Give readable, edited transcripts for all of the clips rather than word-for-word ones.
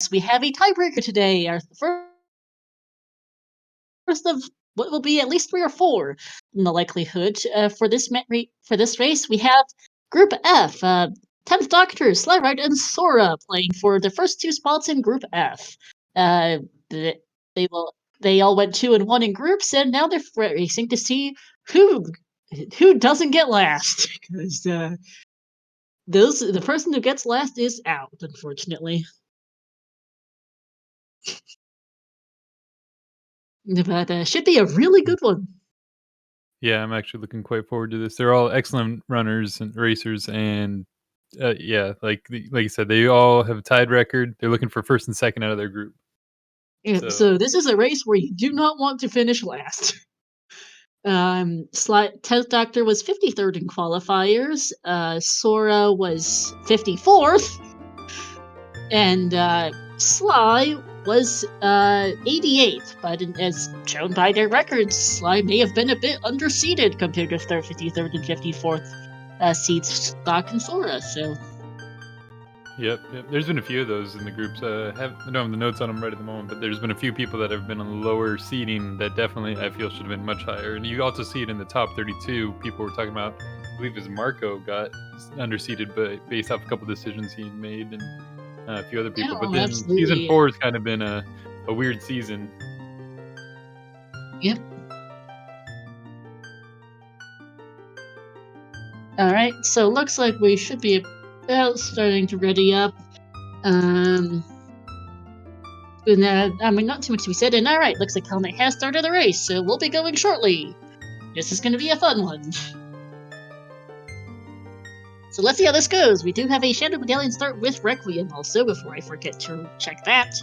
race, we have a tiebreaker today. Our first of what will be at least 3 or 4 in the likelihood. For this race, we have Group F. 10th Doctor, SlyRyd, and Sora playing for the first 2 spots in Group F. They all went 2 and 1 in groups, and now they're racing to see who doesn't get last. Because the person who gets last is out, unfortunately. But should be a really good one. Yeah, I'm actually looking quite forward to this. They're all excellent runners and racers, and yeah, like you said, they all have a tied record. They're looking for first and second out of their group. So this is a race where you do not want to finish last. 10th Doctor was 53rd in qualifiers. Sora was 54th, and Sly was 88th. But as shown by their records, Sly may have been a bit underseeded compared to their 53rd and 54th seeds, Doc and Sora. So. Yep. There's been a few of those in the groups. I don't have the notes on them right at the moment, but there's been a few people that have been on the lower seeding that definitely I feel should have been much higher. And you also see it in the top 32. People were talking about, I believe it was Marco got underseeded, but based off a couple decisions he made, and a few other people. But then season 4 has kind of been a weird season. Yep. All right, so looks like we should be about starting to ready up. And, not too much to be said. And all right, looks like Helmet has started the race, so we'll be going shortly. This is going to be a fun one. So let's see how this goes. We do have a Shadow Medallion start with Requiem also, before I forget to check that.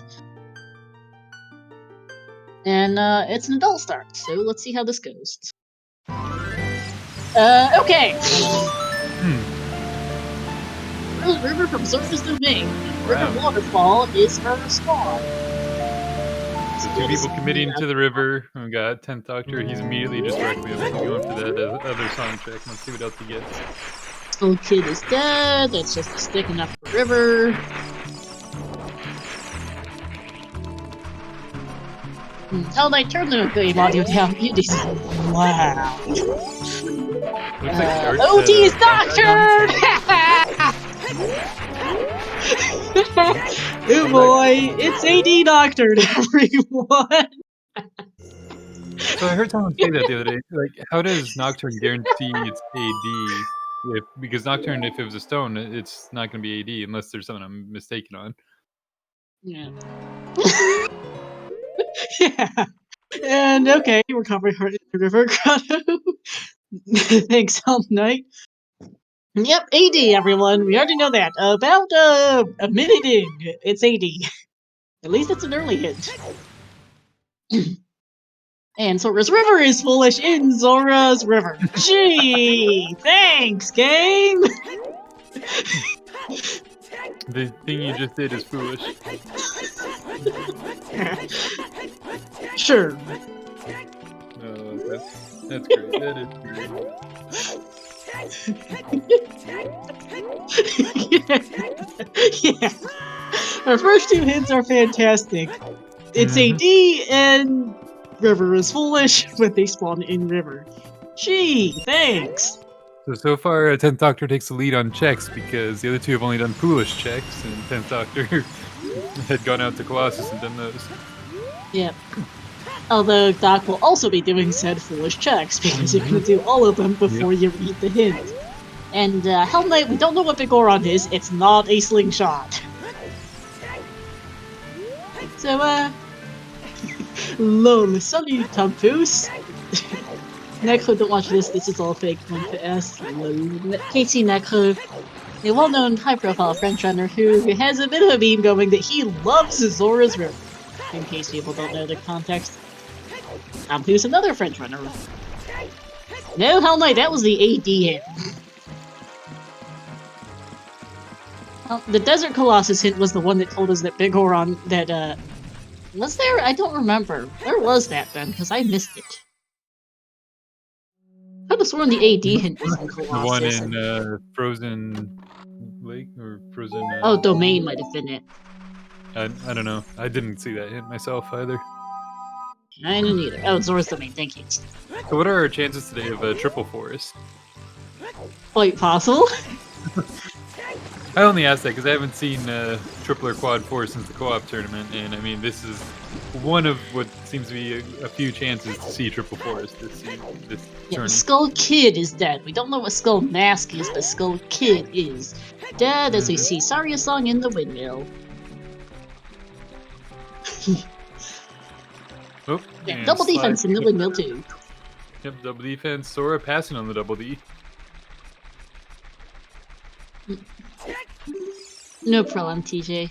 And it's an adult start, so let's see how this goes. Okay. River from Surface Domain. River Waterfall is her spawn. So 2 people committing to the river. We got 10th Doctor. He's immediately just Requiem. Going for that other song check. Let's see what else he gets. Old kid is dead. That's just sticking up the river. Hell Knight, turn the game audio down. It is loud. OT's Doctor! Oh boy, it's AD Doctor, everyone! So I heard someone say that the other day. Like, how does Nocturne guarantee it's AD? Because Nocturne, if it was a stone, it's not going to be AD unless there's something I'm mistaken on. Yeah. Yeah. And okay, we're covering Heart in the River Grotto. Thanks, Hell Knight. Yep, AD, everyone. We already know that. About a minute in, it's AD. At least it's an early hint. And Zora's River is foolish in Zora's River. Gee, thanks, game! The thing you just did is foolish. Sure. Oh, that's great. That is great. Yeah. Our first 2 hints are fantastic. It's AD and River is foolish, but they spawn in River. Gee, thanks. So far, 10th Doctor takes the lead on checks because the other 2 have only done foolish checks, and 10th Doctor had gone out to Colossus and done those. Yep. Although Doc will also be doing said foolish checks, because you're going to do all of them before you read the hint. And Hell Knight, we don't know what Big Goron is. It's not a slingshot. So, lol, sorry, Tompoose. Necro, don't watch this. This is all fake. Casey Necro, a well-known, high-profile French runner who has a bit of a meme going that he loves Zora's River. In case people don't know the context. Tompoose, another French runner. No, Hell Knight, that was the AD hint. Well, the Desert Colossus hint was the one that told us that Big Goron, that, was there? I don't remember. Where was that then? Because I missed it. I could have sworn the AD hint was in Colossus. The one in Frozen Lake or Frozen. Oh, Domain might have been it. I don't know. I didn't see that hint myself either. I didn't either. Oh, Zora's domain, thank you. So what are our chances today of a triple forest? Quite possible. I only asked that because I haven't seen triple or quad forest since the co-op tournament, and I mean this is one of what seems to be a few chances to see triple forest this tournament. Skull Kid is dead. We don't know what Skull Mask is, but Skull Kid is dead as we see Saria Song in the windmill. Oh, yeah, double defense in the windmill too. Yep, double defense. Sora passing on the double D. No problem, TJ.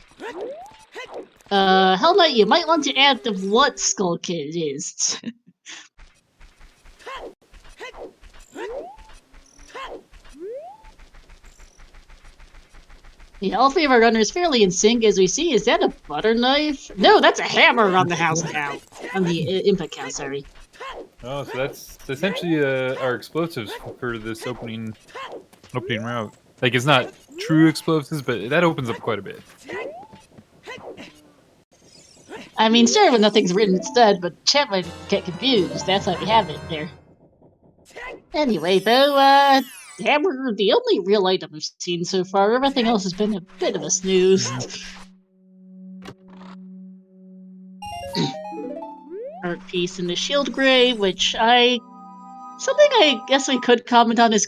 Hell Knight, you might want to add the what Skull Kid is. Yeah, all three of our runners fairly in sync as we see. Is that a butter knife? No, that's a hammer on the house cow. On the input cow, sorry. Oh, so that's essentially our explosives for this opening route. Like, it's not true explosives, but that opens up quite a bit. I mean, sure, when nothing's written instead, but chat might get confused. That's why we have it there. Anyway, though, hammer, the only real item we've seen so far. Everything else has been a bit of a snooze. Art piece in the shield gray, which something I guess we could comment on is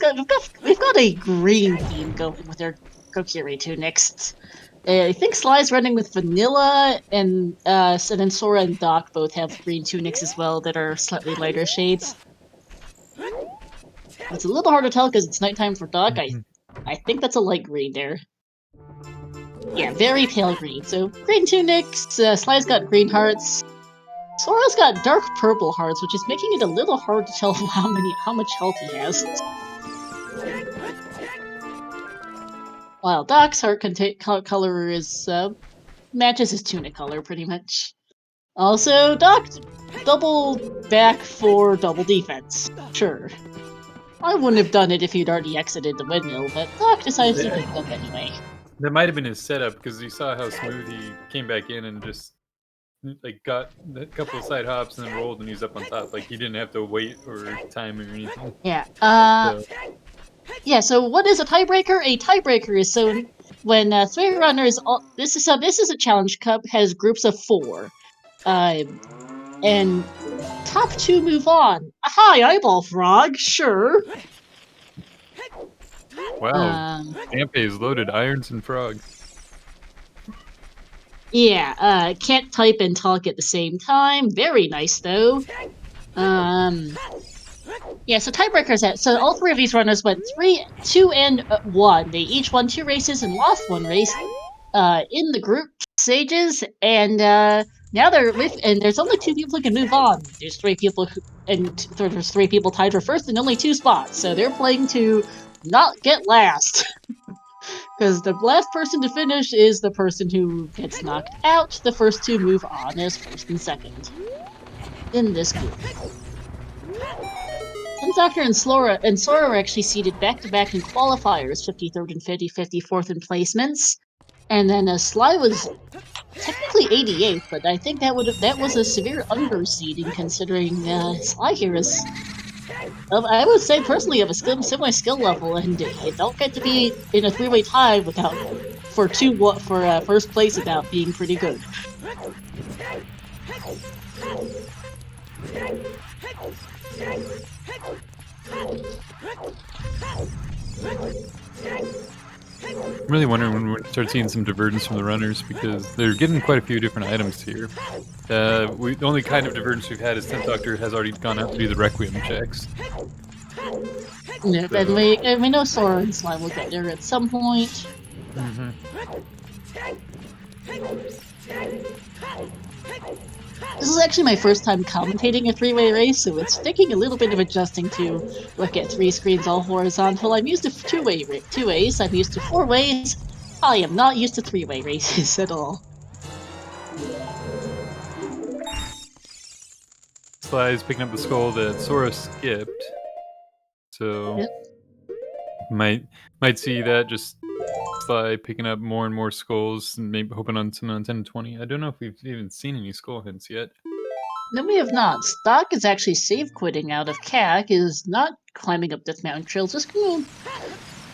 we've got a green theme going with our Kokiri tunics. I think Sly's running with vanilla, and then Sora and Doc both have green tunics as well that are slightly lighter shades. It's a little hard to tell because it's nighttime for Doc. I think that's a light green there. Yeah, very pale green. So green tunics, Sly's got green hearts. Sora's got dark purple hearts, which is making it a little hard to tell how much health he has. While Doc's heart color is matches his tunic color pretty much. Also, Doc double back for double defense. Sure. I wouldn't have done it if he'd already exited the windmill, but Doc decides to pick up anyway. That might have been his setup because you saw how smooth he came back in and just like got a couple of side hops and then rolled and he's up on top. Like he didn't have to wait or time or anything. Yeah. Yeah. So what is a tiebreaker? A tiebreaker is so when three runners. This is a challenge cup has groups of 4, and top 2 move on. Hi, eyeball frog. Sure. Wow. Ampe is loaded. Irons and frog. Yeah, can't type and talk at the same time. Very nice, though. Yeah, so tiebreakers. So all 3 of these runners went 3, 2, and 1. They each won 2 races and lost 1 race in the group stages, and now they're and there's only 2 people who can move on. There's 3 people there's 3 people tied for first and only 2 spots. So they're playing to not get last. Because the last person to finish is the person who gets knocked out. The first 2 move on as first and second in this group. XthDoctor and Sora are actually seated back-to-back in qualifiers, 53rd and 54th in placements. And then Sly was technically 88th, but I think that was a severe underseeding considering Sly here is, I would say personally, of a similar skill level, and you don't get to be in a 3-way tie for first place without being pretty good. I'm really wondering when we're going to start seeing some divergence from the runners because they're getting quite a few different items here. The only kind of divergence we've had is XthDoctor has already gone out to do the Requiem checks. Yeah, and we know Sora and Sly will get there at some point. This is actually my first time commentating a 3-way race, so it's taking a little bit of adjusting to look at 3 screens all horizontal. I'm used to 2 ways, I'm used to 4 ways. I am not used to 3-way races at all. Sly is picking up the skull that Sora skipped, so might see that just Sly picking up more and more skulls, and maybe hoping on some 10 and 20. I don't know if we've even seen any skull hints yet. No, we have not. Stock is actually save quitting out of CAC, is not climbing up Death Mountain trails, just going to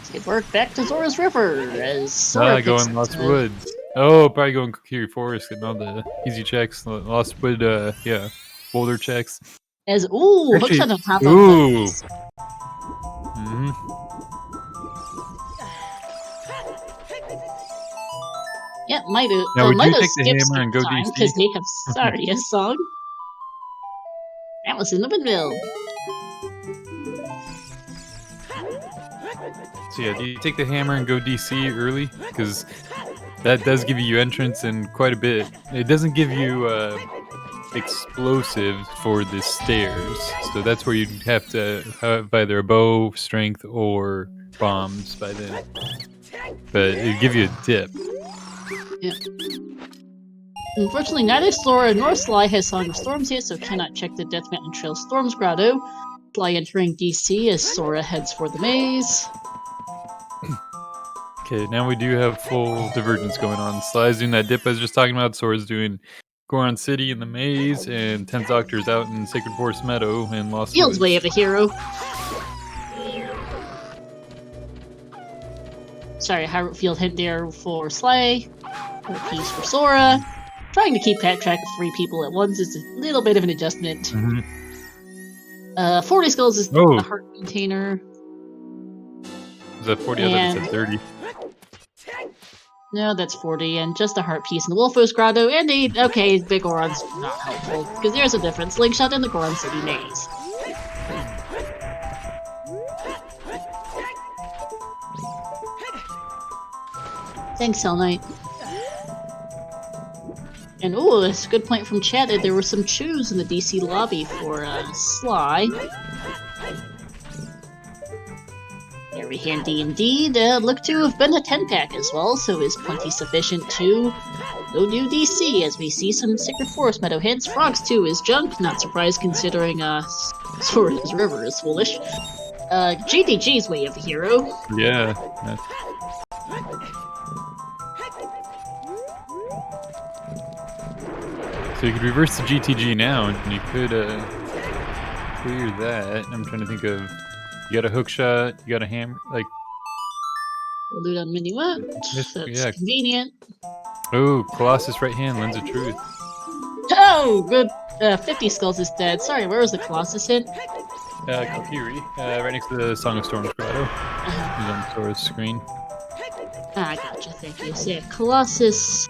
save work back to Zora's River as Sora picks Going Lost Woods. Oh, probably going Kokiri Forest, getting all the easy checks. Lost Wood, yeah, boulder checks. As hooks Actually, on the top ooh. of Mhm. Yeah, might have. Now, would you Might have take the skipped hammer and go time DC? because they have Saria song. That was in the windmill. So yeah, do you take the hammer and go DC early? Because that does give you entrance and quite a bit. It doesn't give you explosives for the stairs, so that's where you'd have to have either a bow, strength, or bombs by then. But it'd give you a dip. Yeah. Unfortunately, neither Sora nor Sly has Song of Storms yet, so cannot check the Death Mountain Trail Storms Grotto. Sly entering DC as Sora heads for the maze. Okay, now we do have full divergence going on. Sly's doing that dip I was just talking about. Sora's doing Goron City in the maze, and 10th Doctor's out in Sacred Forest Meadow and Lost Field's Woods. way of a hero. Sorry, Hyrule Field hint there for Sly. A piece for Sora. Trying to keep track of 3 people at once is a little bit of an adjustment. 40 skulls is a heart container. Is that 40? I thought it said 30. No, that's 40, and just a heart piece in the Wolfos Grotto, and the Goron's not helpful, because there's a difference. Slingshot in the Goron City maze. Thanks, Hell Knight. And that's a good point from chat that there were some chews in the DC lobby for Sly. Very handy indeed. Look to have been a 10-pack as well, so is plenty sufficient to go do DC, as we see some Sacred Forest Meadow hints. Frogs 2 is junk, not surprised considering Sora's River is foolish. GDG's way of a hero. Yeah. So you could reverse the GTG now, and you could clear that. I'm trying to think of... You got a hook shot, you got a hammer, like... Loot on Minuet. That's convenient. Oh, Colossus right hand, Lens of Truth. Oh, good. 50 skulls is dead. Sorry, where was the Colossus hit? Kokiri, right next to the Song of Storms grotto. He's on Sora's screen. Ah, gotcha, thank you. So yeah, Colossus...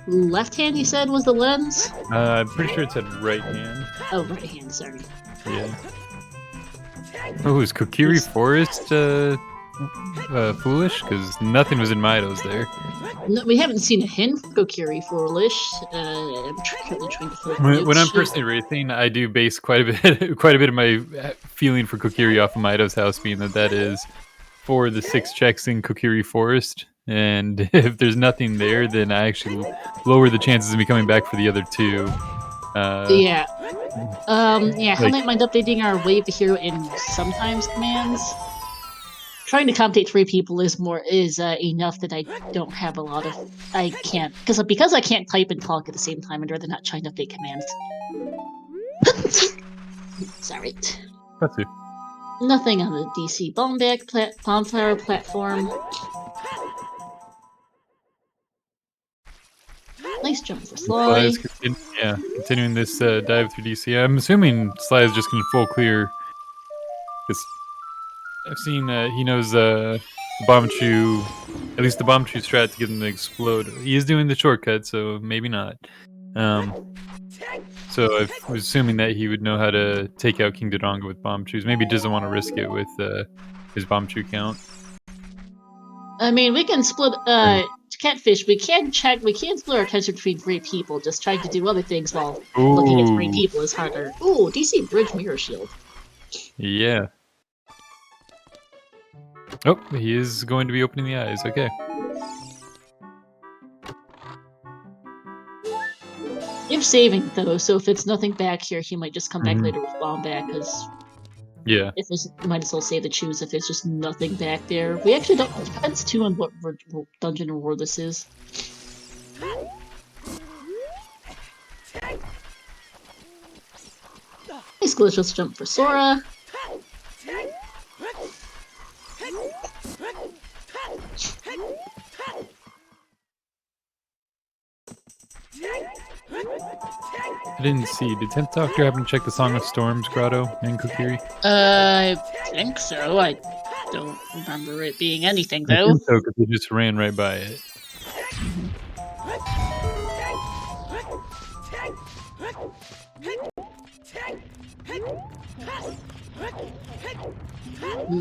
Left hand, you said, was the lens? I'm pretty sure it said right hand. Oh, right hand, sorry. Yeah. Oh, is Kokiri Forest foolish? Because nothing was in Mido's there. No, we haven't seen a hint for Kokiri foolish. I'm currently trying to fill When I'm personally racing, I do base quite a bit of my feeling for Kokiri off of Mido's house, being that is for the 6 checks in Kokiri Forest. And if there's nothing there, then I actually lower the chances of me coming back for the other 2. Yeah. How might mind updating our wave hero in sometimes commands? Trying to commentate 3 people is enough that I don't have a lot of... I can't... Because I can't type and talk at the same time, I'd rather not try and update commands. Sorry. That's it. Nothing on the DC bonfire platform. Nice jump for Sly. Continuing this dive through DC. I'm assuming Sly is just going to full clear. Because I've seen he knows the bomb chew, at least the bomb chew strat to get him to explode. He is doing the shortcut, so maybe not. So I was assuming that he would know how to take out King Dodongo with bomb chews. Maybe he doesn't want to risk it with his bomb chew count. I mean, we can split Catfish. We can split our attention between 3 people. Just trying to do other things while looking at 3 people is harder. Ooh, DC Bridge Mirror Shield. Yeah. Oh, he is going to be opening the eyes. Okay. If saving though, so if it's nothing back here, he might just come back later with bomb back. Because Yeah. If there's, might as well save the choose if there's just nothing back there. We actually don't. It depends too on what dungeon or world this is. Nice glitchless jump for Sora. I didn't see. Did 10th Doctor happen to check the Song of Storms grotto in Kokiri? I think so. I don't remember it being anything I though. think so, because we just ran right by it.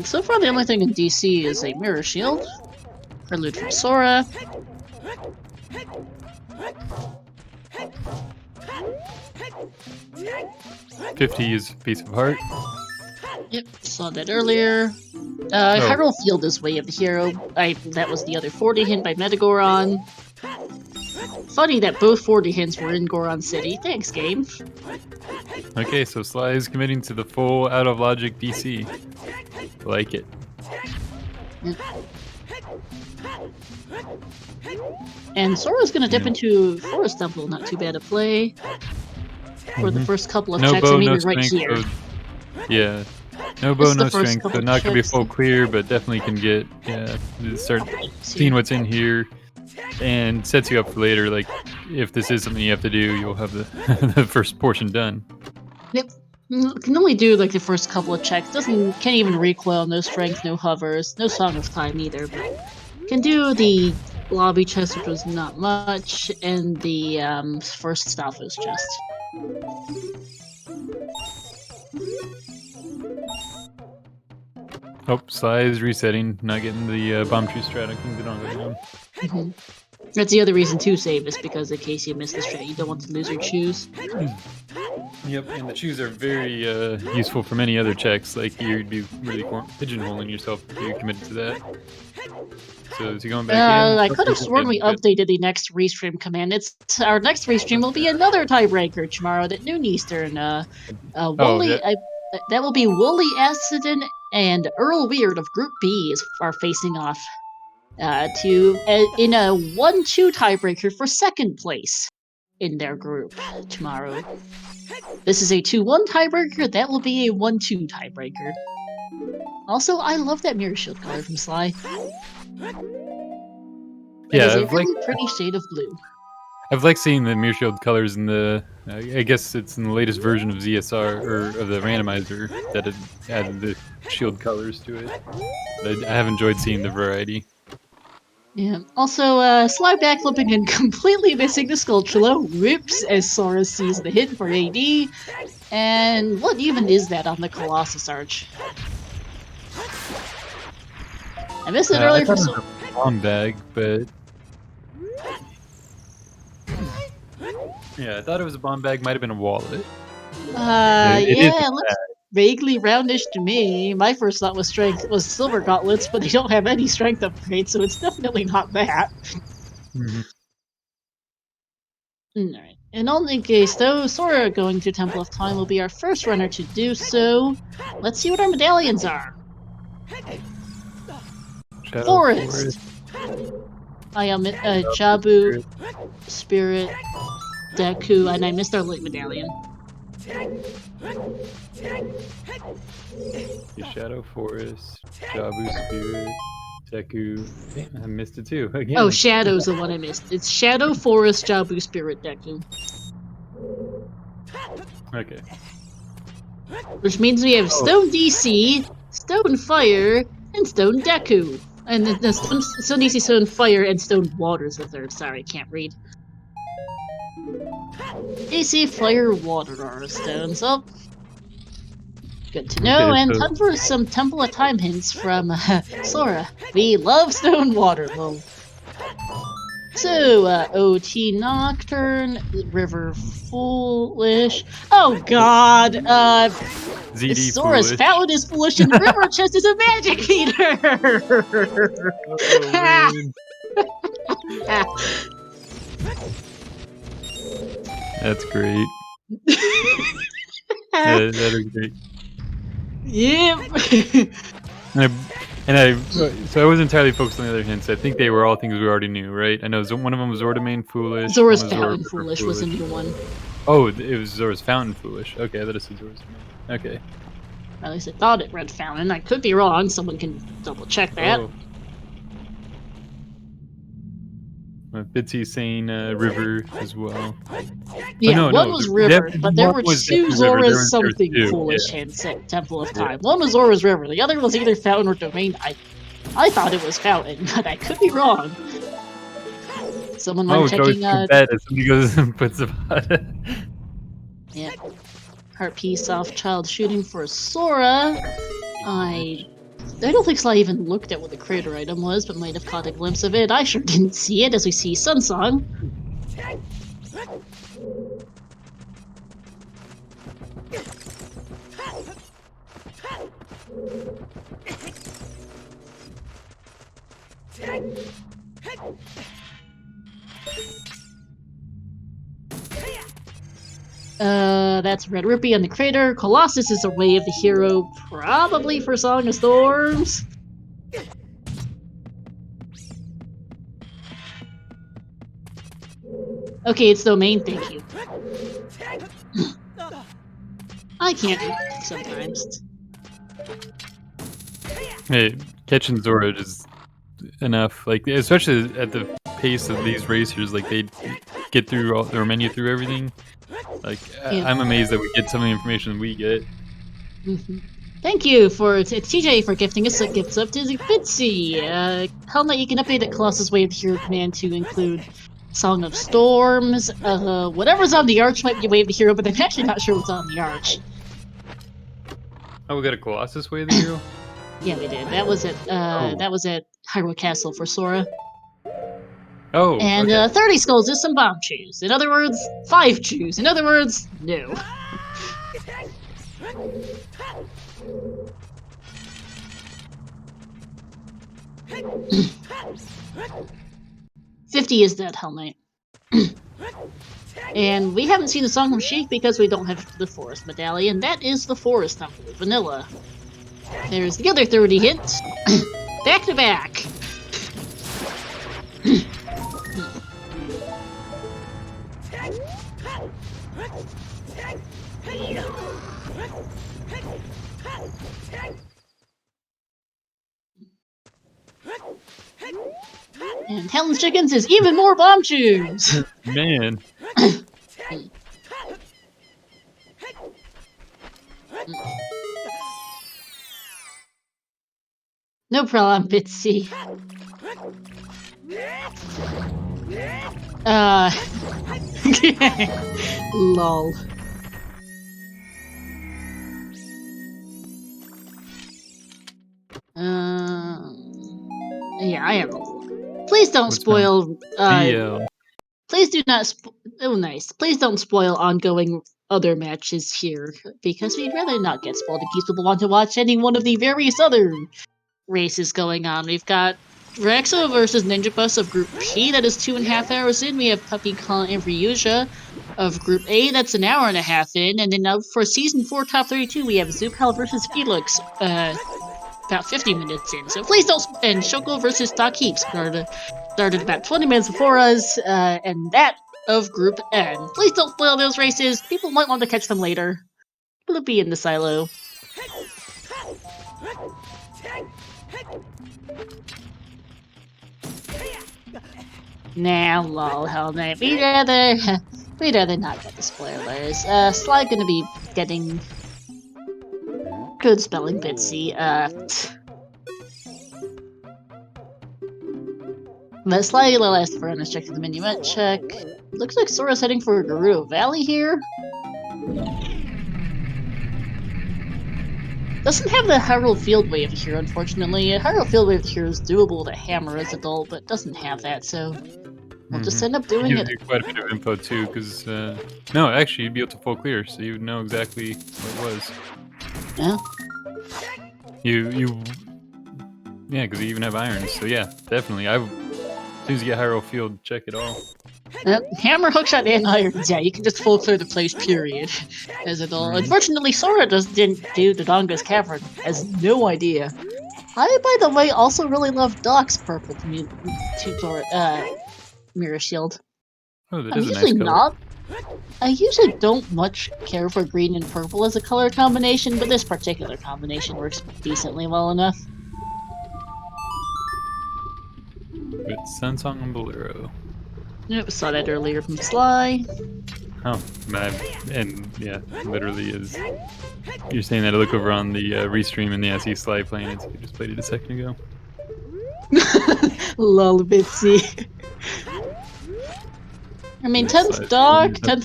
So far, the only thing in DC is a mirror shield. Prelude from Sora. $50 is Piece of Heart. Yep, saw that earlier. Hyrule Field is Way of the Hero. That was the other 40 hint by Metagoron. Funny that both 40 hints were in Goron City. Thanks, game. Okay, so Sly is committing to the full out of logic DC. Like it. And Sora's gonna dip into Forest Temple. Not too bad to play. For the first couple of checks, bow, I'm no even right strength, here. so yeah. No bow, Just the no first strength, so couple not gonna be checks. full clear, but definitely can get start seeing what's in here, and sets you up for later. Like if this is something you have to do, you'll have the the first portion done. Yep. Can only do like the first couple of checks. Can't even recoil. No strength. No hovers. No Song of Time either. But can do the lobby chest, which was not much, and the first Stalfos chest. Oh, Sly is resetting, not getting the bomb tree strat on King's down. That's the other reason to save, is because in case you miss the strat, you don't want to lose your choose. Yep, and the choose are very useful for many other checks. Like you'd be really pigeonholing yourself if you committed to that. So is he going back in? I could have sworn we updated the next restream command. Our next restream will be another tiebreaker tomorrow at noon Eastern. Wooly, that will be Wooly Accident and Earl Weird of Group B are facing off in a 1-2 tiebreaker for second place in their group tomorrow. This is a 2-1 tiebreaker. That will be a 1-2 tiebreaker. Also, I love that mirror shield color from Sly. It is a really pretty shade of blue. I've liked seeing the mirror shield colors in the. I guess it's in the latest version of ZSR or of the randomizer that it added the shield colors to it. But I have enjoyed seeing the variety. Yeah. Also, Sly backflipping and completely missing the Skulltula. Whoops, as Sora sees the hit for AD. And what even is that on the Colossus Arch? I missed it earlier for Sora. Bomb bag, but yeah, I thought it was a bomb bag. Might have been a wallet. It looks vaguely roundish to me. My first thought was silver gauntlets, but they don't have any strength upgrades, so it's definitely not that. Alright. In only case, though, Sora going to Temple of Time will be our first runner to do so. Let's see what our medallions are. Forest. I am Jabu, Spirit, Deku, and I missed our late medallion. Shadow Forest, Jabu Spirit, Deku. Damn, I missed it too. Again. Oh, Shadow's the one I missed. It's Shadow, Forest, Jabu Spirit, Deku. Okay. Which means we have Stone DC, Stone Fire, and Stone Deku. And the Stone DC, Stone Fire, and Stone Water is the third. Sorry, can't read. AC, Fire, Water are stones. Oh, good to know. Okay, and time for some Temple of Time hints from Sora. We love Stone Water, lol. So, OT Nocturne, River Foolish. Oh god! ZD Sora's Foolish. Fountain is foolish and the River Chest is a magic eater! That's great. That is great. Yep. So I was entirely focused on the other hints. I think they were all things we already knew, right? I know one of them was Zora Domain Foolish, one Zora's was Zora Fountain River Foolish was a Foolish. new one. Oh, it was Zora's Fountain Foolish. Okay, I thought it said Zora's Domain. Okay. At least I thought it read Fountain. I could be wrong. Someone can double check that. Oh. Bitsy saying River as well. Yeah, no, one no, was River, but there one were was two definitely River. Zora's There was something two. foolish hints at Temple of Yeah. Time. One was Zora's River, the other was either Fountain or Domain. I thought it was Fountain, but I could be wrong. Someone went checking bad as somebody goes and puts about it. Yeah. Heart piece off child shooting for Sora. I don't think Sly even looked at what the crater item was, but might have caught a glimpse of it. I sure didn't see it, as we see Sunsong. That's Red Rippy on the crater. Colossus is a Way of the Hero, probably for Song of Storms. Okay, it's Domain, thank you. I can't read sometimes. Hey, catching Zora is enough. Like, especially at the pace of these racers, like they get through their menu through everything. Like, Yeah. I'm amazed that we get some of the information we get. Thank you it's TJ for gifting us a gift sub to Bitsy. Helmet, you can update the Colossus Way of the Hero command to include Song of Storms. Whatever's on the Arch might be Way of the Hero, but I'm actually not sure what's on the Arch. Oh, we got a Colossus Way of the Hero? Yeah, we did. That was at Hyrule Castle for Sora. Oh, and okay. 30 skulls is some bomb chews. In other words, 5 chews. In other words, no. $50 is that Hell Knight. And we haven't seen the Song from Sheik because we don't have the Forest Medallion. That is the Forest Temple, Vanilla. There's the other 30 hits. Back to back. And Helen's Chickens is even more bomb chews. Man. No problem, Bitsy. Lol. Yeah, I have a... Please don't spoil... Please do not oh, nice. Please don't spoil ongoing other matches here, because we'd rather not get spoiled in case people want to watch any one of the various other races going on. We've got Rexo versus Ninja Bus of Group P, that is 2.5 hours in. We have Puppy Khan and Ryuja of Group A, that's 1.5 hours in. And then for Season 4 Top 32, we have Zupal versus Felix, about 50 minutes in. So please don't... And Shoko versus Takip started about 20 minutes before us, and that of Group N. Please don't spoil those races. People might want to catch them later. It'll be in the silo. Nah, lol, Hell Knight. We'd rather not get the spoilers. Sly gonna be getting good spelling, Bitsy. But Sly last for us checking the menu. Check. Looks like Sora's heading for Gerudo Valley here. Doesn't have the Hyrule Field Way of the Hero, unfortunately. Hyrule Field Way of the Hero is doable to hammer as adult, but doesn't have that, so we'll just end up doing it. Quite a bit of info too, because no, actually, you'd be able to full clear, so you would know exactly what it was. Yeah. Yeah, because you even have irons. So yeah, definitely. As soon as you get Hyrule Field, check it all. Hammer, hookshot, and irons. Yeah, you can just full clear the place, period. As it all. Unfortunately, Sora didn't do the Donga's Cavern. Has no idea. I, by the way, also really love Doc's purple mirror shield. Oh, that I'm is a usually nice color. not. I usually don't much care for green and purple as a color combination, but this particular combination works decently well enough. With Sunsong and Bolero. Yep, saw that earlier from Sly. Oh, and yeah, literally is. You're saying that I look over on the restream and I see Sly playing it, so you just played it a second ago. Lol, Bitsy. I mean, 10th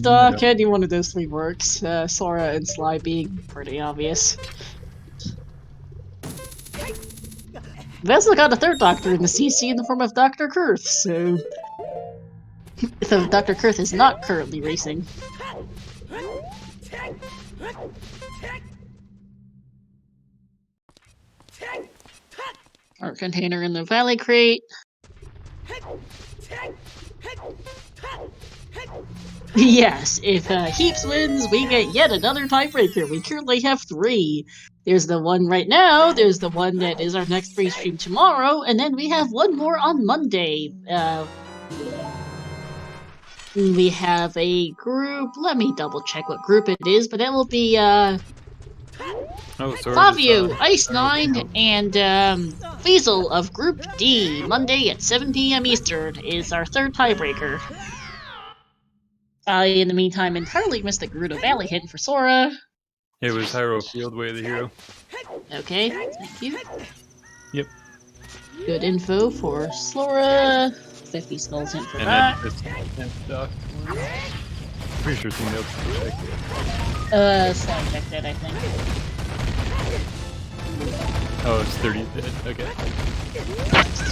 Doc, any one of those three works. Sora and Sly being pretty obvious. We've also got a third Doctor in the CC in the form of Dr. Kurth, so... So Dr. Kurth is not currently racing. Our container in the Valley Crate. Yes, if Heaps wins, we get yet another tiebreaker. We currently have 3. There's the one right now, there's the one that is our next free stream tomorrow, and then we have one more on Monday. We have a group, let me double check what group it is, but that will be Flavio, Ice9, and Feasel of Group D. Monday at 7 PM Eastern is our third tiebreaker. I, in the meantime, entirely missed the Gerudo Valley hint for Sora. It was Hyrule Field, Way of the Hero. Okay, thank you. Yep. Good info for Sora. 50 skulls hint for that. And Doc. Pretty sure somebody else can check it. Sly checked that, I think. Oh, it's 30 dead. Okay.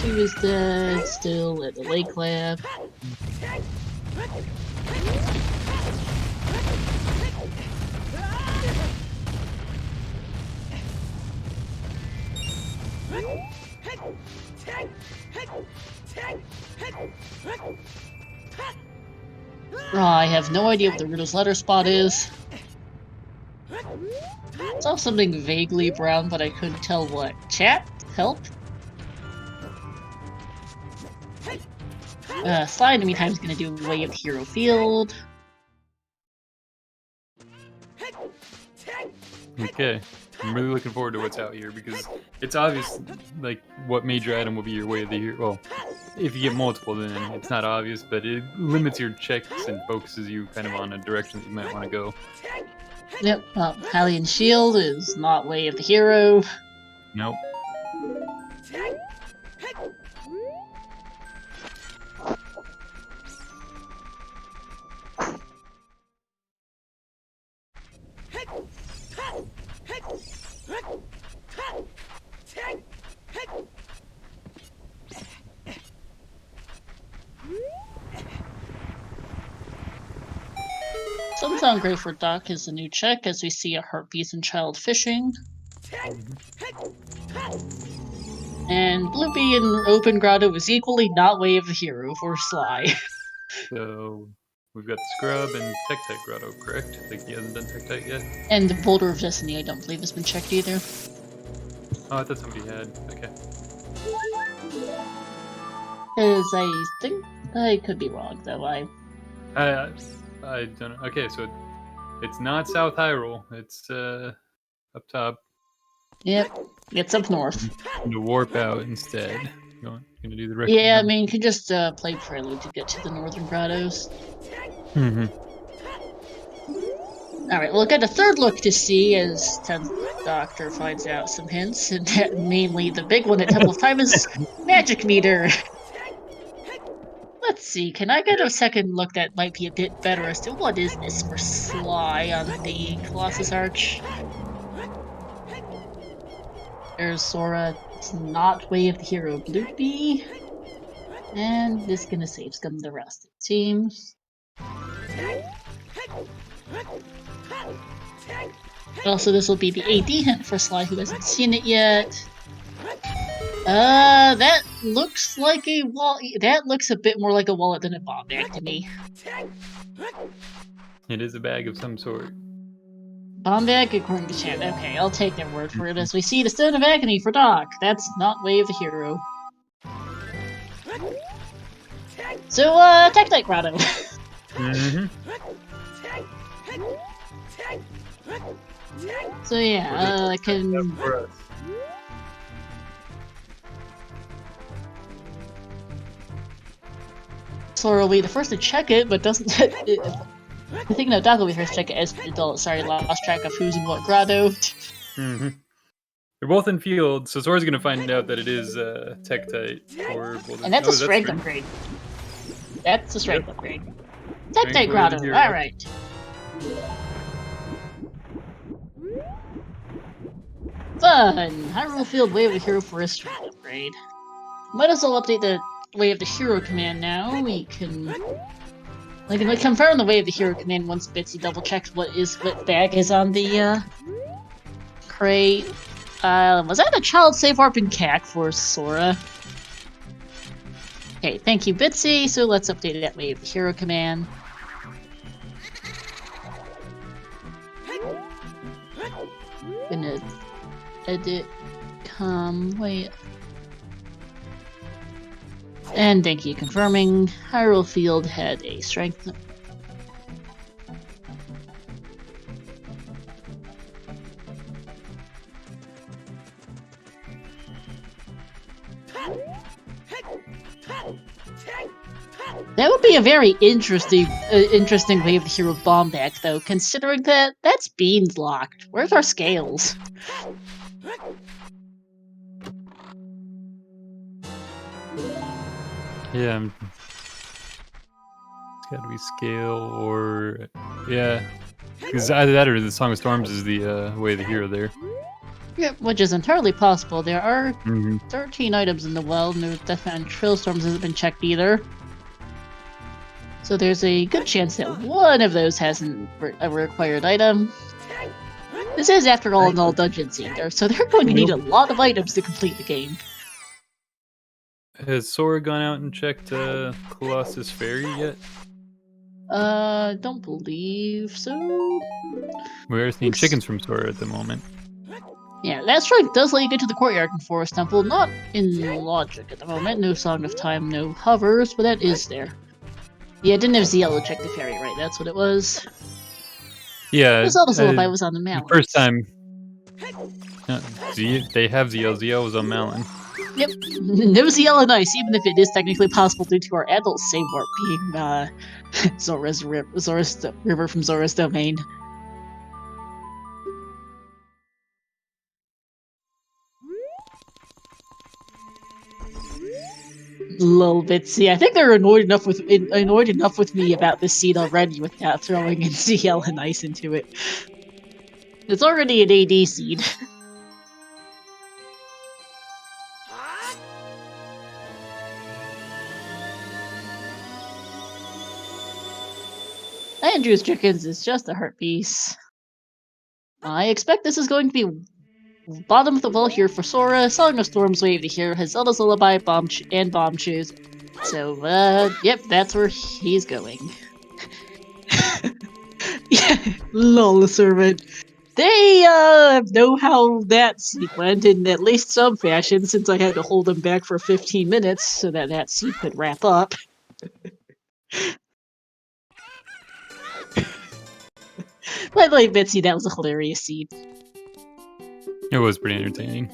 2 is dead, still at the Lake Lab. Oh, I have no idea what the Riddle's letter spot is. I saw something vaguely brown, but I couldn't tell what. Chat? Help? Sly in the meantime is gonna do Way of the Hero Field. Okay. I'm really looking forward to what's out here because it's obvious, like, what major item will be your Way of the Hero. Well, if you get multiple, then it's not obvious, but it limits your checks and focuses you kind of on a direction that you might want to go. Yep, Hylian Shield is not Way of the Hero. Nope. Doesn't sound great for Doc as a new check, as we see a Heartbeats and Child fishing. And Bloopy in Open Grotto is equally not Way of the Hero for Sly. So we've got Scrub and Tektite Grotto, correct? Like he hasn't done Tektite yet? And the Boulder of Destiny I don't believe has been checked either. Oh, I thought somebody had. Okay. Because I think I could be wrong, though. I don't know. Okay, so it's not South Hyrule. It's up top. Yep, it's up north. To warp out instead. Gonna do the Yeah, I mean, you can just play Prelude to get to the northern grottos. Alright, we'll get a third look to see as 10th Doctor finds out some hints, and mainly the big one at Temple of Time is Magic Meter. Let's see, can I get a second look that might be a bit better as to what is this for Sly on the Colossus Arch? There's Sora, it's not Way of the Hero Bloopy. And this is gonna save scum the rest, it seems. Also, this will be the AD hint for Sly who hasn't seen it yet. That looks like a wallet. That looks a bit more like a wallet than a bomb bag to me. It is a bag of some sort. Bomb bag, according to chat. Okay, I'll take their word for it as we see the Stone of Agony for Doc. That's not Way of the Hero. So, Tectite Grotto. So yeah, I can... Sora will be the first to check it, but doesn't... I think no, Doc will be the first to check it as adult. Sorry, lost track of who's in what grotto. They're both in field, so Sora's gonna find out that it is Tectite. And that's a strength upgrade. That's a strength upgrade. Tectite Grotto, alright. Fun! Hyrule Field Way of the Hero for a strength upgrade. Might as well update the Way of the Hero command now. We can confirm the Way of the Hero command once Bitsy double checks what bag is on the crate. Was that a child save warp and cack for Sora? Okay, thank you, Bitsy. So let's update that Way of the Hero command. Gonna edit wait. And thank you, confirming Hyrule Field had a strength. That would be a very interesting Way of the Hero bomb back, though, considering that that's Beans locked. Where's our scales? Yeah, it's got to be scale or yeah, because either that or the Song of Storms is the Way of the Hero there. Yep, which is entirely possible. There are 13 items in the well. No Death Mountain Trail Storms hasn't been checked either. So there's a good chance that one of those hasn't a required item. This is, after all, an all dungeon scene, so they're going to need a lot of items to complete the game. Has Sora gone out and checked Colossus Ferry yet? Don't believe so. We're seeing chickens from Sora at the moment. Yeah, that strike does let you get to the courtyard in Forest Temple. Not in logic at the moment. No Song of Time, no hovers, but that is there. Yeah, didn't have ZL to check the ferry, right? That's what it was. Yeah. The Zelda's Lullaby was on the Malin. The first time. They have ZL. ZL was on Malin. Yep. No ZL and Ice, even if it is technically possible due to our adult save warp being Zora's river from Zora's domain. Little bit. See, I think they're annoyed enough with me about this seed already without throwing in ZL and Ice into it. It's already an AD seed. Andrew's Chickens is just a heart piece. I expect this is going to be bottom of the well here for Sora. Song of Storms Way of the Hero has Zelda's Lullaby, Bomb Shoes. So, yep, that's where he's going. Yeah, lol, servant. They, know how that seed went in at least some fashion, since I had to hold them back for 15 minutes so that seed could wrap up. By the way, Bitsy, that was a hilarious seed. It was pretty entertaining.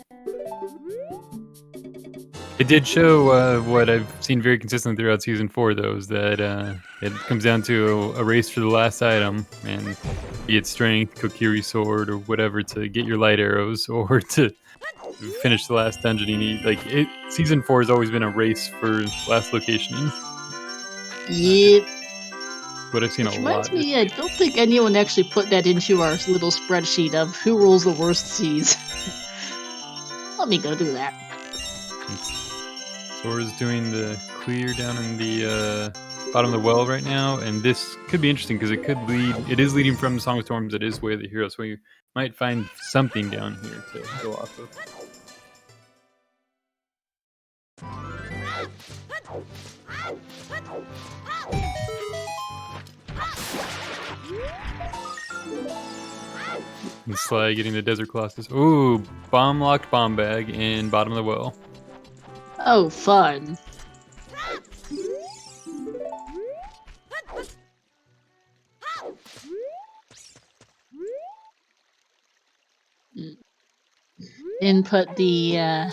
It did show what I've seen very consistently throughout Season 4, though, is that it comes down to a race for the last item, and be it strength, Kokiri sword, or whatever to get your light arrows, or to finish the last dungeon you need. Season 4 has always been a race for last location. Yep. But I've seen Which a lot. Reminds me, I don't think anyone actually put that into our little spreadsheet of who rolls the worst seeds. Let me go do that. Sora's doing the clear down in the bottom of the well right now, and this could be interesting because it is leading from the Song of Storms, it is Way of the Hero, so we might find something down here to go off of. And Sly getting the Desert Colossus. Ooh, bomb locked bomb bag in bottom of the well. Oh, fun. Input the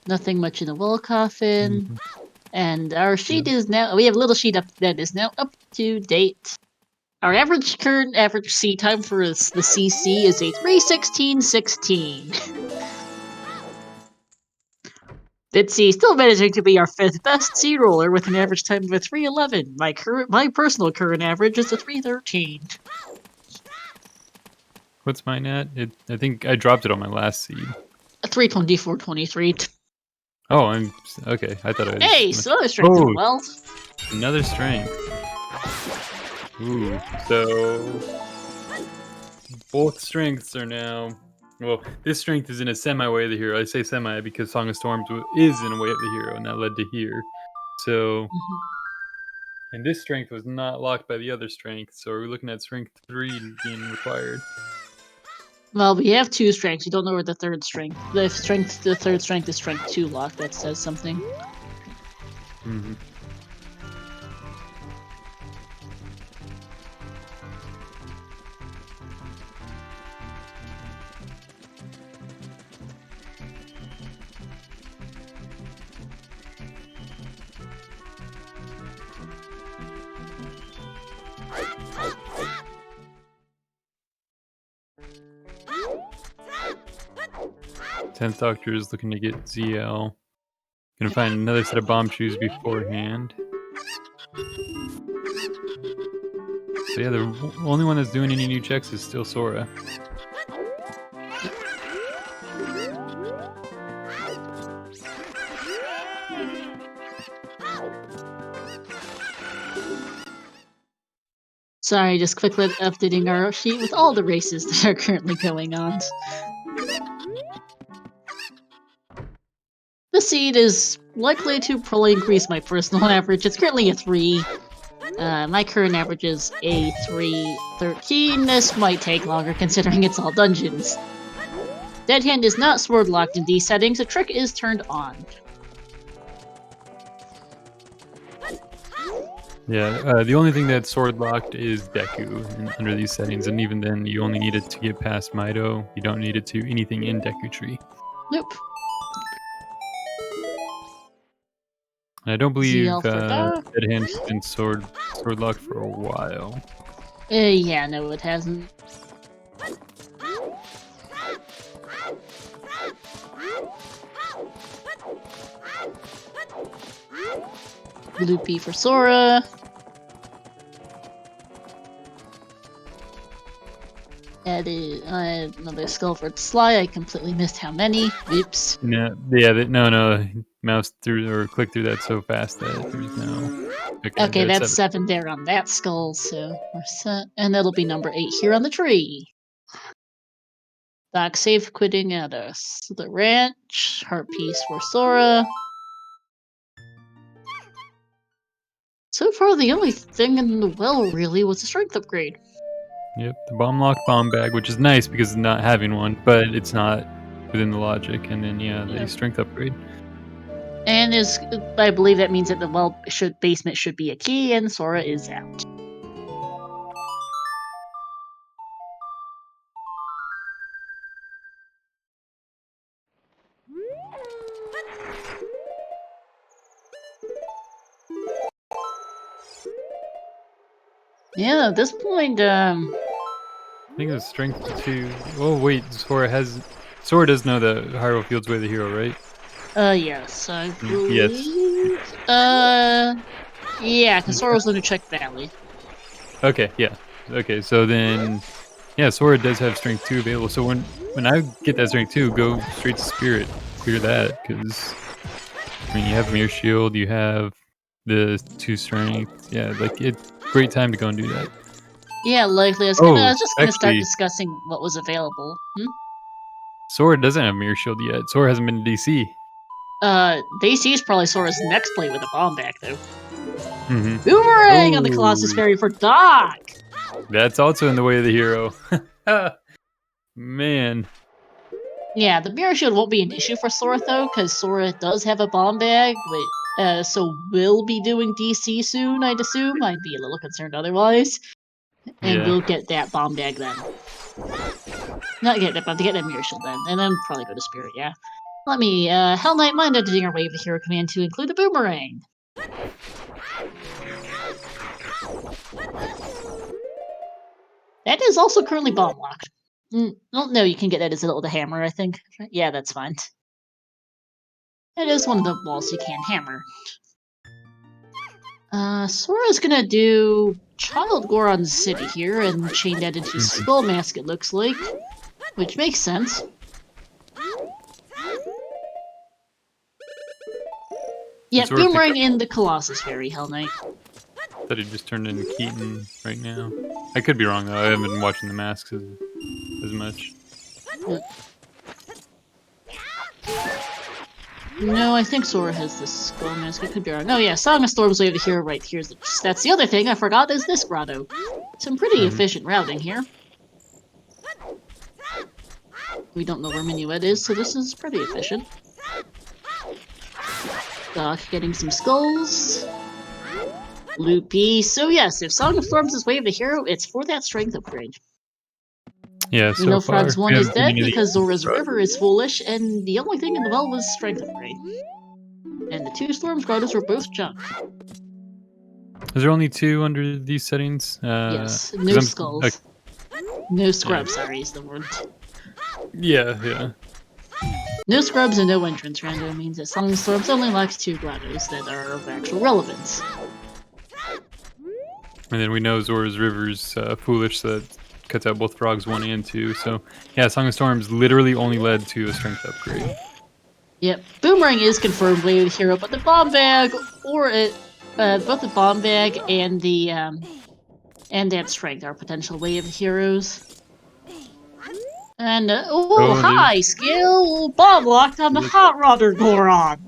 nothing much in the well coffin. And our sheet is now, we have a little sheet up that is now up to date. Our current average seed time for the CC is a 3:16:16. Bitsy still managing to be our 5th best seed roller with an average time of a 3:11. My personal current average is a 3:13. What's mine at? I think I dropped it on my last seed. A 3:24:23. Oh, I'm okay. I thought I was. Hey, so another strength and wealth. Another strength. Ooh, so both strengths are now. Well, this strength is in a semi-way of the hero. I say semi because Song of Storms is in a way of the hero, and that led to here. So, and this strength was not locked by the other strength, so we're looking at strength 3 being required. Well, we have 2 strengths. We don't know where the third strength. The third strength is strength 2 locked. That says something. Mm-hmm. 10th Doctor is looking to get ZL. Gonna find another set of bomb shoes beforehand. So yeah, the only one that's doing any new checks is still Sora. Sorry, just quickly updating our sheet with all the races that are currently going on. The seed is likely to probably increase my personal average. It's currently a 3. My current average is a 3:13. This might take longer considering it's all dungeons. Dead Hand is not sword locked in these settings. The trick is turned on. Yeah, the only thing that's sword locked is Deku under these settings, and even then, you only need it to get past Mido. You don't need it to anything in Deku Tree. Nope. And I don't believe ZL for Dead Hand's been sword locked for a while. Yeah, no, it hasn't. Loopy for Sora. Added another skill for Sly. I completely missed how many. Oops. No, yeah, no. Mouse through or click through that so fast that there's no. Okay, that's 7 there on that skull, so we're set. And that'll be number 8 here on the tree. Doc safe quitting at us. The ranch. Heart piece for Sora. So far, the only thing in the well really was a strength upgrade. Yep, the bomb lock bomb bag, which is nice because of not having one, but it's not within the logic. And then the strength upgrade. And I believe that means that the basement should be a key, and Sora is out. Yeah, at this point, I think it's strength 2. Oh wait, Sora does know the Hyrule Field's way of the hero, right? Yes, I believe. Yes. Yeah, because Sora's going to check Valley. Okay, yeah. Okay, so then, yeah, Sora does have strength 2 available. So when I get that strength 2, go straight to Spirit, clear that, because I mean, you have Mirror Shield, you have the 2 strength. Yeah, like it's great time to go and do that. Yeah, likely. I was Oh, just gonna start actually, discussing what was available. Sora doesn't have Mirror Shield yet. Sora hasn't been to DC. DC is probably Sora's next play with a bomb back, though. Mm-hmm. Boomerang on the Colossus Oh, Fairy for Doc! that's also in the way of the hero. Man. Yeah, the Mirror Shield won't be an issue for Sora, though, because Sora does have a bomb bag, so will be doing DC soon, I'd assume. I'd be a little concerned otherwise. And Yeah. we'll get that bomb bag then. Not get that, but to get that Mirror Shield then. And then probably go to Spirit, yeah. Let me, Hell Knight Mind editing our Wave of Hero command to include a Boomerang. That is also currently bomb locked. Oh, no, you can get that as a hammer, I think. Yeah, that's fine. It is one of the walls you can hammer. Sora's gonna do Child Goron City here and chain that into Skull Mask, it looks like. Which makes sense. Yeah, Boomerang in the Colossus Fairy, Hell Knight. Thought he just turned into Keaton right now. I could be wrong though. I haven't been watching the masks as much. No, I think Sora has this Skull Mask. I could be wrong. Oh yeah, Song of Storm's Way of the Hero right here. That's the other thing I forgot is this grotto. Some pretty efficient routing here. We don't know where Minuet is, so this is pretty efficient. Doc getting some skulls. Loopy. So yes, if Song of Storms is Way of the Hero, it's for that strength upgrade. Yeah, we know Frogs 1 is dead because Zora's River is foolish, and the only thing in the well was strength upgrade. And the 2 Storms grottos were both junk. Is there only 2 under these settings? Yes, no skulls. No scrubs, sorry, is the word. Yeah. No scrubs and no entrance random means that Song of Storms only lacks 2 grottos that are of actual relevance. And then we know Zora's River's foolish, so that cuts out both Frogs 1 and 2. So yeah, Song of Storms literally only led to a strength upgrade. Yep, Boomerang is confirmed Way of the Hero, but the bomb bag both the bomb bag and the and that strength are potential Way of the Heroes. And high skill bomb locked on the Hot Rodder Goron.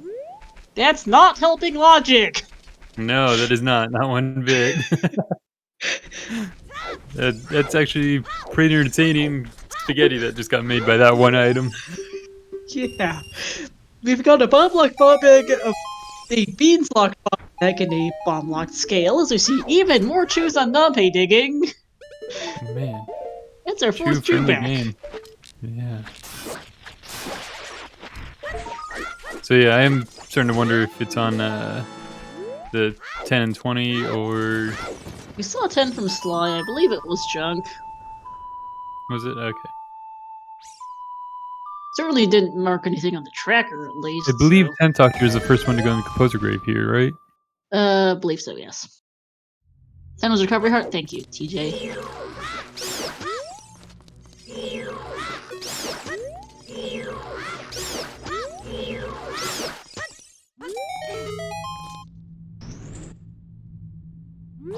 That's not helping logic. No, that is not one bit. That's actually pretty entertaining spaghetti that just got made by that one item. Yeah, we've got a bomb locked bomb bag, a beans locked bomb bag, and a bomb locked scale. As we see, even more chews on Nampe digging. Man, that's our fourth chew back. Game. Yeah. So yeah, I am starting to wonder if it's on the 10 and 20 or... We saw 10 from Sly. I believe it was junk. Was it? Okay. Certainly didn't mark anything on the tracker, at least. I believe XthDoctor is the first one to go in the Composer Grave here, right? Believe so, yes. 10 was Recovery Heart. Thank you, TJ.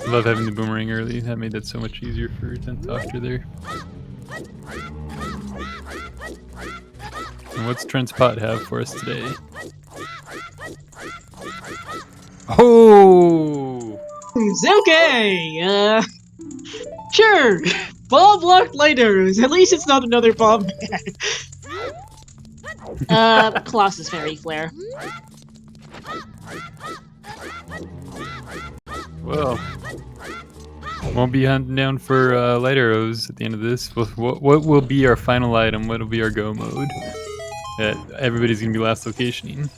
I love having the Boomerang early. That made that so much easier for XthDoctor there. And what's Trent's Pot have for us today? Oh! Okay! Sure! Bomb locked light arrows. At least it's not another bomb bag. Colossus Fairy Flare. Well, won't be hunting down for light arrows at the end of this. What will be our final item? What will be our go mode? That everybody's gonna be last locationing.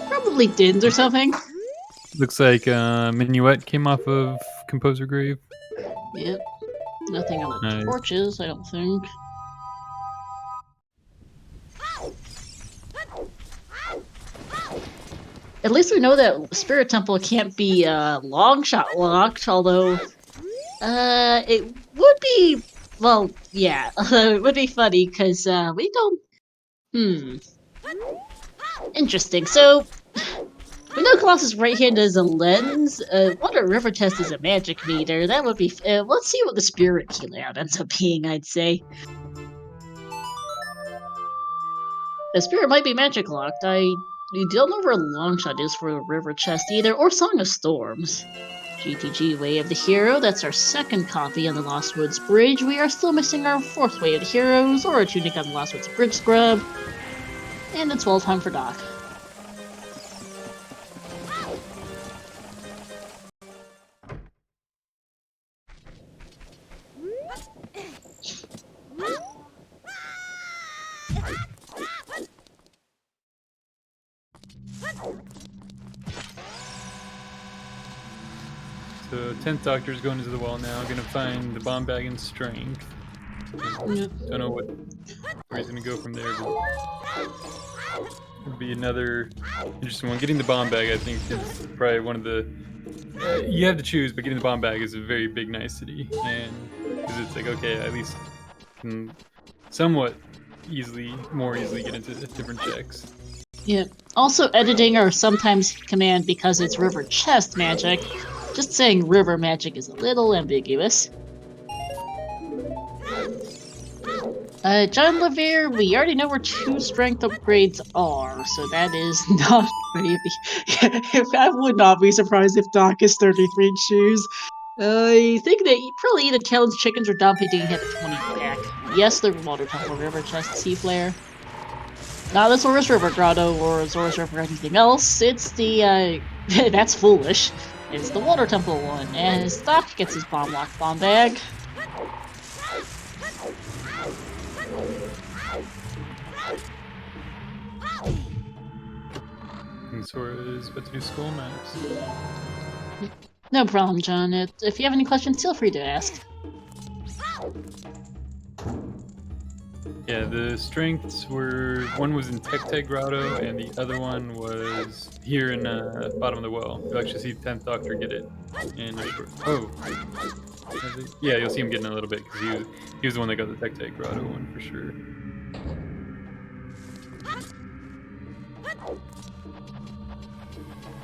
Probably Dins or something. Looks like Minuet came off of Composer Grave. Yep. Nothing on the torches, I don't think. At least we know that Spirit Temple can't be long shot locked, although it would be, well, yeah, it would be funny because we don't Hmm. Interesting. So, we know Colossus' right hand is a lens. What a river test is a magic meter. That would be. Let's see what the spirit key layout ends up being, I'd say. The spirit might be magic locked. I don't know where Longshot is for a river chest either, or Song of Storms. GTG Way of the Hero, that's our second copy on the Lost Woods Bridge. We are still missing our fourth Way of the Heroes, or a tunic on the Lost Woods Bridge Scrub. And it's well time for Doc. So 10th Doctor is going into the well now. Gonna find the bomb bag and strength. Don't know where he's gonna go from there, but it'll be another interesting one. Getting the bomb bag, I think, is probably one of the. You have to choose, but getting the bomb bag is a very big nicety, and because it's like okay, at least can somewhat more easily get into different checks. Yeah. Also, editing or sometimes command because it's river chest magic. Just saying river magic is a little ambiguous. John Levere, we already know where 2 strength upgrades are, so that is not maybe. I would not be surprised if Doc is 33 shoes. I think that probably either Kellen's Chickens or Dom Pedini had the 20 pack. Yes, the Water Temple River Chest Sea Flare. Not the Zora's River Grotto or Zora's River or anything else. It's the, that's foolish. It's the Water Temple one, as Doc gets his bomb lock bomb bag. And Sora is about to do Skull Maps. No problem, John. If you have any questions, feel free to ask. Yeah, the strengths were, one was in Tech Grotto, and the other one was here in bottom of the well. You'll actually see 10th Doctor get it. And yeah, you'll see him getting a little bit because he was the one that got the Tech Grotto one for sure.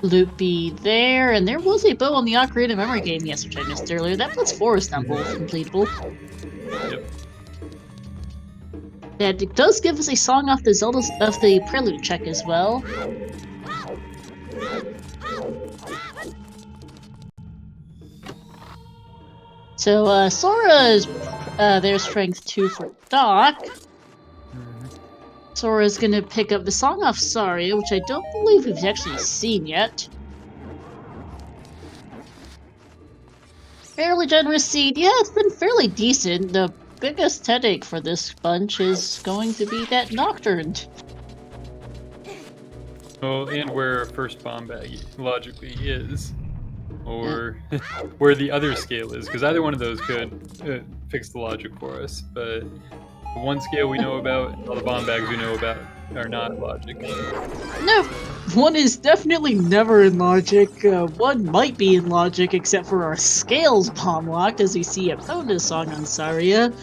Loopy there, and there was a bow on the Ocarina memory game, yes, which I missed earlier. That puts Forest Temple completable. Yep. That it does give us a song off the Prelude check as well. So Sora's there's strength 2 for Doc. Sora's gonna pick up the song off Saria, which I don't believe we've actually seen yet. Fairly generous seed. Yeah, it's been fairly decent. The biggest headache for this bunch is going to be that Nocturne. Oh, and where our first bomb bag logically is. Or where the other scale is, because either one of those could fix the logic for us, but the one scale we know about, all the bomb bags we know about are not logic. No, one is definitely never in logic. One might be in logic, except for our scales bomb locked, as we see a bonus song on Saria.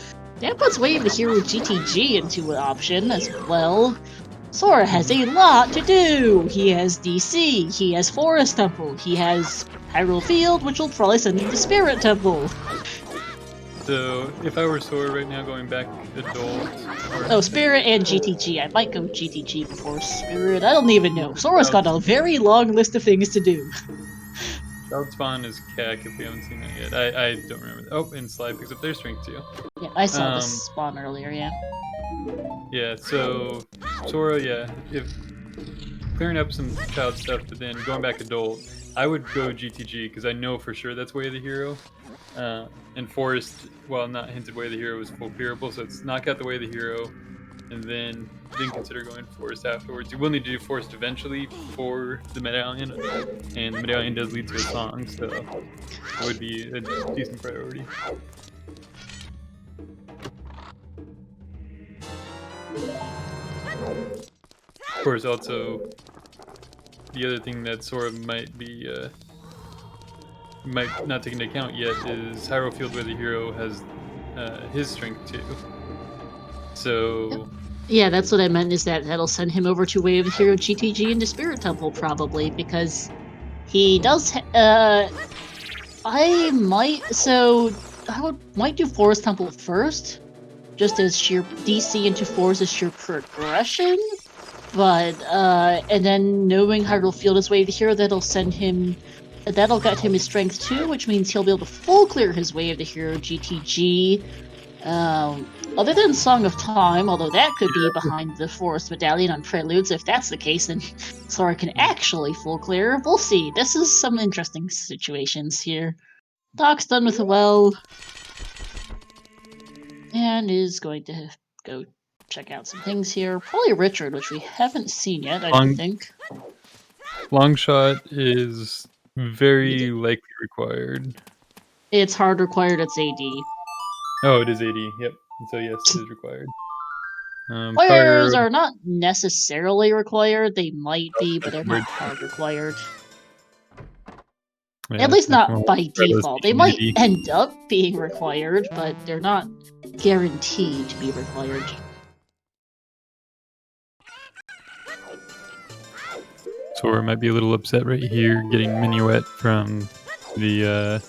That puts Way of the Hero GTG into an option as well. Sora has a lot to do. He has DC, he has Forest Temple, he has Hyrule Field, which will probably send him to Spirit Temple. So, if I were Sora right now going back adult... Oh, Spirit and GTG. I might go GTG before Spirit. I don't even know. Sora's got a very long list of things to do. Child Spawn is CAC if we haven't seen that yet. I don't remember that. Oh, and Sly picks up their strength too. Yeah, I saw this spawn earlier, yeah. Yeah, so Sora, yeah, if clearing up some child stuff, but then going back adult, I would go GTG because I know for sure that's Way of the Hero. And Forest, well, not hinted Way of the Hero is full clearable, so it's knock out the Way of the Hero, and then consider going Forest afterwards. You will need to do Forest eventually for the medallion, and the medallion does lead to a song, so it would be a decent priority. Of course, also, the other thing that Sora might be might not take into account yet is Hyrule Field, where the hero has his strength too. So Yeah, that's what I meant, is that'll send him over to Way of the Hero GTG into Spirit Temple, probably, because he does, I might do Forest Temple first, just as sheer DC into Forest is sheer progression, but, and then knowing Hyrule Field is Way of the Hero, that'll get him his Strength 2, which means he'll be able to full clear his Way of the Hero GTG. Other than Song of Time, although that could be behind the Forest Medallion on Preludes, if that's the case, then Sora can actually full clear. We'll see. This is some interesting situations here. Doc's done with a well, and is going to go check out some things here. Probably Richard, which we haven't seen yet, I don't think. Longshot is very likely required. It's hard required, it's AD. Oh, it is AD, yep. So yes, it is required. Fires are not necessarily required. They might be, but they're not hard required. Yeah, at least not by default. They might end up being required, but they're not guaranteed to be required. Sora might be a little upset right here, getting Minuet from the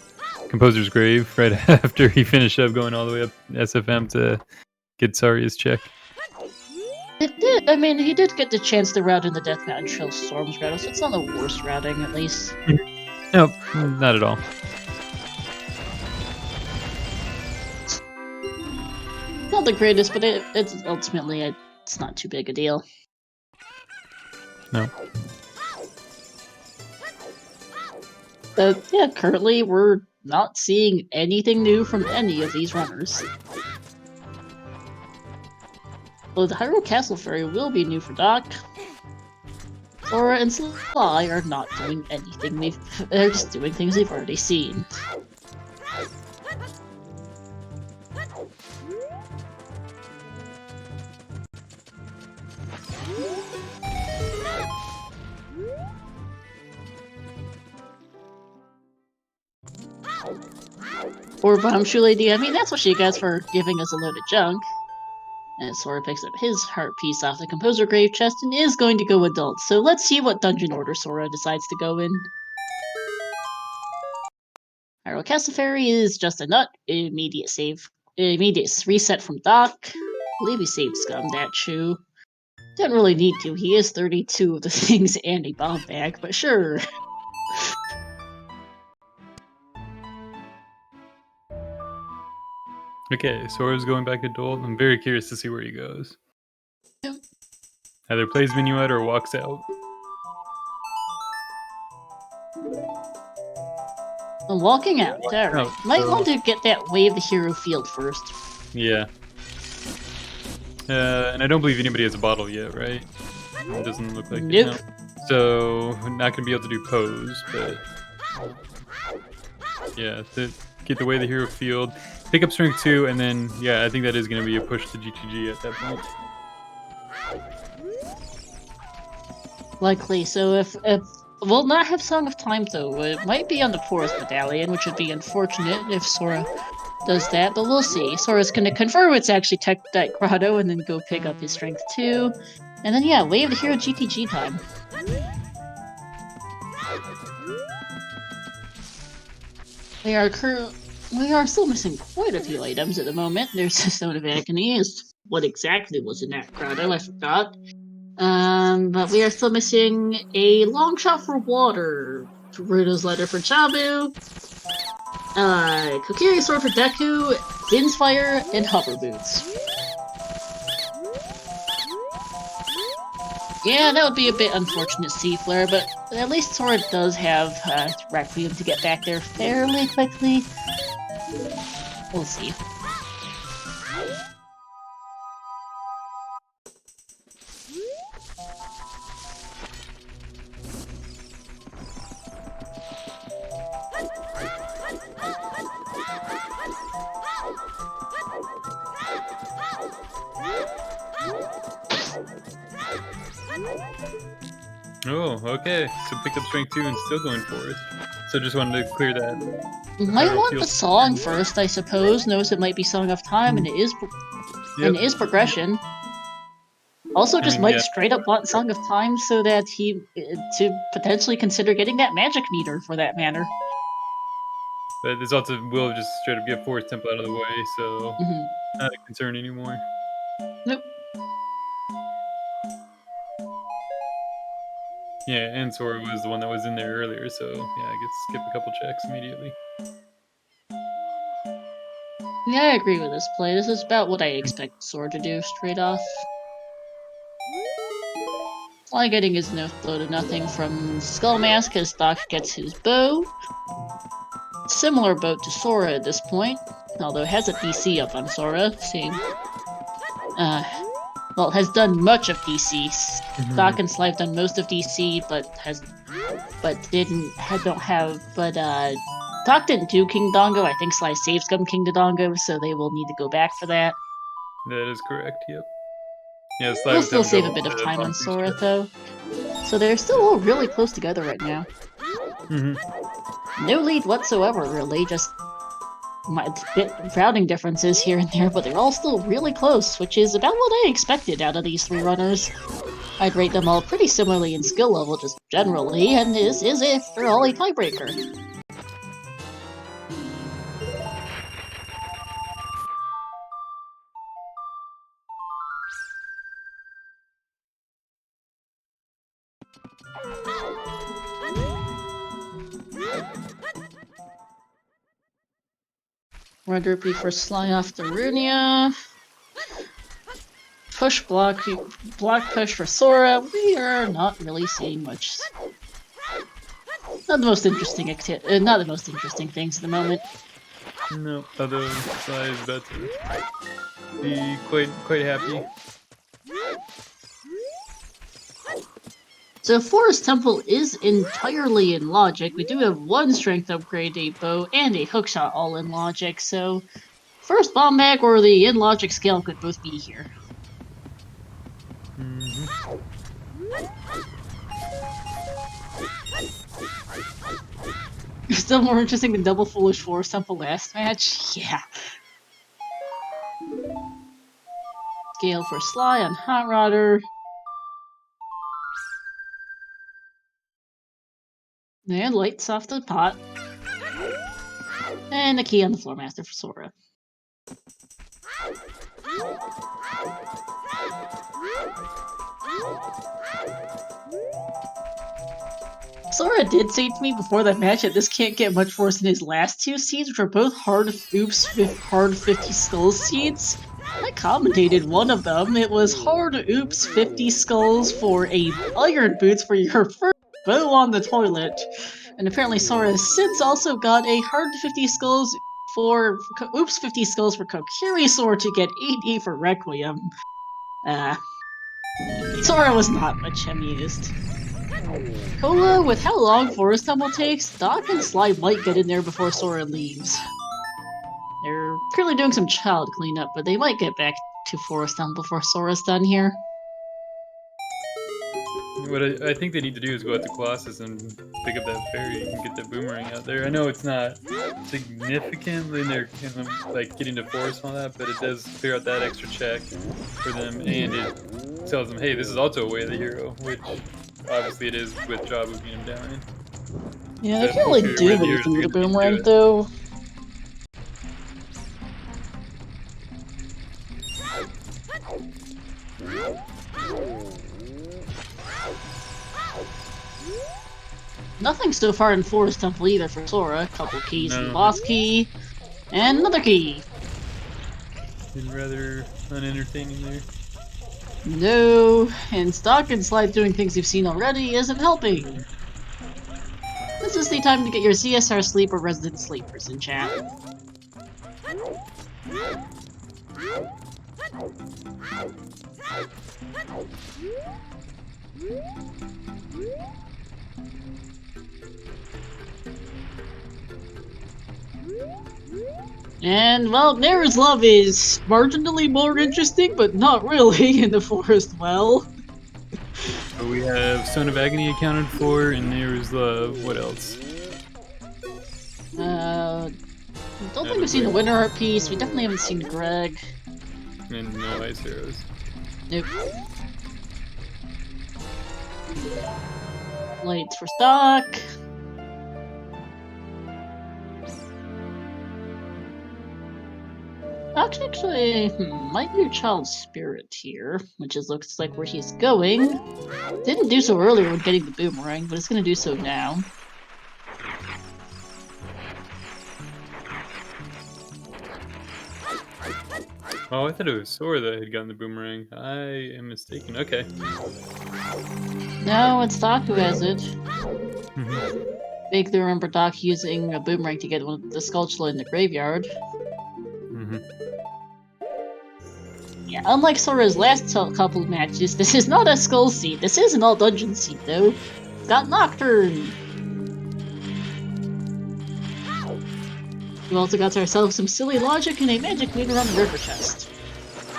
Composer's Grave right after he finished up going all the way up SFM to get Saria's check. It did. I mean, he did get the chance to route in the Death Mountain Trail Storms route, so it's not the worst routing, at least. Nope, not at all. Not the greatest, but it's ultimately it's not too big a deal. No. But yeah, currently we're not seeing anything new from any of these runners. Well, the Hyrule Castle Ferry will be new for Doc. Sora and Sly are not doing anything. They're just doing things they've already seen. Or Bombshell Lady, I mean, that's what she gets for giving us a load of junk. And Sora picks up his heart piece off the Composer Grave chest and is going to go adult. So let's see what dungeon order Sora decides to go in. Hyrule Castle Ferry is just a nut. Immediate reset from Doc. I believe he saved Scum that Chew. Didn't really need to. He is 32 of the things and a bomb bag, but sure. Okay, Sora's going back adult. I'm very curious to see where he goes. Yep. Either plays Minuet or walks out. I'm walking out. Alright. Might want to get that Way of the Hero field first. Yeah. And I don't believe anybody has a bottle yet, right? It doesn't look like nope. it. No. So, not gonna be able to do pose, but... yeah, to get the Way of the Hero field. Pick up Strength 2, and then, yeah, I think that is going to be a push to GTG at that point. Likely. So if we'll not have Song of Time, though. It might be on the Forest Medallion, which would be unfortunate if Sora does that, but we'll see. Sora's going to confirm it's actually Tech Deck Grotto, and then go pick up his Strength 2. And then, yeah, Way of the Hero GTG time. We are still missing quite a few items at the moment. There's the Stone of Agony, is what exactly was in that grotto, I forgot. But we are still missing a long shot for water, Ruto's letter for Chabu, Kokiri sword for Deku, Din's fire, and hover boots. Yeah, that would be a bit unfortunate, Seaflare, but at least Sora does have Requiem to get back there fairly quickly. We'll see. Oh, okay. So picked up Strength 2 and still going Forest. So just wanted to clear that. Might want the song first, I suppose. Knows it might be Song of Time, and it is progression. Also, just might yeah. straight up want Song of Time so that he to potentially consider getting that magic meter for that matter. But there's also will just straight up get Forest Temple out of the way, so not a concern anymore. Nope. Yeah, and Sora was the one that was in there earlier, so yeah, I get to skip a couple checks immediately. Yeah, I agree with this play. This is about what I expect Sora to do straight off. Sly getting his no blow to nothing from Skull Mask as Doc gets his bow. Similar boat to Sora at this point, although it has a DC up on Sora. Same. Well, has done much of DC. Doc and Sly have done most of DC, but Doc didn't do King Dongo. I think Sly saved King Dongo, so they will need to go back for that. That is correct. Yep. Yeah, Sly We'll was still having save a trouble bit of with the time on bump Sora, booster. though. So they're still all really close together right now. No lead whatsoever, really. Just bit routing differences here and there, but they're all still really close, which is about what I expected out of these three runners. I'd rate them all pretty similarly in skill level, just generally, and this is after all a tiebreaker. Rudderby for Sly off the Runia. Push block push for Sora. We are not really seeing much. Not the most interesting not the most interesting things at the moment. No, although Sly is about to be quite happy. So Forest Temple is entirely in logic. We do have one strength upgrade, a bow, and a hookshot all in logic, so first bomb bag or the in logic scale could both be here. Still more interesting than Double Foolish Forest Temple last match? Yeah. Scale for Sly on Hot Rodder. And lights off the pot. And a key on the Floor Master for Sora. Sora did say to me before that match that this can't get much worse than his last two seeds, which are both hard 50 skulls seeds. I commentated one of them. It was hard 50 skulls for a iron boots for your first bow on the toilet. And apparently Sora has since also got a hard 50 skulls for 50 skulls for Kokiri Sword to get 80 for Requiem. Sora was not much amused. Cola, with how long Forest Temple takes, Doc and Sly might get in there before Sora leaves. They're currently doing some child cleanup, but they might get back to Forest Temple before Sora's done here. What I think they need to do is go out to Colossus and pick up that fairy and get that boomerang out there. I know it's not significant in their like getting to Forest and all that, but it does clear out that extra check for them, and it tells them, hey, this is also a way of the hero, which obviously it is with Jabu being him down. Yeah, they can't really do anything with the boomerang, though. Nothing so far in Forest Temple either for Sora. A couple keys and boss key. And another key. Been rather unentertaining there. No, and Doc and Sly doing things you've seen already isn't helping. This is the time to get your CSR sleep or resident sleepers in chat. And, well, Nera's Love is marginally more interesting, but not really in the Forest Well. So we have Stone of Agony accounted for, and Nera's Love. What else? Don't think we've seen the Winter Art piece. We definitely haven't seen Greg. And no Ice Heroes. Nope. Lights for stock. Actually, might be a child's spirit here, which looks like where he's going. Didn't do so earlier when getting the boomerang, but it's gonna do so now. Oh, I thought it was Sora that had gotten the boomerang. I am mistaken. Okay. No, it's Doc who has it. Mm-hmm. Vaguely remember Doc using a boomerang to get one of the Skulltula in the graveyard. Mm-hmm. Yeah, unlike Sora's last couple of matches, this is not a Skull Seed. This is an all Dungeon Seed, though. It's got Nocturne. We also got ourselves some silly logic and a magic meter on the river chest.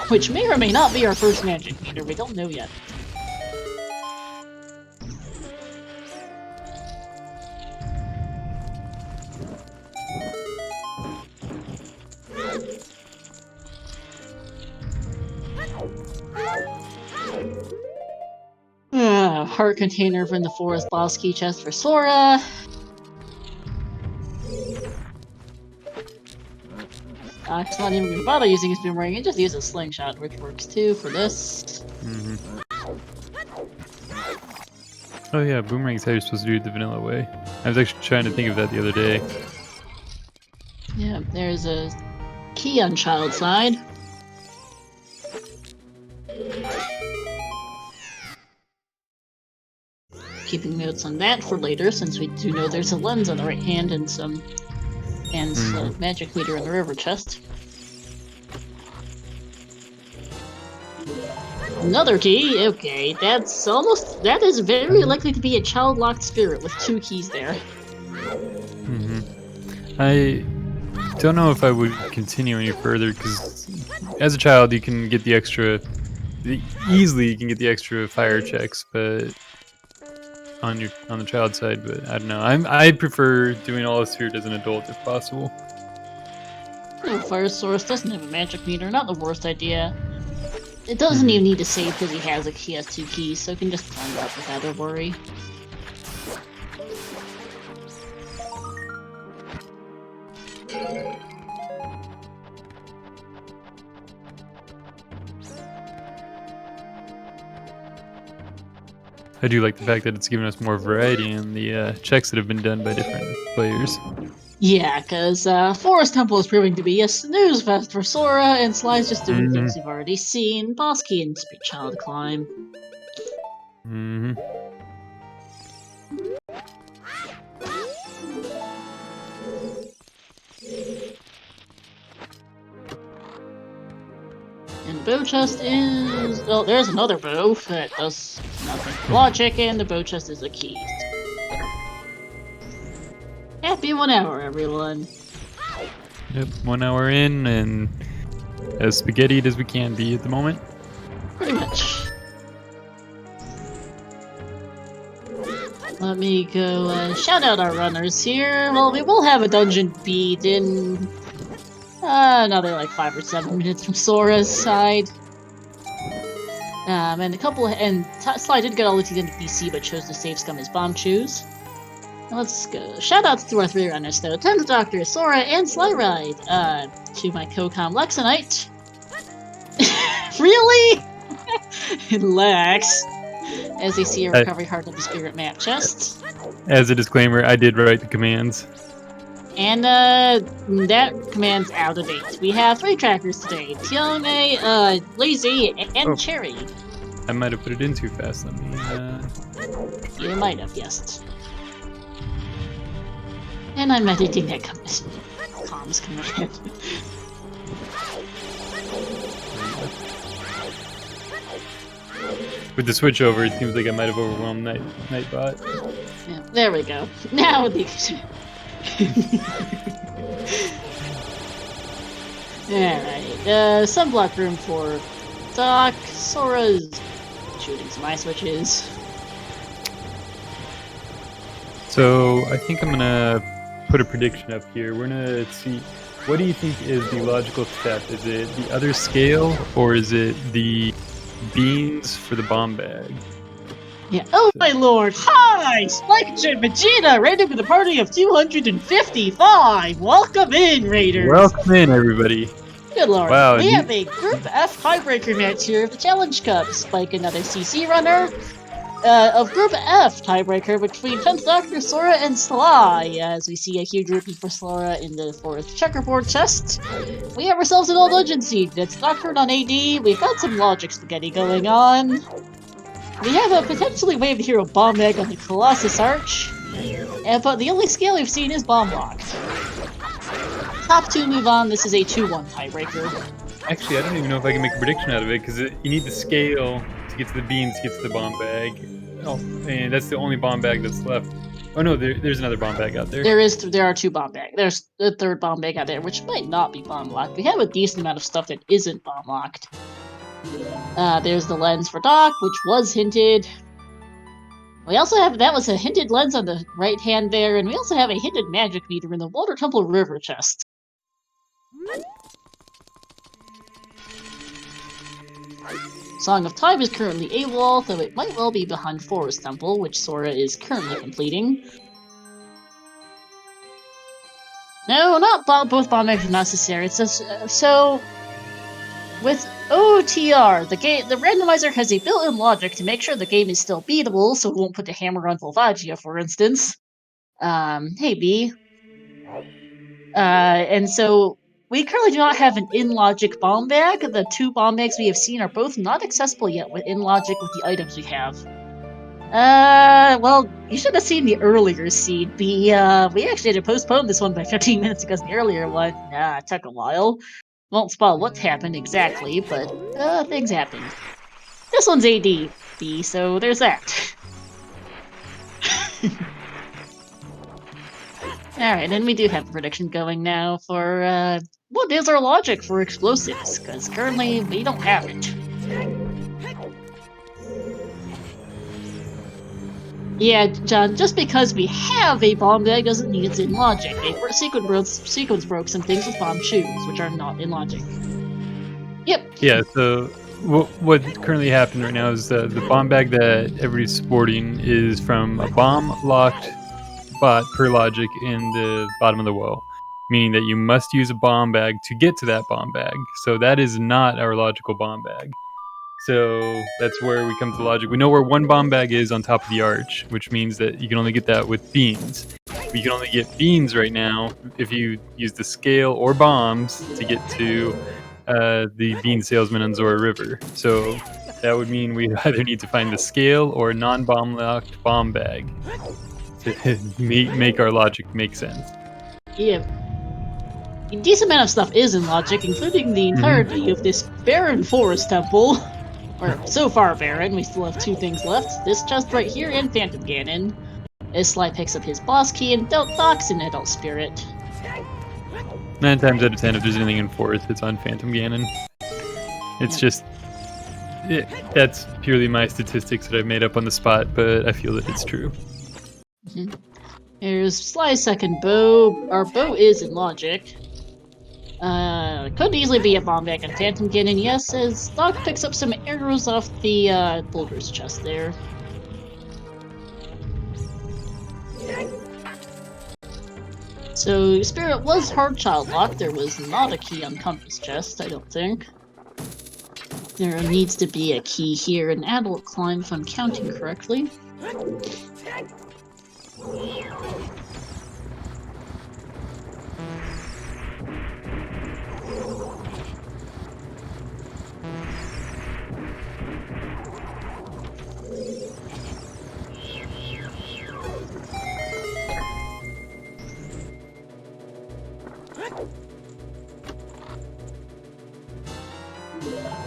Which may or may not be our first magic meter, we don't know yet. Heart container from the forest boss key chest for Sora. He's not even gonna bother using his boomerang, he just uses slingshot, which works too for this. Mm-hmm. Oh yeah, boomerang's how you're supposed to do it the vanilla way. I was actually trying to think of that the other day. Yeah, there's a key on child side. Keeping notes on that for later, since we do know there's a lens on the right hand and some magic meter in the river chest. Another key? Okay, that is very likely to be a child-locked spirit with 2 keys there. Mm-hmm. I don't know if I would continue any further, because as a child you can get the extra... Easily you can get the extra fire checks, but... on the child side, but I don't know. I prefer doing all this here as an adult if possible. No, Fire Source doesn't have a magic meter, not the worst idea. It doesn't even need to save because he has 2 keys, so he can just climb up without a worry. I do like the fact that it's given us more variety in the checks that have been done by different players. Yeah, because Forest Temple is proving to be a snooze fest for Sora, and Sly's just doing things you've already seen. Boss Key and Speed Child climb. Mm-hmm. And the bow chest is... well, there's another bow that does nothing. Logic, and the bow chest is a key. Happy 1 hour, everyone. Yep, 1 hour in, and as spaghettied as we can be at the moment. Pretty much. Let me go shout out our runners here. Well, we will have a dungeon beat in another like 5 or 7 minutes from Sora's side. And Sly did get all the teeth into BC, but chose to save scum his bomb chews. Let's go. Shoutouts to our 3 runners though: XthDoctor, Sora, and SlyRyd. To my co-com Lexxanite. Really? And Lex. As they see a recovery heart of the spirit map chest. As a disclaimer, I did write the commands. And that command's out of date. We have 3 trackers today: Tione, Lazy, and Cherry. I might have put it in too fast. Let me. You might have, yes. And I'm editing that comms command. With the switch over, it seems like I might have overwhelmed Nightbot. Yeah, there we go. Now the. Alright, sunblock room for Doc. Sora's shooting some ice switches. So I think I'm gonna put a prediction up here. We're gonna see, what do you think is the logical step? Is it the other scale, or is it the beans for the bomb bag? Yeah. Oh my lord! Hi! Spike and Vegeta, raided with a party of 255! Welcome in, Raiders! Welcome in, everybody. Good lord. Wow. We have a Group F tiebreaker match here of the Challenge Cup. Spike, another CC runner. Of Group F tiebreaker between 10th Doctor, Sora, and Sly. As we see a huge rupee for Sora in the fourth checkerboard chest. We have ourselves an old legend seed. It's Doctor on AD. We've got some logic spaghetti going on. We have a potentially waved hero bomb egg on the Colossus Arch. But the only skill we've seen is bomb locked. Top two move on. This is a 2-1 tiebreaker. Actually, I don't even know if I can make a prediction out of it because you need the scale to get to the beans, to get to the bomb bag. Oh, and that's the only bomb bag that's left. Oh no, there's another bomb bag out there. There are two bomb bags. There's the third bomb bag out there, which might not be bomb locked. We have a decent amount of stuff that isn't bomb locked. There's the lens for Doc, which was hinted. We also have, that was a hinted lens on the right hand there, and we also have a hinted magic meter in the Water Temple River chest. Song of Time is currently AWOL, though it might well be behind Forest Temple, which Sora is currently completing. No, not both bomb eggs are necessary. It says, so with OTR, the randomizer has a built-in logic to make sure the game is still beatable, so it won't put a hammer on Volvagia, for instance. Hey B. And so we currently do not have an in-logic bomb bag. The two bomb bags we have seen are both not accessible yet in logic with the items we have. Well, you should have seen the earlier seed. We actually had to postpone this one by 15 minutes because the earlier one, took a while. Won't spoil what happened exactly, but, things happened. This one's AD, B, so there's that. Alright, and we do have a prediction going now for, what is our logic for explosives? Because currently, we don't have it. Yeah, John, just because we have a bomb bag doesn't mean it's in logic. Sequence broke some things with bomb shoes, which are not in logic. Yep. Yeah, so what currently happened right now is the bomb bag that everybody's sporting is from a bomb-locked spot per logic in the bottom of the well, meaning that you must use a bomb bag to get to that bomb bag. So that is not our logical bomb bag. So that's where we come to logic. We know where one bomb bag is on top of the arch, which means that you can only get that with beans. You can only get beans right now if you use the scale or bombs to get to the bean salesman on Zora River. So that would mean we either need to find the scale or a non-bomb locked bomb bag to make our logic make sense. Yeah. A decent amount of stuff is in logic, including the entirety of this barren forest temple. Or, so far barren, we still have two things left. This chest right here and Phantom Ganon. As Sly picks up his boss key and Doc's an adult spirit. 9 times out of 10, if there's anything in fourth, it's on Phantom Ganon. It's just... that's purely my statistics that I've made up on the spot, but I feel that it's true. Here's Sly's second bow. Our bow is in logic. Could easily be a bomb bag on Phantom Ganon, yes, as Doc picks up some arrows off the Boulder's chest there. So, Spirit was hard child locked. There was not a key on Compass chest, I don't think. There needs to be a key here, an adult climb if I'm counting correctly.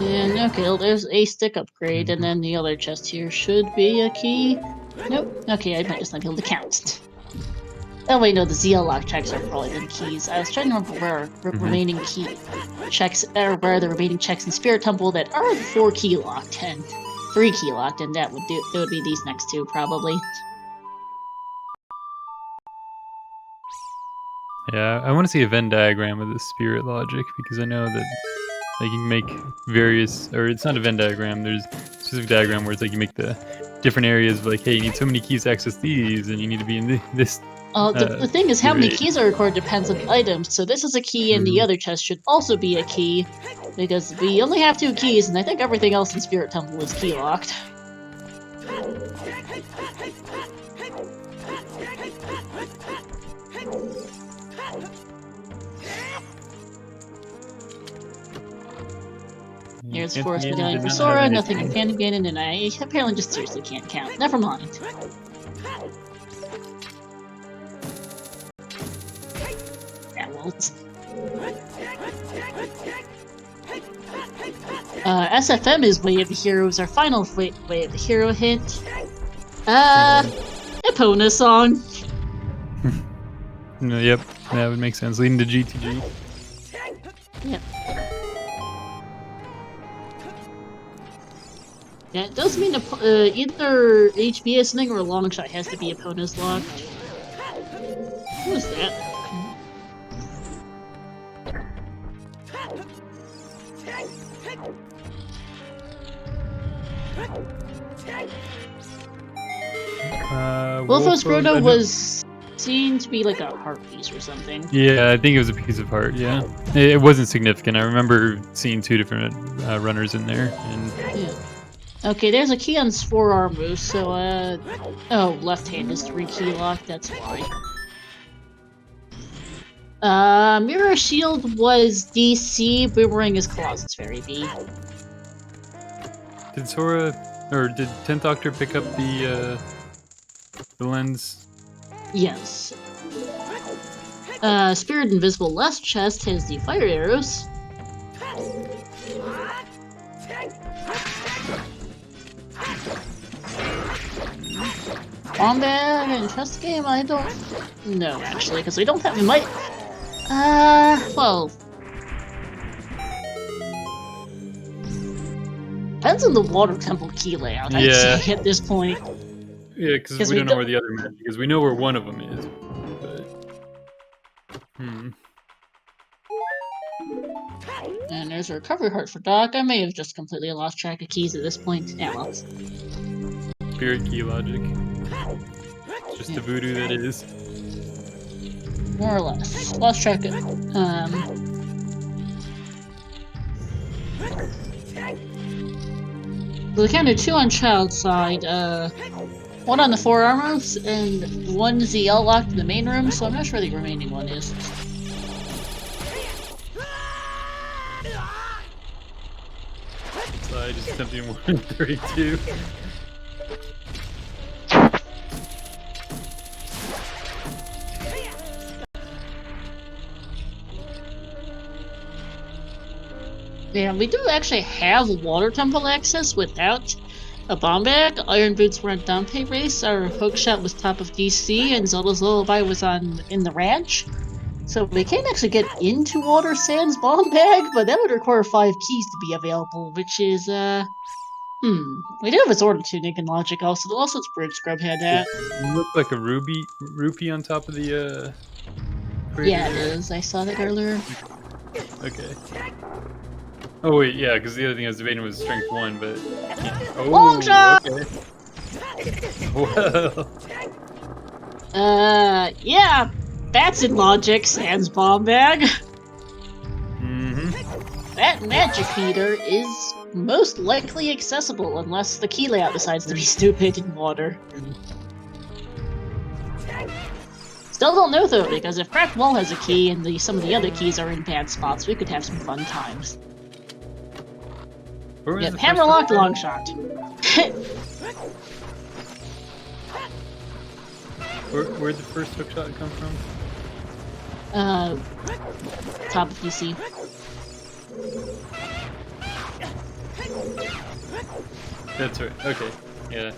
And okay, well, there's a stick upgrade, and then the other chest here should be a key. Nope. Okay, I might just not be able to count. Oh wait, no, the ZL lock checks are probably the keys. I was trying to remember where remaining key checks, or where the remaining checks in Spirit Temple that are 4 key locked and 3 key locked, and that would be these next two probably. Yeah, I want to see a Venn diagram of the spirit logic because I know that like you can make various, or it's not a Venn diagram. There's a specific diagram where it's like you make the different areas. Like, hey, you need so many keys to access these, and you need to be in this. The thing is, how many raid. keys are recorded depends on the items. So this is a key, and the other chest should also be a key, because we only have 2 keys, and I think everything else in Spirit Temple is key locked. Here's Forest Medallion for Sora, nothing in Phantom Ganon, and I apparently just seriously can't count. Never mind. Yeah, well, SFM is Way of the Heroes, our final Way of the Hero hint. Epona song. No, yep, that would make sense. Leading to GTG. Yep. Yeah, it does mean either HBSing or a long shot has to be Epona's locked. Who is that? Wolfos Brodo was seen to be like a heart piece or something. Yeah, I think it was a piece of heart, yeah. It wasn't significant. I remember seeing 2 different runners in there. And yeah. Okay, there's a key on his forearm move, so, oh, left hand is 3 key lock, that's why. Mirror Shield was DC, Boomerang is Colossus Fairy B. Did Sora, or did 10th Doctor pick up the lens? Yes. Spirit Invisible last chest has the fire arrows. Combat and trust game? I don't know, actually, because we don't have... We might... well... Depends on the Water Temple key layout, I'd say, at this point. Yeah, because we don't know where the other magic is. We know where one of them is, but... And there's a recovery heart for Doc. I may have just completely lost track of keys at this point. Yeah, well... Spirit key logic. Just the voodoo that is. More or less. Lost track of... We counted 2 on Child's side, 1 on the forearms, and 1 ZL locked in the main room, so I'm not sure the remaining one is. So I just attempting 132. Yeah, we do actually have Water Temple access without a bomb bag. Iron Boots were on Dante Race, our hookshot was top of DC, and Zelda's Lullaby was in the ranch. So we can actually get into Water Sans bomb bag, but that would require 5 keys to be available, which is, we do have a Sword of Tunic and Logic also. Also, Spirit Scrub had that. It looked like a rupee on top of the, Yeah, it is. I saw that earlier. Okay. Oh wait, yeah, because the other thing I was debating was strength 1, but... Oh, long shot! Okay. Well... yeah, that's in Logic, Sans Bomb Bag. That magic meter is most likely accessible unless the key layout decides to be stupid in Water. Still don't know though, because if Cracked Wall has a key and some of the other keys are in bad spots, we could have some fun times. Yep, Hammerlock long shot. Where'd the first hookshot come from? Top of DC. That's right, okay, yeah.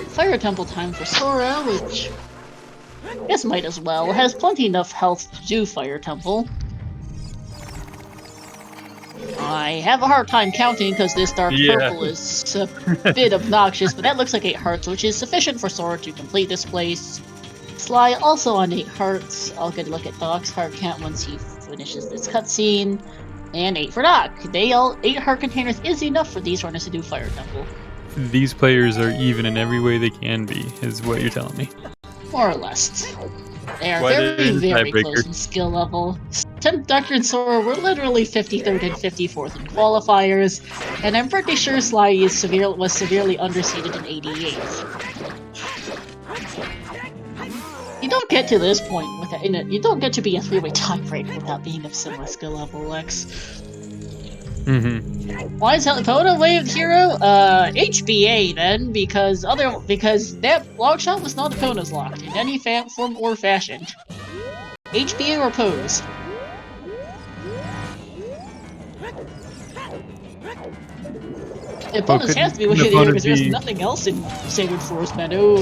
Fire Temple time for Sora, which I guess might as well. It has plenty enough health to do Fire Temple. I have a hard time counting because this dark purple is a bit obnoxious, but that looks like 8 hearts, which is sufficient for Sora to complete this place. Sly also on 8 hearts. I'll get a look at Doc's heart count once he finishes this cutscene. And 8 for Doc. 8 heart containers is enough for these runners to do Fire Temple. These players are even in every way they can be, is what you're telling me. More or less. They are Why very, didn't very Tiebreaker? close in skill level. 10th Doctor and Sora were literally 53rd and 54th in qualifiers, and I'm pretty sure SlyRyd was severely underseeded in 88th. You don't get to this point without you don't get to be a 3-way tiebreaker without being of similar skill level, Lex. Why is Epona Waved Hero? HBA then, because that long shot was not Epona's locked in any form or fashion. HBA or pose. Epona's has to be Waved Hero because there's nothing else in Sacred Forest Meadow.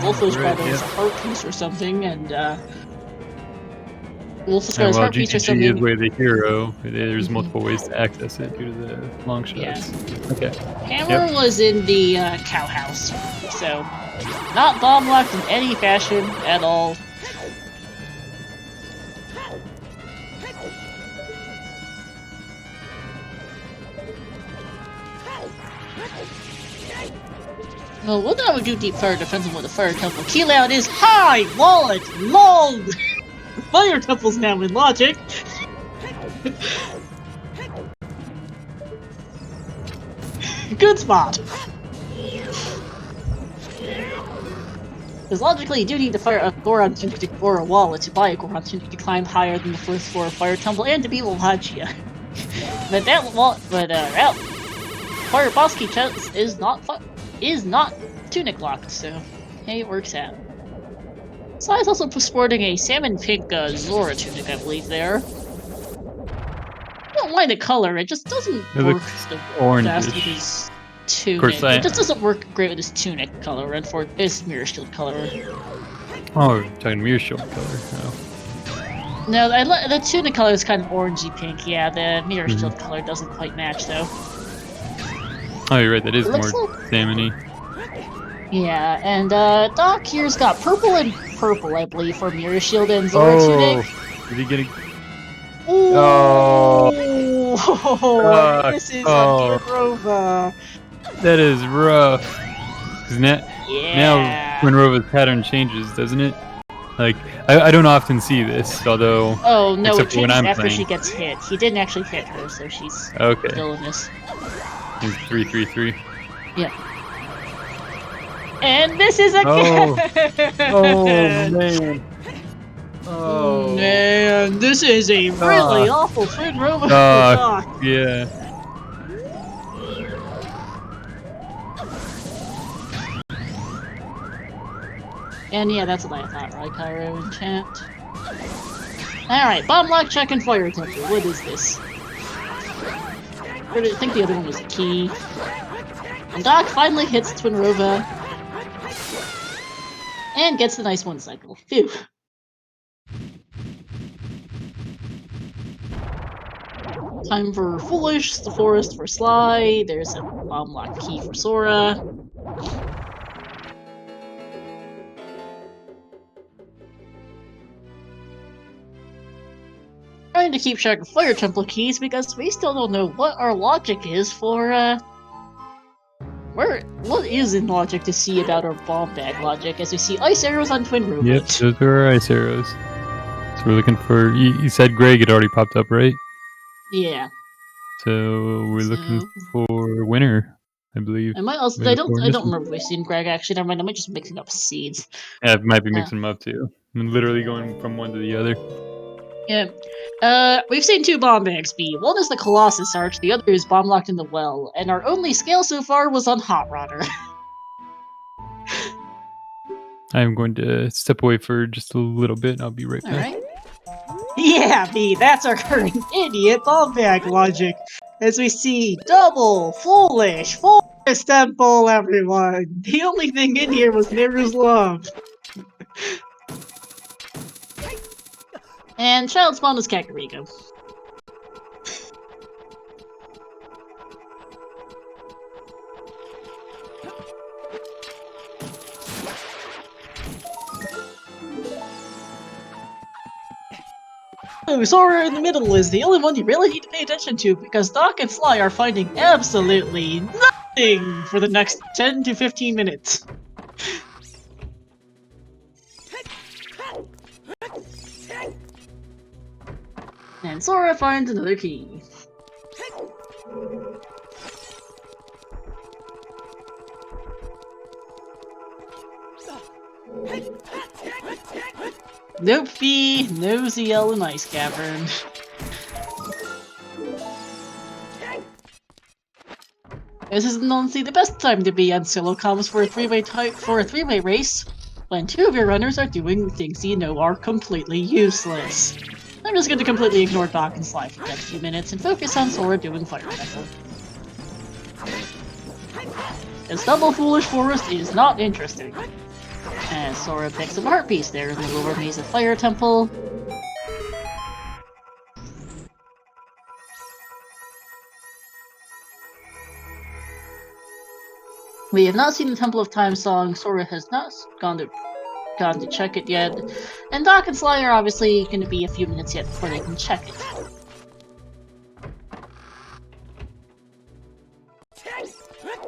Wolfo's probably has a heart piece or something, and Wolfo's got his heart piece or something. is Waved Hero. There's multiple ways to access it due to the long shots. Yeah. Okay. Hammer was in the cow house, so not bomb locked in any fashion at all. Well, what I would do deep fire depends on what the Fire Temple key layout is. High! Wallet! LOL! Fire Temple's now in logic! Good spot! Because logically, you do need to fire a Goron Tunic or a wallet to buy a Goron Tunic to climb higher than the first floor of Fire Temple and to be Logia. But that Fire Boss Key chest is not tunic locked, so hey, it works out. Sly's also sporting a salmon pink Sora tunic, I believe there. I don't mind the color, it just doesn't work the best with his tunic. It just doesn't work great with his tunic color and for his Mirror Shield color. Oh, you're talking Mirror Shield color. Oh. No, the tunic color is kind of orangey pink. Yeah, the Mirror Shield color doesn't quite match though. Oh, you're right. That is more salmon-y. Yeah, and Doc here's got purple and purple, I believe, for Mirror Shield and Zora tunic. Did he get a... Oh! This is under Rova. That is rough. Cause now when Rova's pattern changes, doesn't it? Like, I don't often see this, although... Oh, no, it changes after she gets hit. He didn't actually hit her, so she's still in this. 3-3-3. Yeah. And this is a Oh man, this is a really awful Twin Rova Doc. Yeah. And yeah, that's what I thought, right, Cairo in chat? Alright, bomb lock check and Fire Temple. What is this? I think the other one was the key. And Doc finally hits Twin Rova. And gets the nice 1 cycle. Phew. Time for Foolish, the Forest for Sly. There's a bomb lock key for Sora. Trying to keep track of Fire Temple keys because we still don't know what our logic is for, what is in logic to see about our bomb bag logic as we see ice arrows on Twin Rova. Yep, those are ice arrows. So we're looking for... You said Greg had already popped up, right? Yeah. So we're looking for winner, I believe. I don't remember if we've seen Greg actually. Never mind, I might just mixing up seeds. Yeah, it might be mixing them up too. I'm literally going from one to the other. Yeah. We've seen 2 bomb bags be. One is the Colossus Arch, the other is bomb locked in the well, and our only scale so far was on Hot Rodder. I'm going to step away for just a little bit and I'll be right back. Alright. Yeah, B, that's our current idiot bomb bag logic. As we see double, foolish, Forest Temple, everyone. The only thing in here was Mirror's Love. And child spawn is Kakariko. Oh, Sora in the middle is the only one you really need to pay attention to because Doc and Sly are finding absolutely nothing for the next 10 to 15 minutes. And Sora finds another key. Nope, Fee. No ZL in Ice Cavern. This isn't honestly the best time to be on solo comms for a three-way race, when two of your runners are doing things you know are completely useless. I'm just going to completely ignore Doc and Sly for the next few minutes and focus on Sora doing Fire Temple. This double Foolish Forest is not interesting. As Sora picks up a heart piece there in the lower maze of Fire Temple. We have not seen the Temple of Time song. Sora has not gone to check it yet, and Doc and Sly are obviously going to be a few minutes yet before they can check it.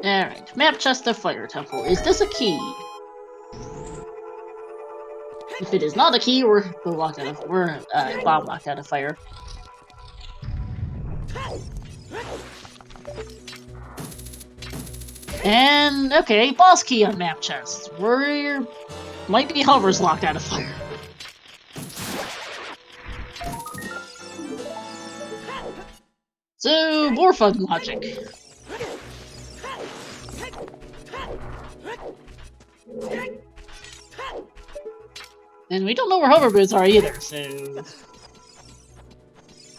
Alright, map chest of Fire Temple. Is this a key? If it is not a key, we're bomb locked out of fire. And okay, boss key on map chest. Might be hovers locked out of fire. So more fun logic. And we don't know where hoverbirds are either, so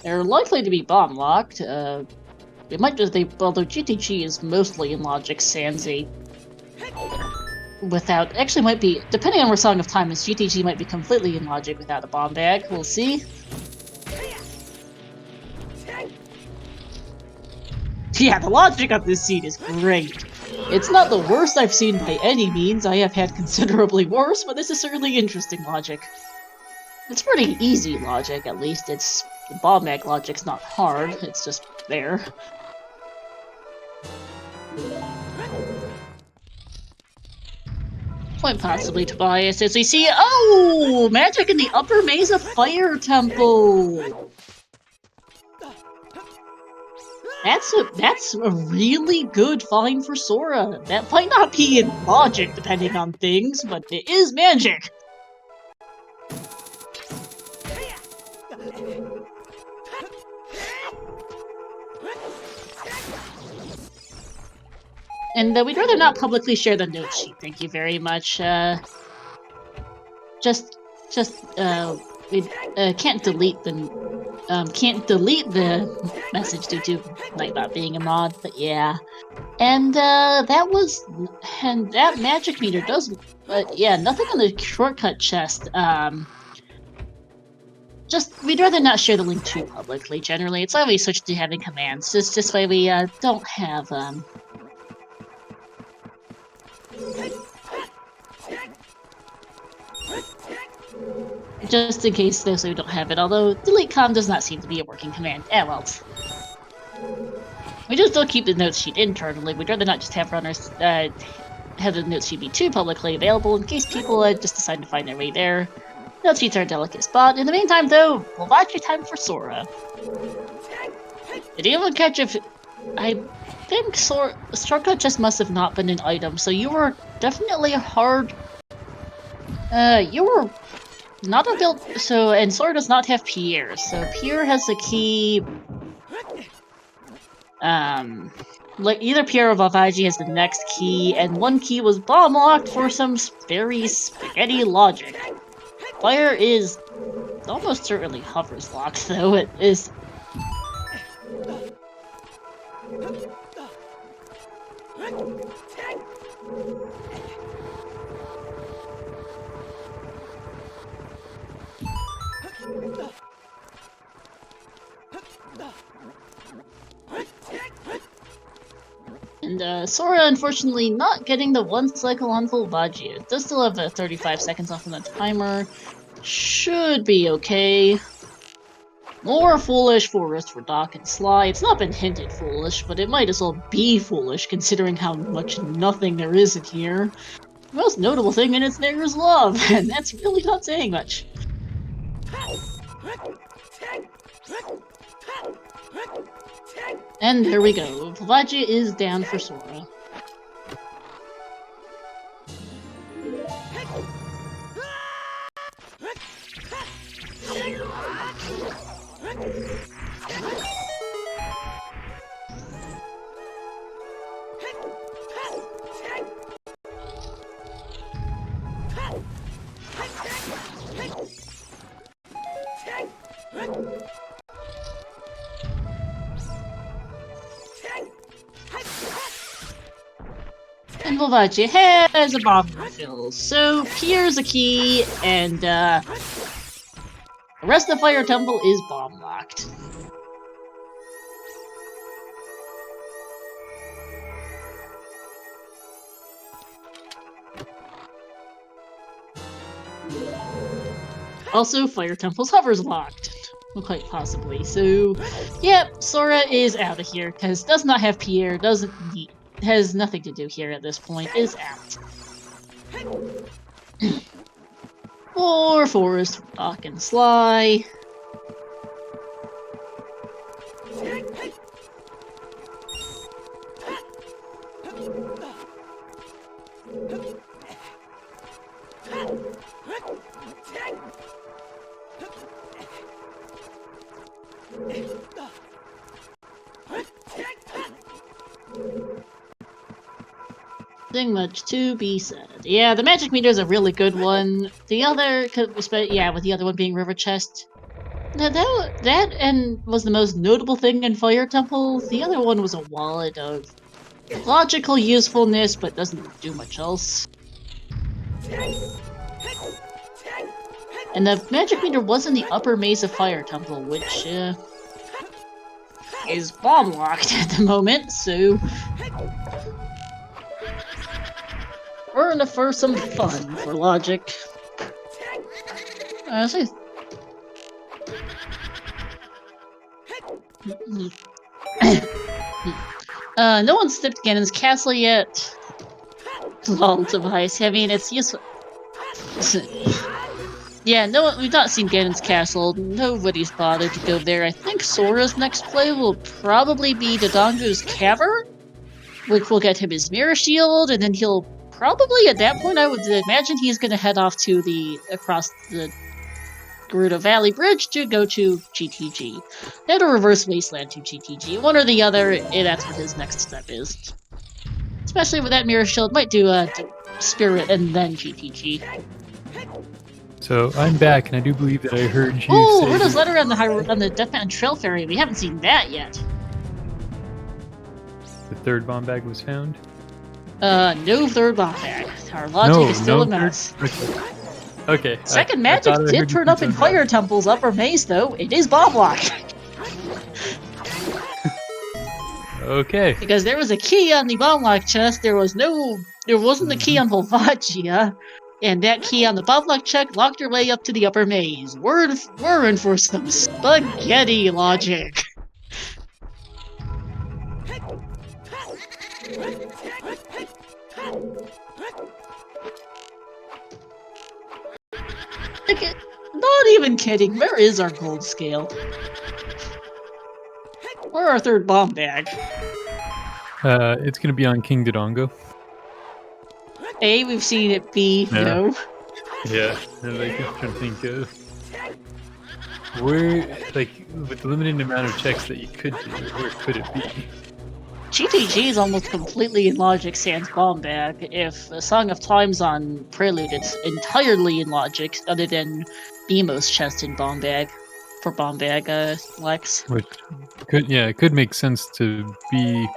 they're likely to be bomb locked. It might just although GTG is mostly in logic, sans a without actually might be depending on where Song of Time is. GTG might be completely in logic without a bomb bag. We'll see. Yeah, the logic of this seed is great. It's not the worst I've seen by any means. I have had considerably worse, but this is certainly interesting logic. It's pretty easy logic, at least. The bomb bag logic's not hard. It's just there. Quite possibly Tobias as we see magic in the upper maze of Fire Temple. That's a really good find for Sora. That might not be in logic depending on things, but it is magic. And we'd rather not publicly share the note sheet. Thank you very much. We can't delete the message due to Nightbot being a mod. But yeah, and that magic meter does. But yeah, nothing on the shortcut chest. We'd rather not share the link too publicly. Generally, it's why we switched to having commands. It's just why we don't have just in case though, so we don't have it. Although delete com does not seem to be a working command. Well, we just don't keep the notes sheet internally. We'd rather not just have runners have the notes sheet be too publicly available in case people just decide to find their way there. Note sheets are a delicate spot. In the meantime, though, we'll watch your time for Sora. Did anyone catch if I think shortcut just must have not been an item, so you were definitely hard. You were not a build. So, and Sora does not have Pierre, so Pierre has a key. Like either Pierre or Vavaji has the next key, and one key was bomb locked for some very spaghetti logic. Fire is almost certainly hovers locked, though it is. And Sora, unfortunately, not getting the one cycle on Vavaji. It does still have 35 seconds off on the timer. Should be okay. More foolish forest for Doc and Sly. It's not been hinted foolish, but it might as well be foolish considering how much nothing there is in here. The most notable thing in it's there is love, and that's really not saying much. And there we go. Pelagia is down for Sora. And Pelagia has a bomb refill, so Pierre's a key, and the rest of the Fire Temple is bomb locked. Also, Fire Temple's hover's locked. Well, quite possibly. So, yep, Sora is out of here, because does not have Pierre, has nothing to do here at this point, is out. More forest, Doc and Sly. Nothing much to be said. Yeah, the magic meter is a really good one. The other, yeah, with the other one being River Chest. That and was the most notable thing in Fire Temple. The other one was a wallet of logical usefulness, but doesn't do much else. And the magic meter was in the upper maze of Fire Temple, which is bomb locked at the moment, so we're in for some fun for logic. No one's stepped Ganon's castle yet. Lol device. I mean, it's useful. Yeah, we've not seen Ganon's castle. Nobody's bothered to go there. I think Sora's next play will probably be Dodongo's Cavern, which will get him his Mirror Shield, and then he'll probably, at that point, I would imagine he's going to head off to across the Gerudo Valley Bridge to go to GTG. Then a reverse wasteland to GTG. One or the other, that's what his next step is. Especially with that Mirror Shield, might do a Spirit and then GTG. So I'm back, and I do believe that I heard you say... Rudo's letter on the Death Mountain Trail Ferry. We haven't seen that yet. The third bomb bag was found? No third bomb bag. Our logic is still a mess. Okay. Second magic did turn up in Fire Temple's upper maze, though. It is bomb lock. Okay. Because there was a key on the bomb lock chest. There wasn't a key on Pelagia, and that key on the bomb lock check locked your way up to the upper maze. We're in for some spaghetti logic. Not even kidding. Where is our gold scale? Or our third bomb bag? It's gonna be on King Dodongo. A, we've seen it. B, no. Yeah, I'm trying to think of where, with the limited amount of checks that you could do, where could it be? GTG is almost completely in Logic sans bomb bag. If a Song of Time's on Prelude, it's entirely in Logic, other than BMO's chest in bomb bag. For bomb bag, Lex. Which it could make sense to be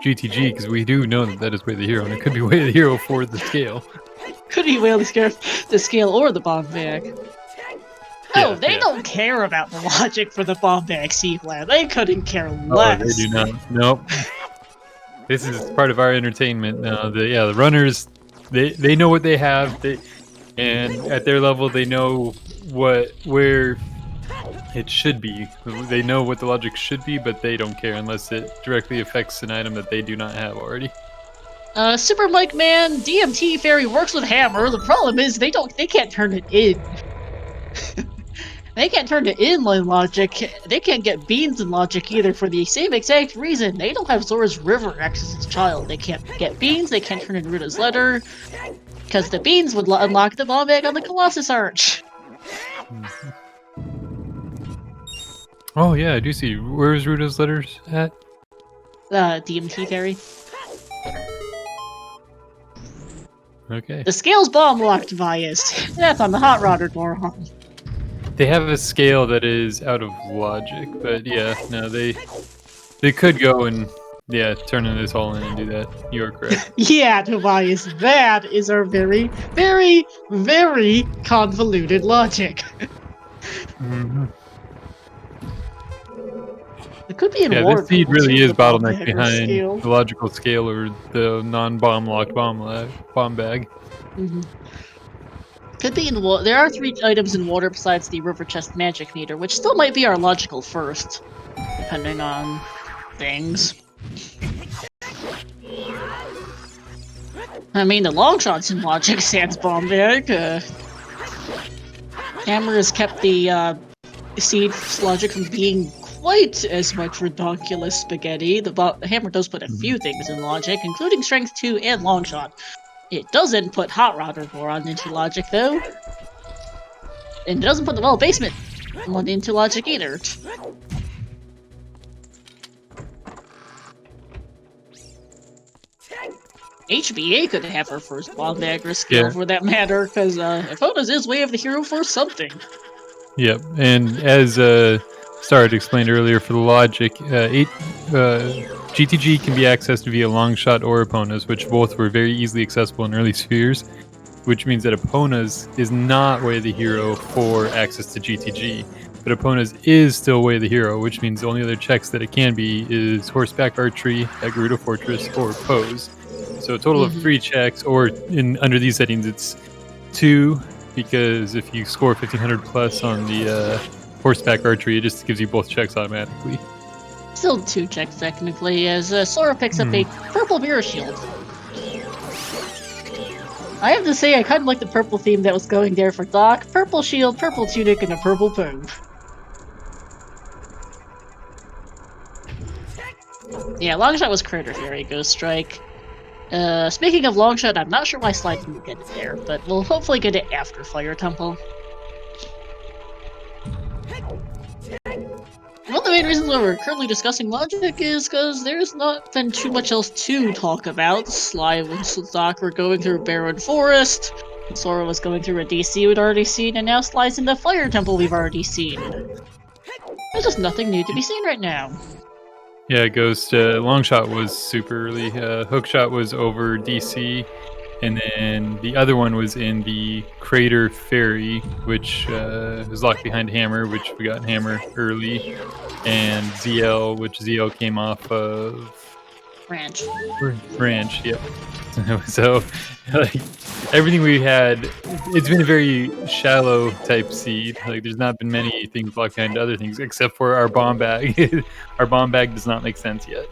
GTG, because we do know that is Way the Hero, and it could be Way the Hero for the scale. Could be Way the scale or the bomb bag. Oh, they don't care about the logic for the bomb bag sequence. They couldn't care less. Oh, they do not. Nope. This is part of our entertainment now. The runners, they know what they have, and at their level, they know where It should be. They know what the logic should be, but they don't care unless it directly affects an item that they do not have already. Super Mike Man, DMT Fairy works with Hammer. The problem is they can't turn it in. They can't turn it in logic. They can't get beans in logic either for the same exact reason. They don't have Zora's River access as a child. They can't get beans, they can't turn in Ruda's letter. Because the beans would unlock the bomb bag on the Colossus Arch. Oh yeah, I do see. Where is Ruda's letters at? DMT Fairy. Okay. The scale's bomb locked biased. That's on the Hot Rodder door. They have a scale that is out of logic, but yeah, no, they could go and turn this all in and do that. You are correct. Yeah, Tobias, that is our very, very, very convoluted logic. It could be in water. This seed really is bottleneck behind the logical scale or the non-bomb locked bomb bag. Could be in water. There are 3 items in water besides the River Chest Magic Meter, which still might be our logical first, depending on things. I mean, the long shot's in logic, sans bomb bag. Hammer has kept the seed logic from being quite as much redonkulous spaghetti. The Hammer does put a few things in logic, including Strength 2 and long shot. It doesn't put Hot Rod or Boron into logic, though. And it doesn't put the Well Basement one into logic either. HBA could have her first bomb dagger skill for that matter, because Epona's is Way of the Hero for something. Yep, and as SlyRyd explained earlier, for the logic, GTG can be accessed via Longshot or Epona's, which both were very easily accessible in early spheres, which means that Epona's is not Way of the Hero for access to GTG, but Epona's is still Way of the Hero, which means the only other checks that it can be is Horseback Archery at Gerudo Fortress or Pose. So a total of 3 checks, or under these settings it's 2, because if you score 1500 plus on the Horseback Archery, it just gives you both checks automatically. Still 2 checks technically, as Sora picks up a purple mirror shield. I have to say, I kind of like the purple theme that was going there for Doc. Purple shield, purple tunic, and a purple pobe. Yeah, Longshot was Crater Fairy Ghost Strike. Speaking of Longshot, I'm not sure why SlyRyd didn't get it there, but we'll hopefully get it after Fire Temple. One of the main reasons why we're currently discussing logic is because there's not been too much else to talk about. Sly and Doc were going through Barren Forest, Sora was going through a DC we'd already seen, and now Sly's in the Fire Temple we've already seen. There's just nothing new to be seen right now. Yeah, Ghost, Longshot was super early, Hookshot was over DC, and then the other one was in the Crater Fairy, which was locked behind Hammer, which we got Hammer early, and ZL, which ZL came off of... Ranch, yep. So, like, everything we had, it's been a very shallow type seed. Like, there's not been many things locked behind other things, except for our bomb bag. Our bomb bag does not make sense yet.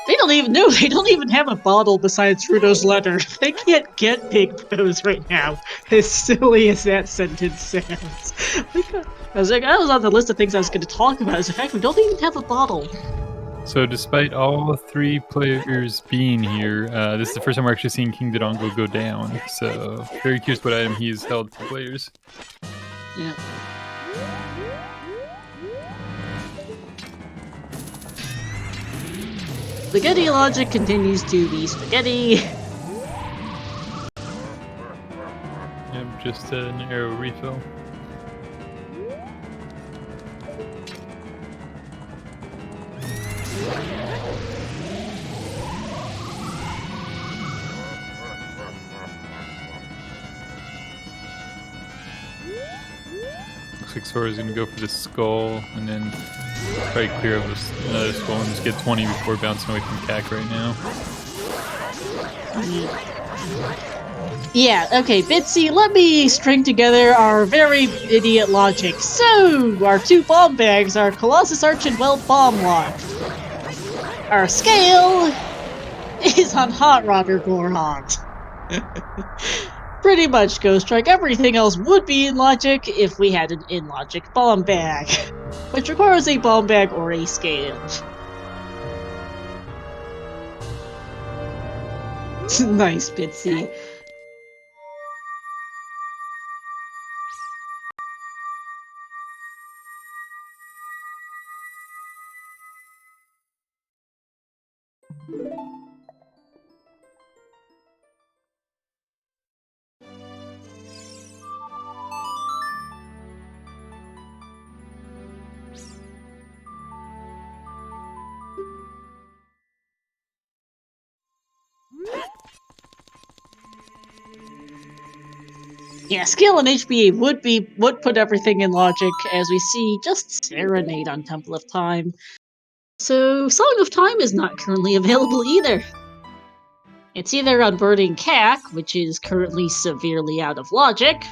They don't even have a bottle besides Rudo's letter. They can't get Big Pose right now. As silly as that sentence sounds. I was on the list of things I was going to talk about, is the fact we don't even have a bottle. So despite all 3 players being here, this is the first time we're actually seeing King Dodongo go down. So very curious what item he's held for players. Yeah. Spaghetti logic continues to be spaghetti. Yep, just an arrow refill. Looks like Sora's gonna go for the skull and then try to clear up another skull and just get 20 before bouncing away from CAC right now. Yeah, okay, Bitsy, let me string together our very idiot logic. So, our two bomb bags are Colossus Arch and Well Bomb Locked. Our scale is on Hot Rod or Gorhot. Pretty much, Ghost Strike. Everything else would be in logic if we had an in logic bomb bag, which requires a bomb bag or a scale. Nice, Bitsy. Yeah, skill and HBA would put everything in logic, as we see just Serenade on Temple of Time. So Song of Time is not currently available either. It's either on Burning Cack, which is currently severely out of logic,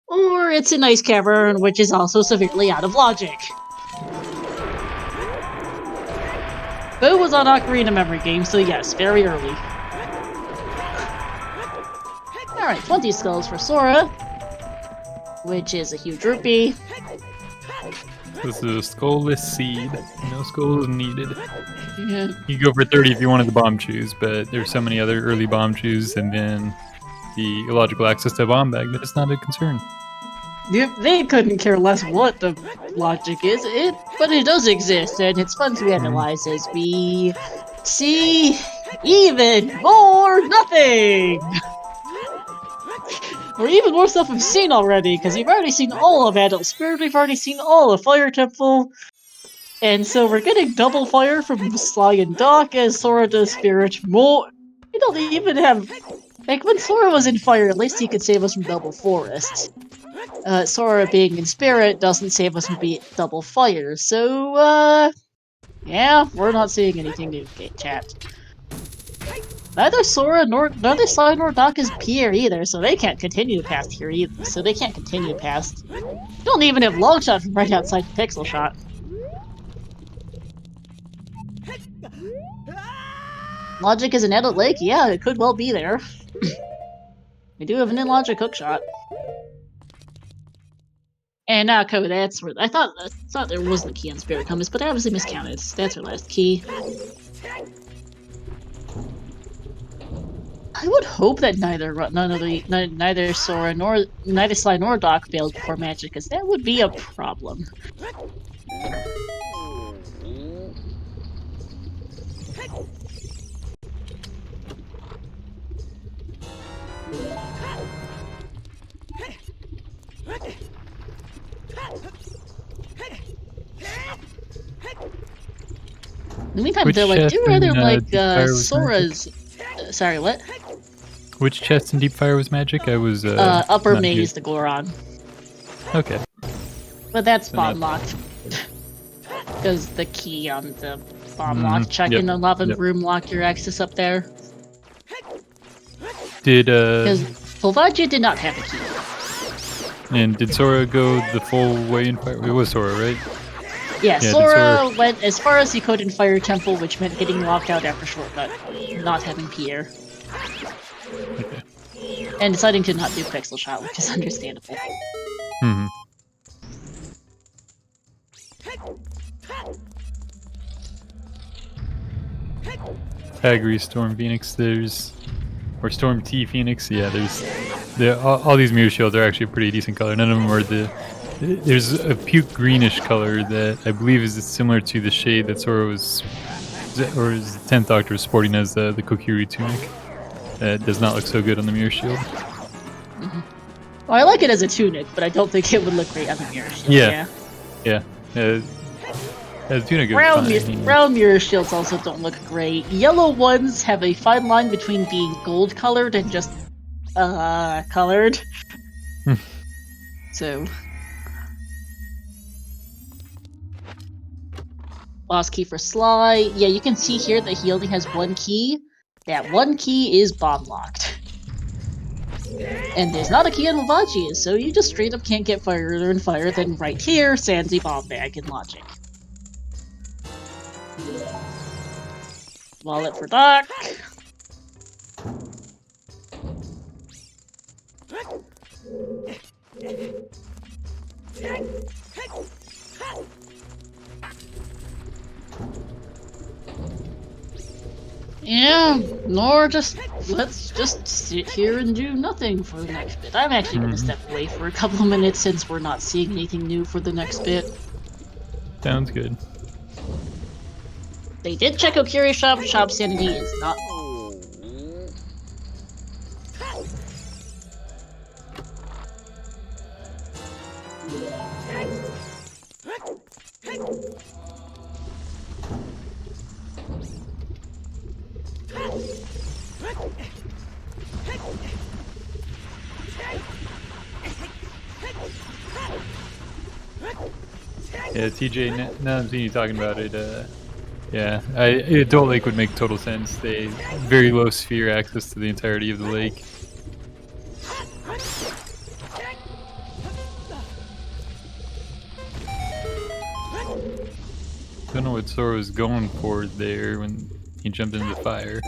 or it's in Ice Cavern, which is also severely out of logic. But it was on Ocarina Memory Game, so yes, very early. Alright, 20 skulls for Sora, which is a huge rupee. This is a skull-less seed. No skulls needed. Yeah. You go for 30 if you wanted the bomb chews, but there's so many other early bomb chews, and then the illogical access to a bomb bag that it's not a concern. They couldn't care less what the logic is, but it does exist, and it's fun to analyze as we see even more nothing! Or even more stuff we've seen already, because we've already seen all of Adult Spirit, we've already seen all of Fire Temple, and so we're getting double fire from Sly and Doc as Sora does Spirit. More. We don't even have. Like, when Sora was in Fire, at least he could save us from Double Forest. Sora being in Spirit doesn't save us from Double Fire, so, yeah, we're not seeing anything new, chat. Neither Sora neither Sly nor Doc is Pierre either, so they can't continue past here either. So they can't continue past. You don't even have long shot from right outside Pixel Shot. Logic is an Adult Lake? Yeah, it could well be there. We do have an in-logic hook shot. And now Code, that's where I thought there was the key on Spirit Compass, but I obviously miscounted. That's our last key. I would hope that neither Sora neither Sly nor Doc failed before magic, because that would be a problem. In the meantime, though, I do rather like Sora's. Sorry, what? Which chest in Deep Fire was magic? I was upper maze, the Goron. Okay. But that's bomb locked. Because the key on the bomb lock check in the lava room locked your access up there. Because Volvagia did not have a key. And did Sora go the full way in Fire? It was Sora, right? Yeah, Sora went as far as he could in Fire Temple, which meant getting locked out after Shortcut, not having Pierre. Okay. And deciding to not do Pixel Shot, which is understandable. Mm-hmm. I agree, Storm Phoenix. Or Storm T Phoenix. Yeah, all these mirror shields are actually a pretty decent color. None of them are there's a puke greenish color that I believe is similar to the shade that Sora was, or his 10th Doctor was sporting as the Kokiri tunic. It does not look so good on the mirror shield. Mm-hmm. Well, I like it as a tunic, but I don't think it would look great on the mirror shield. Yeah. As a tunic, brown mirror shields also don't look great. Yellow ones have a fine line between being gold colored and just colored. So. Lost key for Sly. Yeah, you can see here that he only has one key. That one key is bomb locked. And there's not a key on Lavachi, so you just straight up can't get further and fire than right here, Sandsy bomb bag and logic. Wallet for Doc. Yeah, nor let's just sit here and do nothing for the next bit. I'm actually gonna step away for a couple of minutes since we're not seeing anything new for the next bit. Sounds good. They did check Okiri shop. Shop sanity is not. Yeah, TJ, now I'm seeing you talking about it, yeah, Adult Lake would make total sense. They very low sphere access to the entirety of the lake. Don't know what Sora was going for there when he jumped into the fire.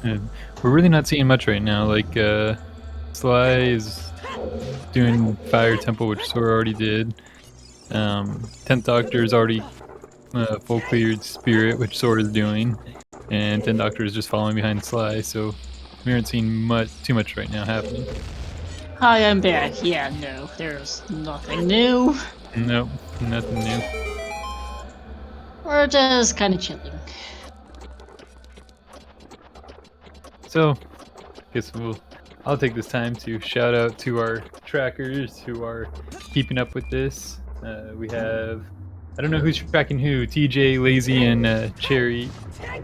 And we're really not seeing much right now. Like, Sly is doing Fire Temple, which Sora already did. 10th Doctor is already full cleared Spirit, which Sora is doing. And 10th Doctor is just following behind Sly, so we aren't seeing too much right now happening. Hi, I'm back. Yeah, no, there's nothing new. Nope, nothing new. We're just kind of chilling. So, guess I'll take this time to shout out to our trackers who are keeping up with this. We have, I don't know who's tracking who, TJ, Lazy, and Cherry.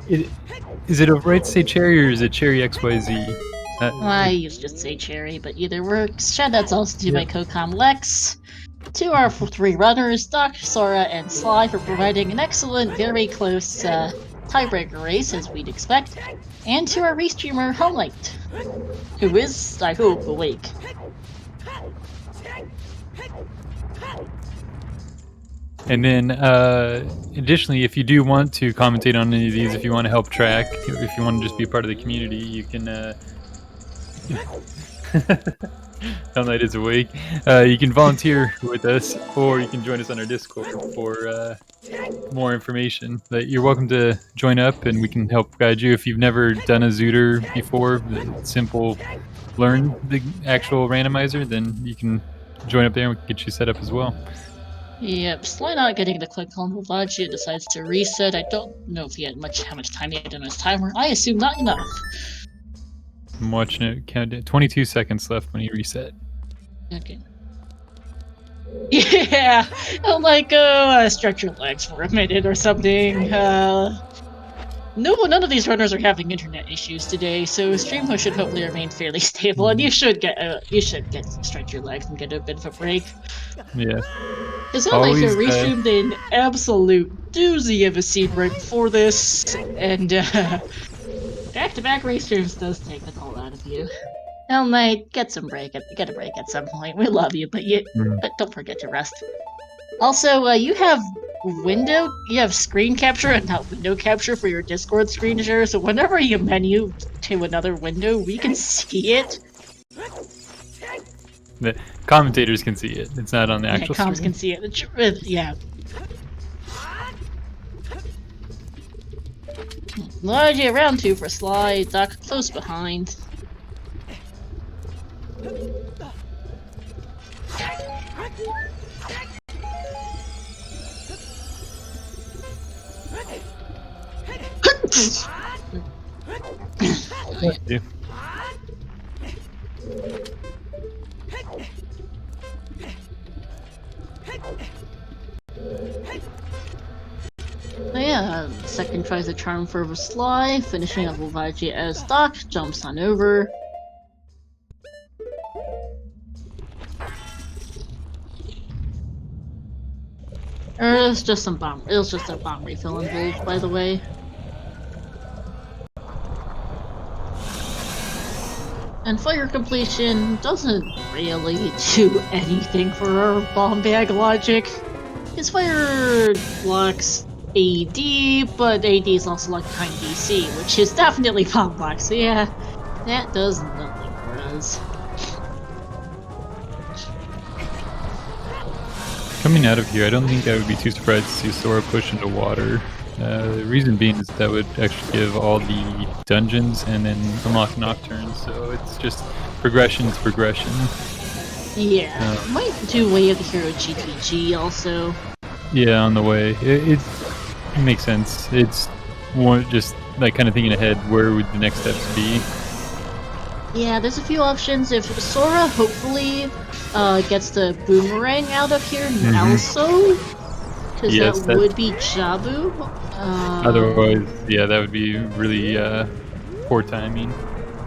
Is it right to say Cherry or is it Cherry XYZ? I used to just say Cherry, but either works. Shoutouts also to my co-com Lex, to our 3 runners, Doc, Sora, and Sly for providing an excellent, very close tiebreaker race, as we'd expect, and to our restreamer, Homelight, who is, I hope, awake. And then, additionally, if you do want to commentate on any of these, if you want to help track, if you want to just be a part of the community, you can, Homelight is awake. You can volunteer with us, or you can join us on our Discord for more information. But you're welcome to join up, and we can help guide you. If you've never done a Zooter before, the simple learn the actual randomizer, then you can join up there and we can get you set up as well. Yep, Sly not getting the click on Lavachi decides to reset. I don't know if he had how much time he had on his timer. I assume not enough. I'm watching it count down. 22 seconds left when he reset. Okay. Yeah, I'm like, stretch your legs for a minute or something. None of these runners are having internet issues today, so Streamho should hopefully remain fairly stable, and you should get stretch your legs and get a bit of a break. Yeah. Because Randomizer restreamed an absolute doozy of a scene right before this, and back-to-back restreams does take the toll out of you. Hell, mate, get a break at some point. We love you, but but don't forget to rest. Also, you have screen capture and not window capture for your Discord screen share, so whenever you menu to another window, we can see it. The commentators can see it. It's not on the Yeah, actual comms stream. can see it. Yeah. Largely around 2 for Sly, Doc close behind. Yeah. Yeah, second tries the charm for Sly, finishing up Luigi as Doc jumps on over. It was just some bomb. It was just a bomb refill involved, by the way. And fire completion doesn't really do anything for our bomb bag logic. His fire blocks AD, but AD is also like behind DC, which is definitely bomb block, so yeah, that does nothing for us. Coming out of here, I don't think I would be too surprised to see Sora push into water. The reason being is that would actually give all the dungeons and then unlock Nocturne, so it's just progression to progression. Yeah, might do Way of the Hero GTG also. Yeah, on the way. It makes sense. It's more just like kind of thinking ahead, where would the next steps be? Yeah, there's a few options. If Sora hopefully gets the boomerang out of here also, because Yes, that would be Jabu. Otherwise, yeah, that would be really poor timing.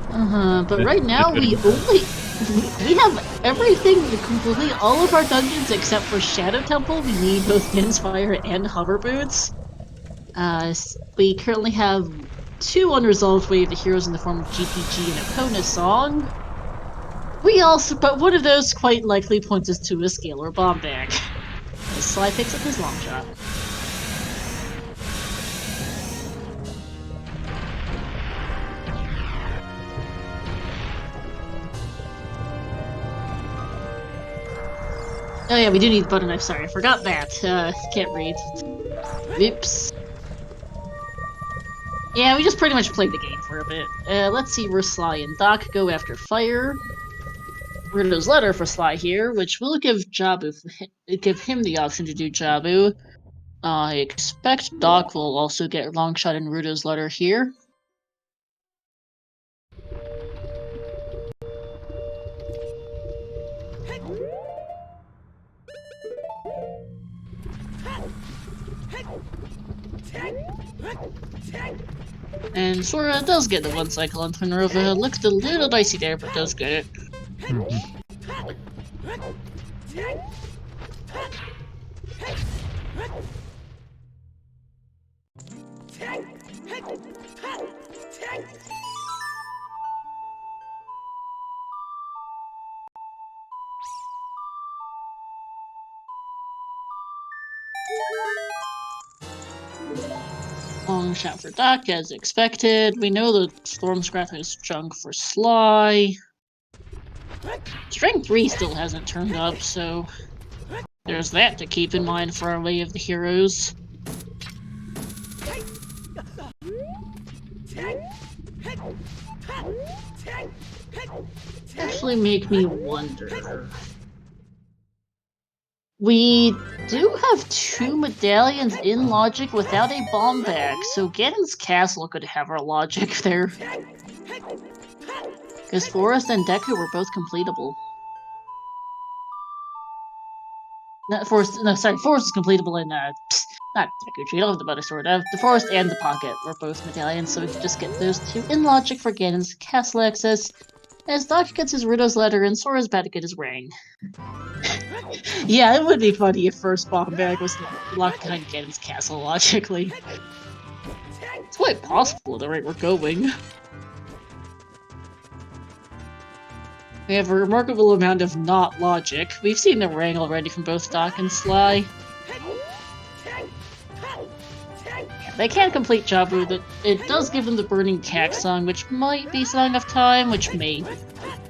But right now we have everything to complete all of our dungeons except for Shadow Temple. We need both Fire and Hover Boots. We currently have 2 unresolved Way of the Heroes in the form of GPG and Epona's Song. But one of those quite likely points us to a Scalar Bomb Bag. As Sly picks up his long shot. Oh yeah, we do need butter knife. Sorry, I forgot that. Can't read. Oops. Yeah, we just pretty much played the game for a bit. Let's see where Sly and Doc go after fire. Ruto's letter for Sly here, which will give him the option to do Jabu. I expect Doc will also get Longshot in Ruto's letter here. And Sora does get the 1 cycle on Twinrova. Looks a little dicey there, but does get it. Long shot for Doc, as expected. We know the Storm Scrap is junk for Sly. Strength 3 still hasn't turned up, so there's that to keep in mind for our Way of the Heroes. Actually make me wonder. We do have 2 medallions in logic without a bomb bag, so Ganon's Castle could have our logic there. Because Forest and Deku were both completable. Forest is completable in, not Deku Tree, I don't have the Butter Sword. The Forest and the Pocket were both medallions, so we could just get those 2 in logic for Ganon's Castle access. As Doc gets his Ruto's letter and Sora's about to get his ring. Yeah, it would be funny if first bomb bag was locked behind Ganon's castle, logically. It's quite possible at the rate we're going. We have a remarkable amount of not logic. We've seen the ring already from both Doc and Sly. They can't complete Jabu, but it does give them the Burning Cack song, which might be Song of Time, which may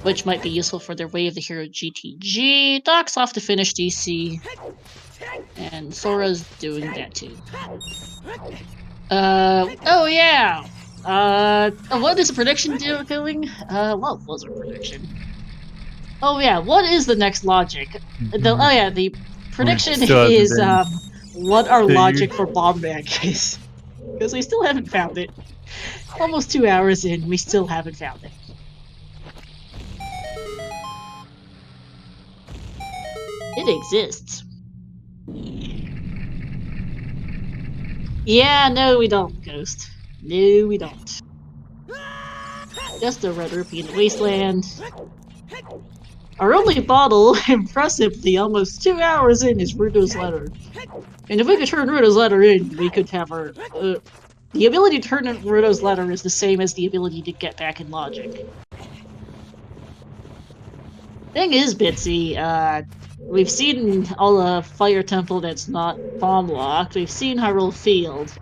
which might be useful for their Way of the Hero GTG. Doc's off to finish DC, and Sora's doing that too. Oh yeah! What is the prediction doing? What was our prediction? Oh yeah, what is the next logic? The prediction is, what our logic for bomb bag is. Because we still haven't found it. Almost 2 hours in, we still haven't found it. It exists. Yeah, no we don't, Ghost. No we don't. Just a red rupee in the wasteland. Our only bottle, impressively, almost 2 hours in, is Ruto's letter. And if we could turn Ruto's letter in, we could have our... the ability to turn in Ruto's letter is the same as the ability to get back in logic. Thing is, Bitsy, we've seen all the Fire Temple that's not bomb-locked. We've seen Hyrule Field.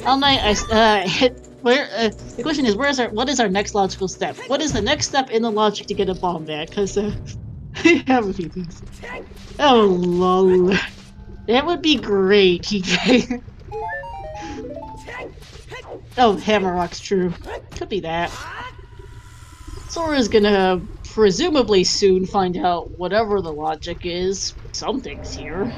All night, the question is, what is our next logical step? What is the next step in the logic to get a bomb back? Because, I have a few things. Oh, lol. That would be great, TJ. Oh, Hammerrock's true. Could be that. Sora's gonna presumably soon find out whatever the logic is. Something's here.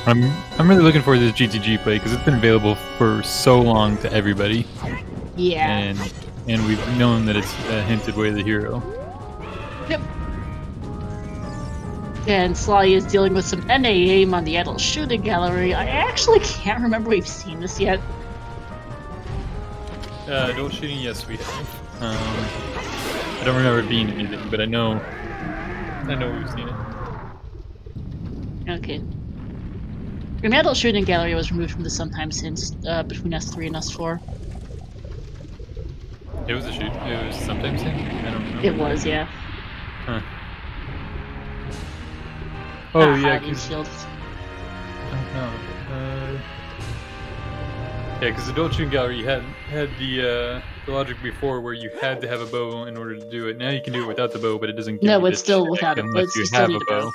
I'm really looking forward to this GTG play because it's been available for so long to everybody. Yeah. And we've known that it's a hinted Way of the Hero. Yep. And Sly is dealing with some NA aim on the adult shooting gallery. I actually can't remember we've seen this yet. Adult shooting, yes we have. I don't remember it being anything, but I know we've seen it. Okay. The adult shooting gallery was removed from the sometimes hints between S3 and S4. It was a shoot. It was sometimes hint? I don't remember. It was, yeah. Huh. Oh yeah, shield. Yeah, because the adult shooting gallery had the logic before where you had to have a bow in order to do it. Now you can do it without the bow, but it doesn't give you it's still check without it, but unless you you still have need a bow.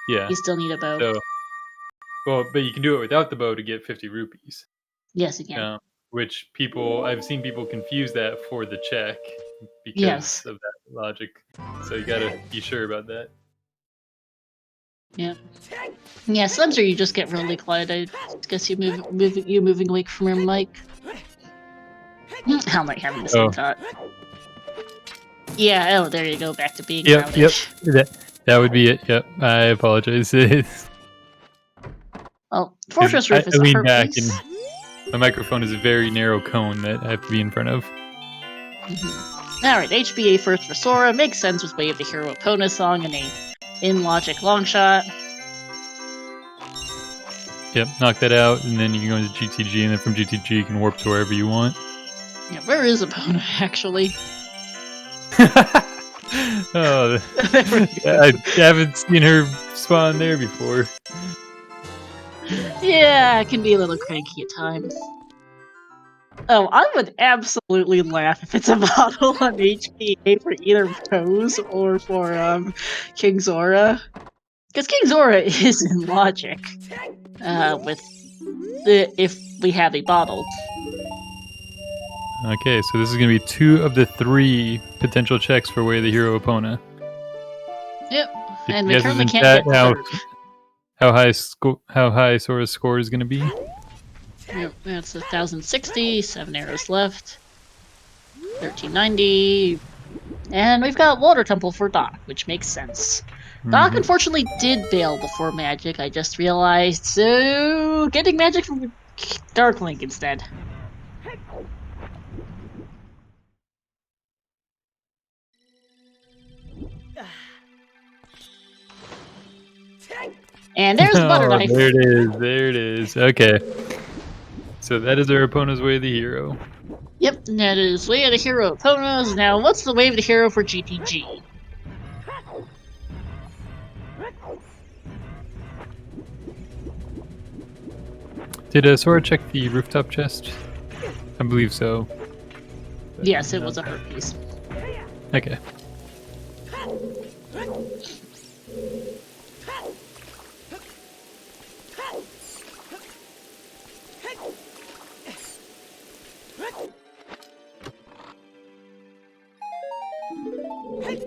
Yeah. You still need a bow. So, well, but you can do it without the bow to get 50 rupees. Yes, you can. Which I've seen people confuse that for the check because of that logic. So you gotta be sure about that. Yeah. Yeah, sometimes you just get really quiet. I guess you moving away from your mic. How am I having the same thought? Yeah, oh, there you go, back to being loudish. Yep, that would be it, yep. I apologize. Well, Fortress Roof is I a lean hurt back piece. and my microphone is a very narrow cone that I have to be in front of. Alright, HBA first for Sora. Makes sense with Way of the Hero Epona song and a in-logic longshot. Yep, knock that out, and then you can go into GTG, and then from GTG you can warp to wherever you want. Yeah, where is Epona, actually? Oh, I haven't seen her spawn there before. Yeah, I can be a little cranky at times. Oh, I would absolutely laugh if it's a model on HPA for either Pose or for King Zora. Because King Zora is in logic. If we have a bottle. Okay, so this is going to be 2 of the 3 potential checks for Way of the Hero Epona. Yep, and we currently can't get how high Sora's score is going to be. Yep, that's 1,060, 7 arrows left. 1,390. And we've got Water Temple for Doc, which makes sense. Doc unfortunately did bail before Magic, I just realized, so getting Magic from Dark Link instead. And there's the butter knife. There it is. Okay. So that is our opponent's Way of the Hero. Yep, and that is Way of the Hero opponents. Now, what's the Way of the Hero for GTG? Did Sora check the rooftop chest? I believe so. Yes, it was a her piece. Okay.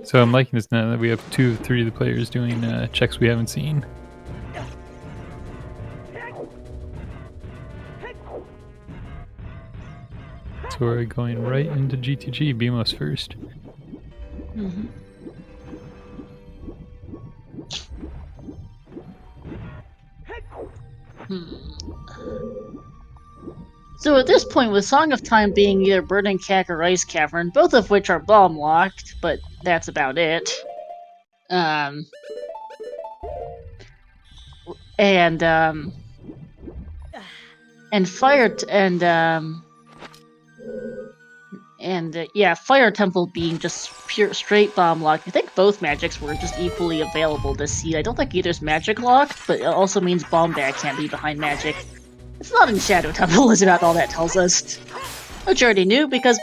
So I'm liking this now that we have 2 of 3 of the players doing checks we haven't seen. So we're going right into GTG, BMOS first. Mm-hmm. So at this point, with Song of Time being either Burning Cack or Ice Cavern, both of which are bomb locked, but that's about it. Fire Temple being just pure straight bomb locked. I think both magics were just equally available this seed. I don't think either's magic locked, but it also means bomb bag can't be behind magic. It's not in Shadow Temple is about all that tells us. Which you already knew because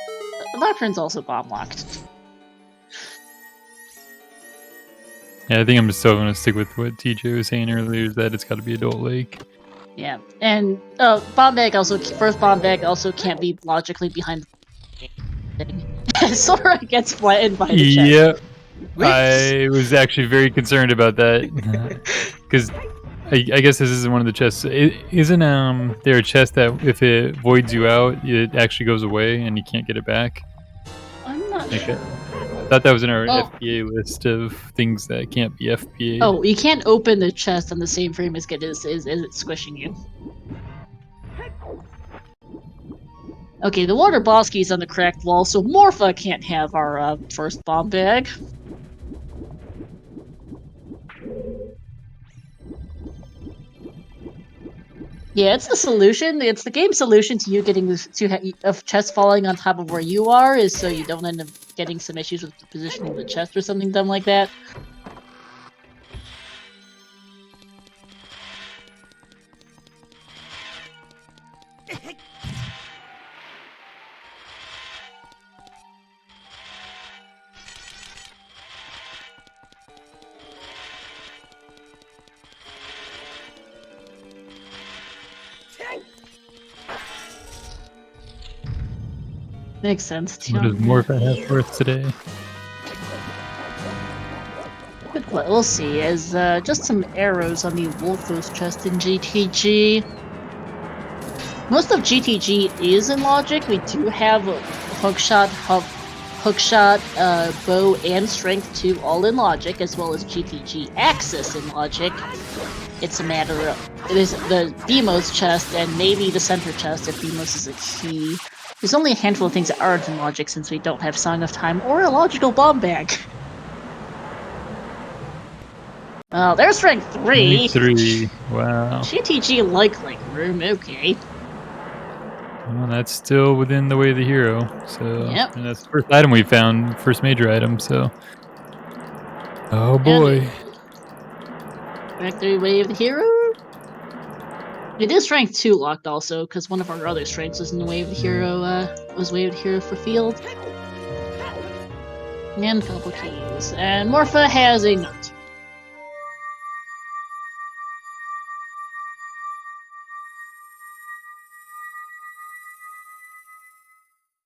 Doctrine's also bomb locked. Yeah, I think I'm still going to stick with what TJ was saying earlier, is that it's got to be Adult Lake. Yeah, and bomb bag also first bomb bag also can't be logically behind the thing. Sora gets flattened by the chest. Yep. I was actually very concerned about that because I guess this isn't one of the chests. Isn't there a chest that if it voids you out, it actually goes away and you can't get it back? I'm not sure. I thought that was in our FPA list of things that can't be FPA. Oh, you can't open the chest on the same frame as it squishing you. Okay, the water boss key's on the cracked wall, so Morpha can't have our first bomb bag. Yeah, it's the solution. It's the game's solution to you getting a chest falling on top of where you are, is so you don't end up getting some issues with the positioning of the chest or something dumb like that. Makes sense. What does Morpha have for us today? We'll see. As just some arrows on the Wolfos chest in GTG. Most of GTG is in logic. We do have hookshot, bow, and strength 2 all in logic, as well as GTG axis in logic. It's a matter of it is the BMOS chest and maybe the center chest if BMOS is a key. There's only a handful of things that aren't in logic since we don't have Song of Time or a logical bomb bag. Oh, there's strength 3. 3. Wow. GTG like room, okay. Well, that's still within the way of the hero. So yep. And that's the first item we found, first major item, so. Oh boy. Strength 3 way of the hero? It is strength 2 locked also, because one of our other strengths was in the way of the hero, was way of the hero for field. And a couple keys. And Morpha has a note.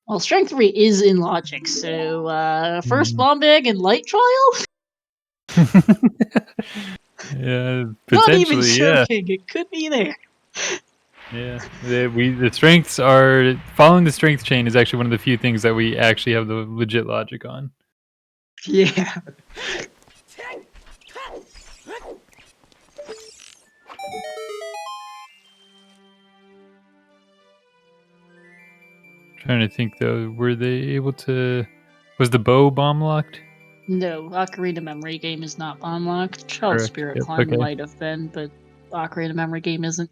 Well, strength 3 is in logic, so first bomb bag and light trial? Yeah, potentially, not even joking, it could be there. Yeah, the strengths are following the strength chain is actually one of the few things that we actually have the legit logic on. Yeah. Trying to think though, were they able to? Was the bow bomb locked? No, Ocarina Memory Game is not bomb locked. Child Spirit Yep, Climb okay. might have been, but Ocarina Memory Game isn't.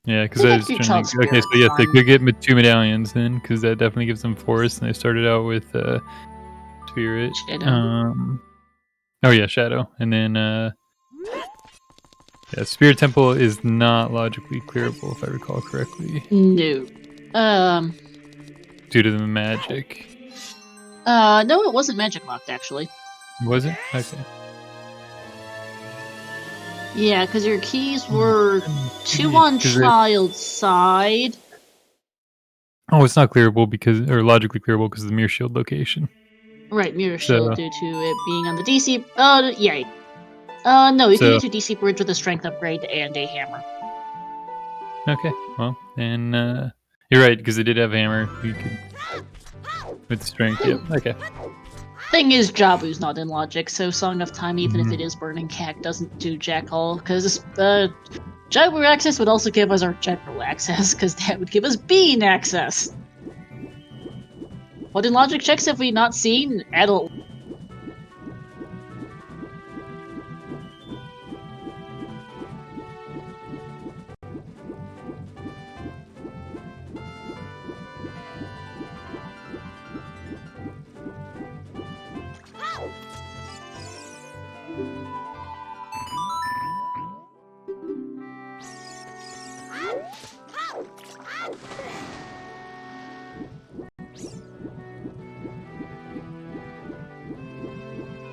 Yeah, because I was trying to think. Okay, so yes, they could get 2 medallions then, because that definitely gives them force, and they started out with Spirit. Shadow. Oh yeah, Shadow, and then Yeah, Spirit Temple is not logically clearable, if I recall correctly. No. Due to the magic. No, it wasn't magic locked, actually. Was it? Okay. Yeah, because your keys were 2 on child's side. Oh, it's not clearable because, or logically clearable because of the mirror shield location. Right, mirror shield due to it being on the DC. Yeah. No, you can use your DC bridge with a strength upgrade and a hammer. Okay, well, then you're right because it did have hammer. You could with strength. Yep. Okay. Thing is, Jabu's not in logic, so Song of Time, even if it is Burning Cack, doesn't do jack all, because Jabu access would also give us our general access, because that would give us bean access. What in logic checks have we not seen? Adult.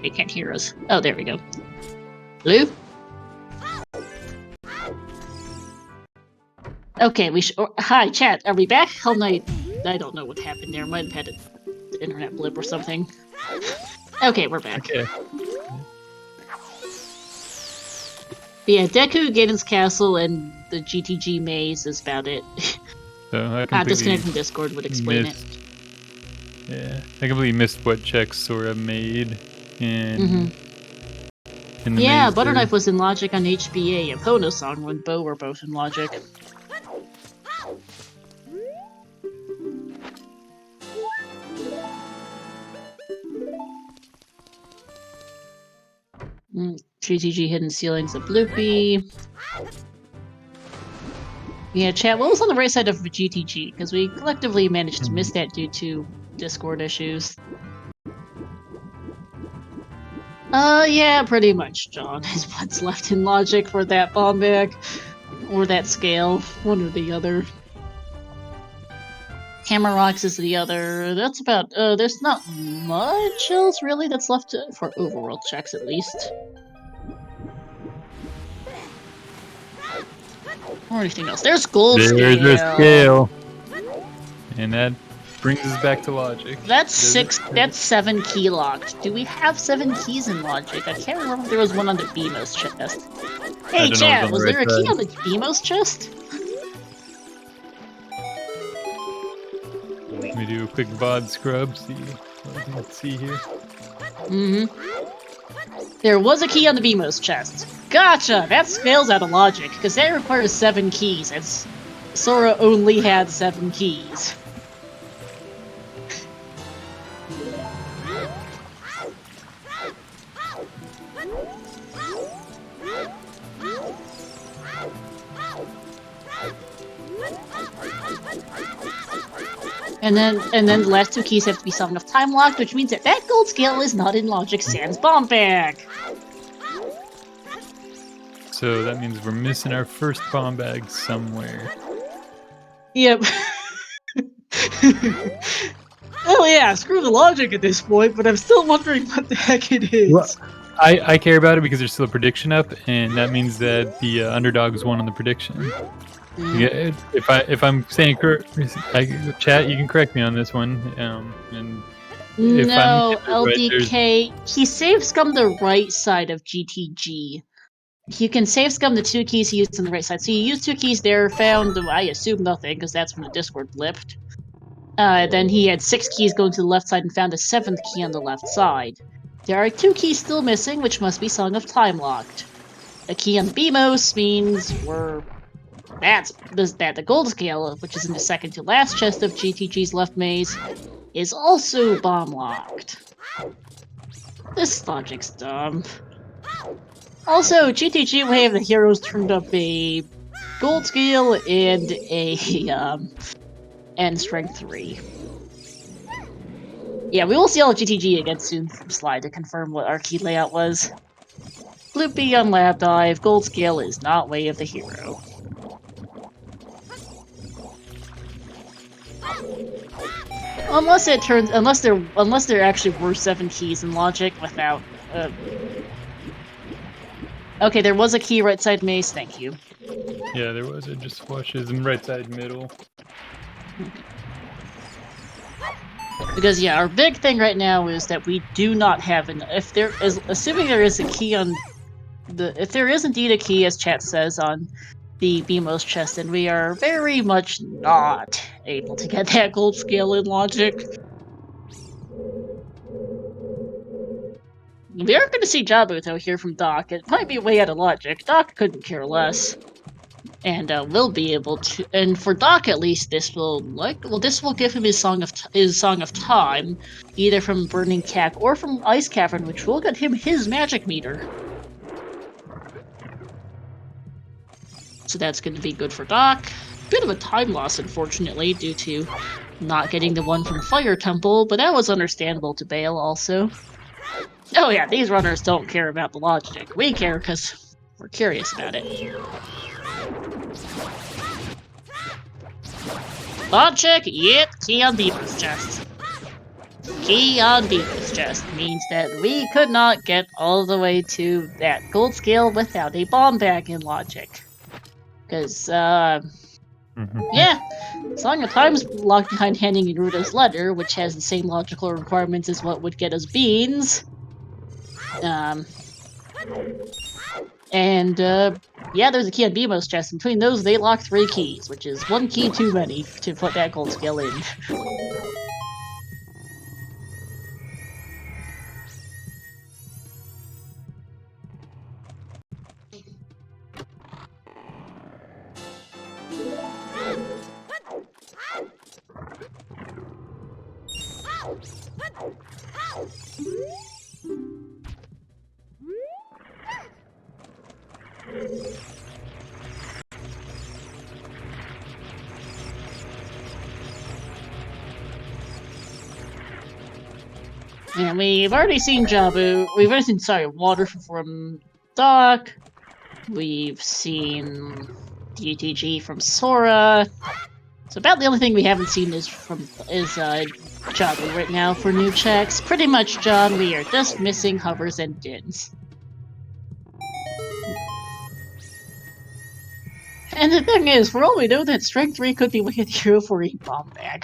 They can't hear us. Oh, there we go. Blue? Okay, we should. Hi, chat. Are we back? Hell no, I don't know what happened there. Might have had an internet blip or something. Okay, we're back. Okay. Yeah, Deku, Gaden's Castle, and the GTG maze is about it. So I disconnect from Discord would explain it. Yeah, I completely missed what checks Sora made in the maze Butter there. Knife was in logic on HBA, and Pono-Song and Bo were both in logic. GTG Hidden Ceilings of Bloopy. Yeah, chat, what was on the right side of GTG? Because we collectively managed to miss that due to Discord issues. Yeah, pretty much, John, is what's left in logic for that bomb bag. Or that scale, one or the other. Hammer Rocks is the other. That's about, there's not much else really that's left for overworld checks, at least. Or anything else. There's Gold Scale! There's the scale! And that brings us back to logic. That's 7 key locked. Do we have 7 keys in logic? I can't remember if there was one on the BMOS chest. Hey chat, was there a key on the BMOS chest? Let me do a quick VOD scrub, see what I can see here. There was a key on the BMOS chest. Gotcha! That fails out of logic, because that requires 7 keys, and Sora only had 7 keys. And then the last 2 keys have to be Song of Time locked, which means that gold scale is not in Logic Sans Bomb Bag. So that means we're missing our first bomb bag somewhere. Yep. Oh yeah, screw the logic at this point, but I'm still wondering what the heck it is. Well, I care about it because there's still a prediction up, and that means that the underdogs won on the prediction. Yeah, if I'm saying correct, chat, you can correct me on this one. And if no, I'm LDK, he save scum the right side of GTG. You can save scum the 2 keys he used on the right side. So you used 2 keys there, found, I assume nothing, because that's when the Discord blipped. Then he had 6 keys going to the left side and found a 7th key on the left side. There are 2 keys still missing, which must be Song of Time locked. A key on BMOS means the gold scale, which is in the second to last chest of GTG's left maze, is also bomb locked. This logic's dumb. Also, GTG Wave the heroes turned up a gold scale and a and strength 3. Yeah, we will see all of GTG again soon from Sly to confirm what our key layout was. Bloopy on Lab Dive. Gold Scale is not Way of the Hero. Unless there actually were 7 keys in Logic without. Okay, there was a key right side maze. Thank you. Yeah, there was. It just flushes in right side middle. Because yeah, our big thing right now is that we do not have an. If there is, assuming there is a key on the, if there is indeed a key, as chat says on the BMOS chest, then we are very much not able to get that gold scale in Logic. We are going to see Jabu though here from Doc. It might be way out of Logic. Doc couldn't care less. And we'll be able to, and for Doc at least, this will this will give him his song of time, either from Burning Cap or from Ice Cavern, which will get him his magic meter. So that's going to be good for Doc. Bit of a time loss, unfortunately, due to not getting the one from Fire Temple, but that was understandable to bail also. Oh yeah, these runners don't care about the logic. We care because we're curious about it. Logic, yep, key on Beaver's chest. Key on Beaver's chest means that we could not get all the way to that gold scale without a bomb bag in Logic. Because, yeah, Song of Time's locked behind handing Naruto's letter, which has the same logical requirements as what would get us beans. Yeah, there's a key on Bemo's chest. Between those, they lock 3 keys, which is 1 key too many to put that gold skill in. And we've already seen Jabu. We've already seen, Water from Doc. We've seen DTG from Sora. So about the only thing we haven't seen is Jabu right now for new checks. Pretty much, John, we are just missing hovers and dins. And the thing is, for all we know, that Strength 3 could be Way of the Hero for a bomb bag.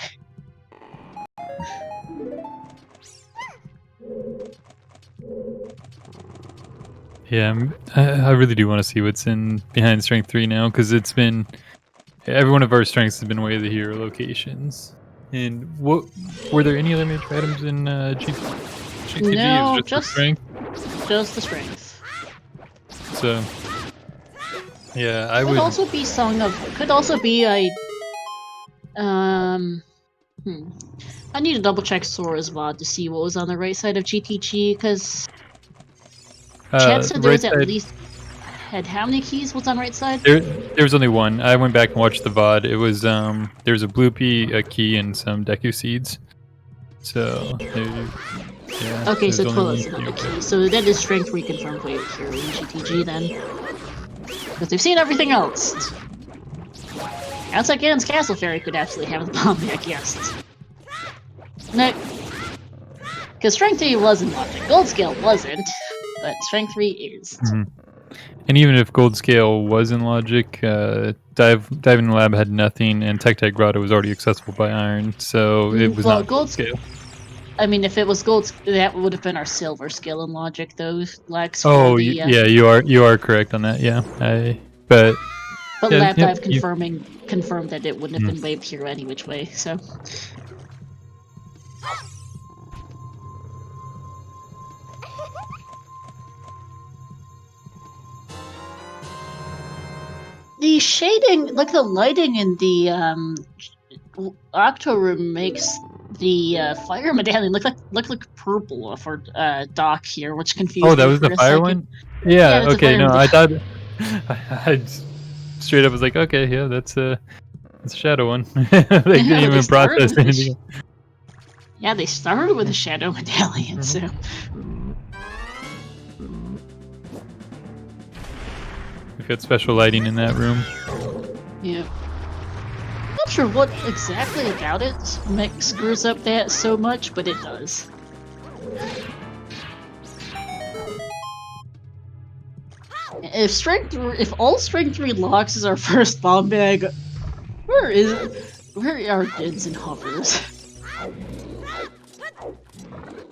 Yeah, I really do want to see what's in behind Strength 3 now, because it's been... Every one of our strengths has been Way of the Hero locations. And what were there any other major items in GTG? No, just the strength? Just the strength. So... Yeah, I would also be could also be a I need to double check Sora's VOD to see what was on the right side of GTG, because Chad said there was at least how many keys was on right side? There was only one. I went back and watched the VOD. It was there was a Bloopy, a key, and some Deku seeds. So yeah. Okay, so 12 is not a key. So that is strength reconfirmed Way of the Hero in GTG then. Because they've seen everything else. Outside Ganon's Castle Fairy could actually have the bomb bag, yes. No. Because Strength 3 wasn't Logic. Gold Scale wasn't, but Strength 3 is. And even if Gold Scale was in Logic, Diving Lab had nothing, and Tech Grotto was already accessible by Iron, so it was not Gold Scale. I mean, if it was gold, that would have been our silver skill in Logic, though, Lex. Oh, yeah, you are correct on that. Yeah, but yeah, Lab Dive confirmed that it wouldn't have been Way of the Hero any which way. So. The shading, like the lighting in the Octo room, makes the fire medallion look like purple for Doc here, which confused me. Oh, that was the fire one? Yeah, okay, no, I thought... I straight up was like, okay, yeah, that's a shadow one. They didn't even process anything. Yeah, they started with a shadow medallion, so... We've got special lighting in that room. Yeah. Not sure what exactly about it screws up that so much, but it does. If all strength 3 locks is our first bomb bag, where are Dids and Hovers?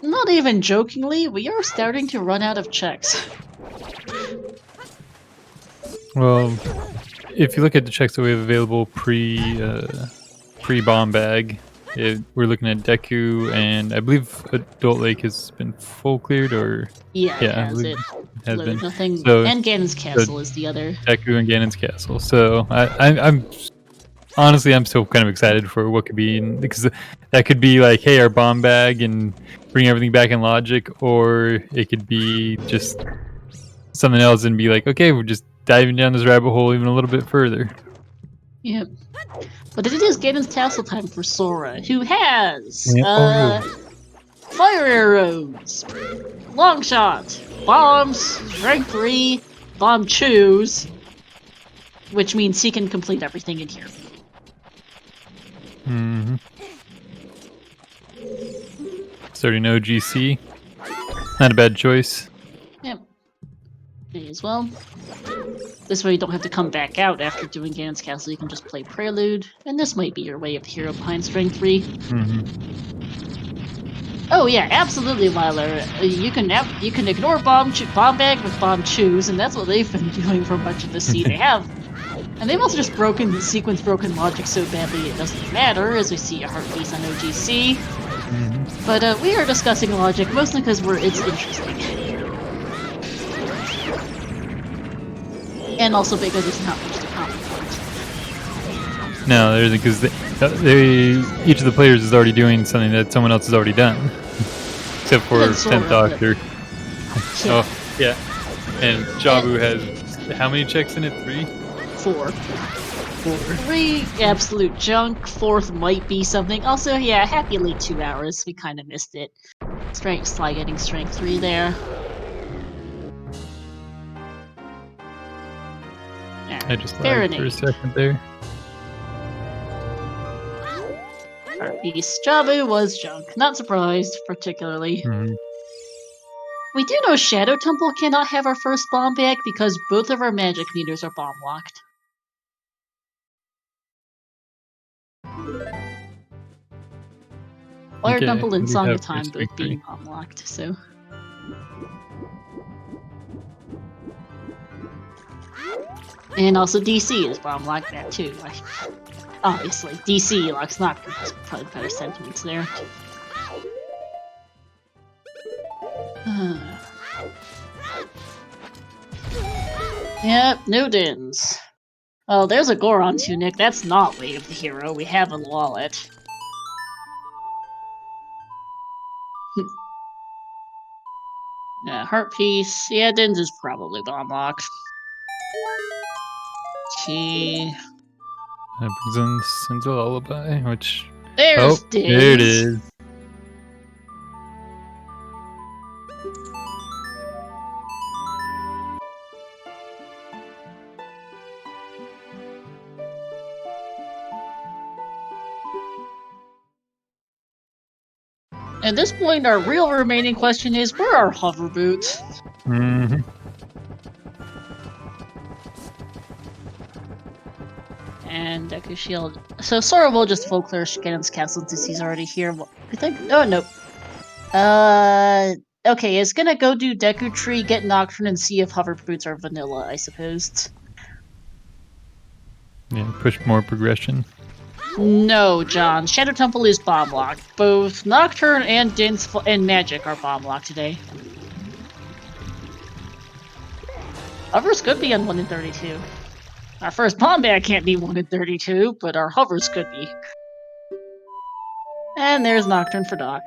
Not even jokingly, we are starting to run out of checks. Well, if you look at the checks that we have available pre-bomb bag, we're looking at Deku, and I believe Adult Lake has been full cleared, or Yeah, it I has believe it. has been. Nothing. So, and Ganon's Castle is the other. Deku and Ganon's Castle. So I'm honestly, I'm still kind of excited for what could be, because that could be like, hey, our bomb bag and bring everything back in logic, or it could be just something else and be like, okay, we're just diving down this rabbit hole even a little bit further. Yep. But it is Ganon's Castle time for Sora, who has fire arrows, long shot, bombs, strength 3, bomb choose, which means he can complete everything in here. Mm-hmm. Starting OGC. Not a bad choice. Yep. May as well. This way you don't have to come back out after doing Ganon's Castle, you can just play Prelude, and this might be your way of hero behind Strength 3. Mm-hmm. Oh yeah, absolutely, Myler. You can ignore bomb bag with bomb choose, and that's what they've been doing for much of the sea. And they've also just broken the sequence broken logic so badly it doesn't matter, as we see a heart piece on OGC. Mm-hmm. But we are discussing logic mostly because it's interesting. And also because it's not much to comment on. No, there isn't, because each of the players is already doing something that someone else has already done. Except for XthDoctor. Yeah. Oh, yeah. And Jabu has how many checks in it? 3? 4. 3 absolute junk. 4th might be something. Also, yeah, happily 2 hours. We kind of missed it. Sly getting strength 3 there. I just lagged for a second there. Piece. Jabu was junk. Not surprised, particularly. Mm-hmm. We do know Shadow Temple cannot have our first bomb bag because both of our magic meters are bomb locked. Fire Temple and Song of Time both being bomb locked, so. And also DC is bomb locked that too. Obviously, DC locks Nocturne. There's probably better sentiments there. Yep, no Dins. Oh, there's a Goron tunic. That's not Way of the Hero. We have a wallet. Heart piece. Yeah, Dins is probably bomb locked. Key. That brings us into Lullaby, which... There's Dins. There it is. At this point, our real remaining question is, where are hover boots? Mm-hmm. And Deku Shield. So Sora will just full clear Ganon's Castle since he's already here. I think. Oh, nope. Okay, it's gonna go do Deku Tree, get Nocturne, and see if hover boots are vanilla, I suppose. Yeah, push more progression. No, John. Shadow Temple is bomb locked. Both Nocturne and Dins and Magic are bomb locked today. Hovers could be on 1 in 32. Our first bomb bag can't be 1 in 32, but our hovers could be. And there's Nocturne for Doc.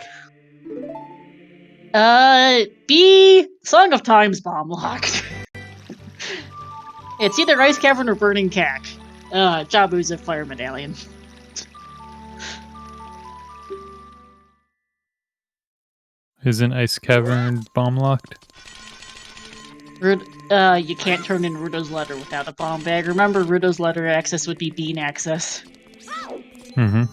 B. Song of Time's bomb locked. It's either Ice Cavern or Burning Cack. Jabu's a Fire Medallion. Isn't Ice Cavern bomb locked? You can't turn in Rudo's letter without a bomb bag. Remember, Rudo's letter access would be bean access. Mm-hmm.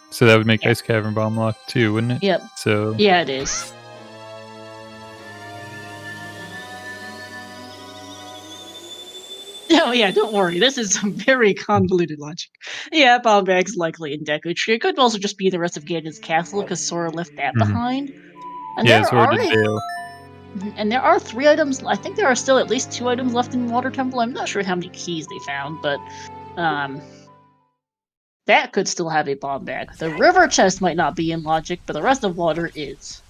So that would make Ice Cavern Bomb lock too, wouldn't it? Yep. So yeah, it is. Oh yeah, don't worry. This is some very convoluted logic. Yeah, bomb bag's likely in Deku Tree. It could also just be the rest of Ganon's castle because Sora left that behind. And yeah, there Sora are did bail. And there are 3 items. I think there are still at least 2 items left in Water Temple. I'm not sure how many keys they found, but that could still have a bomb bag. The river chest might not be in logic, but the rest of water is.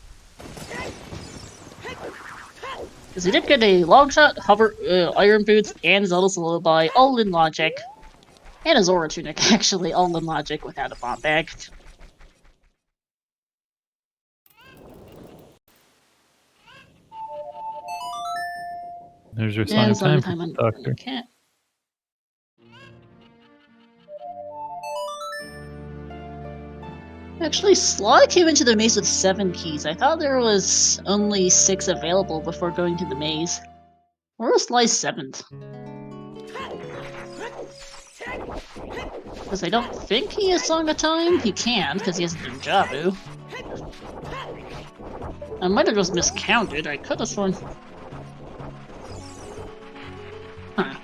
Because we did get a long shot, hover, iron boots, and Zelda's lullaby, all in logic. And a Zora tunic, actually, all in logic without a bomb bag. There's your Yeah, song of time on Doctor. cat. Actually, Sly came into the maze with 7 keys. I thought there was only 6 available before going to the maze. Where was Sly's 7th? Because I don't think he has Song of Time. He can, because he has Ninjabu. I might have just miscounted. I could have sworn... Huh.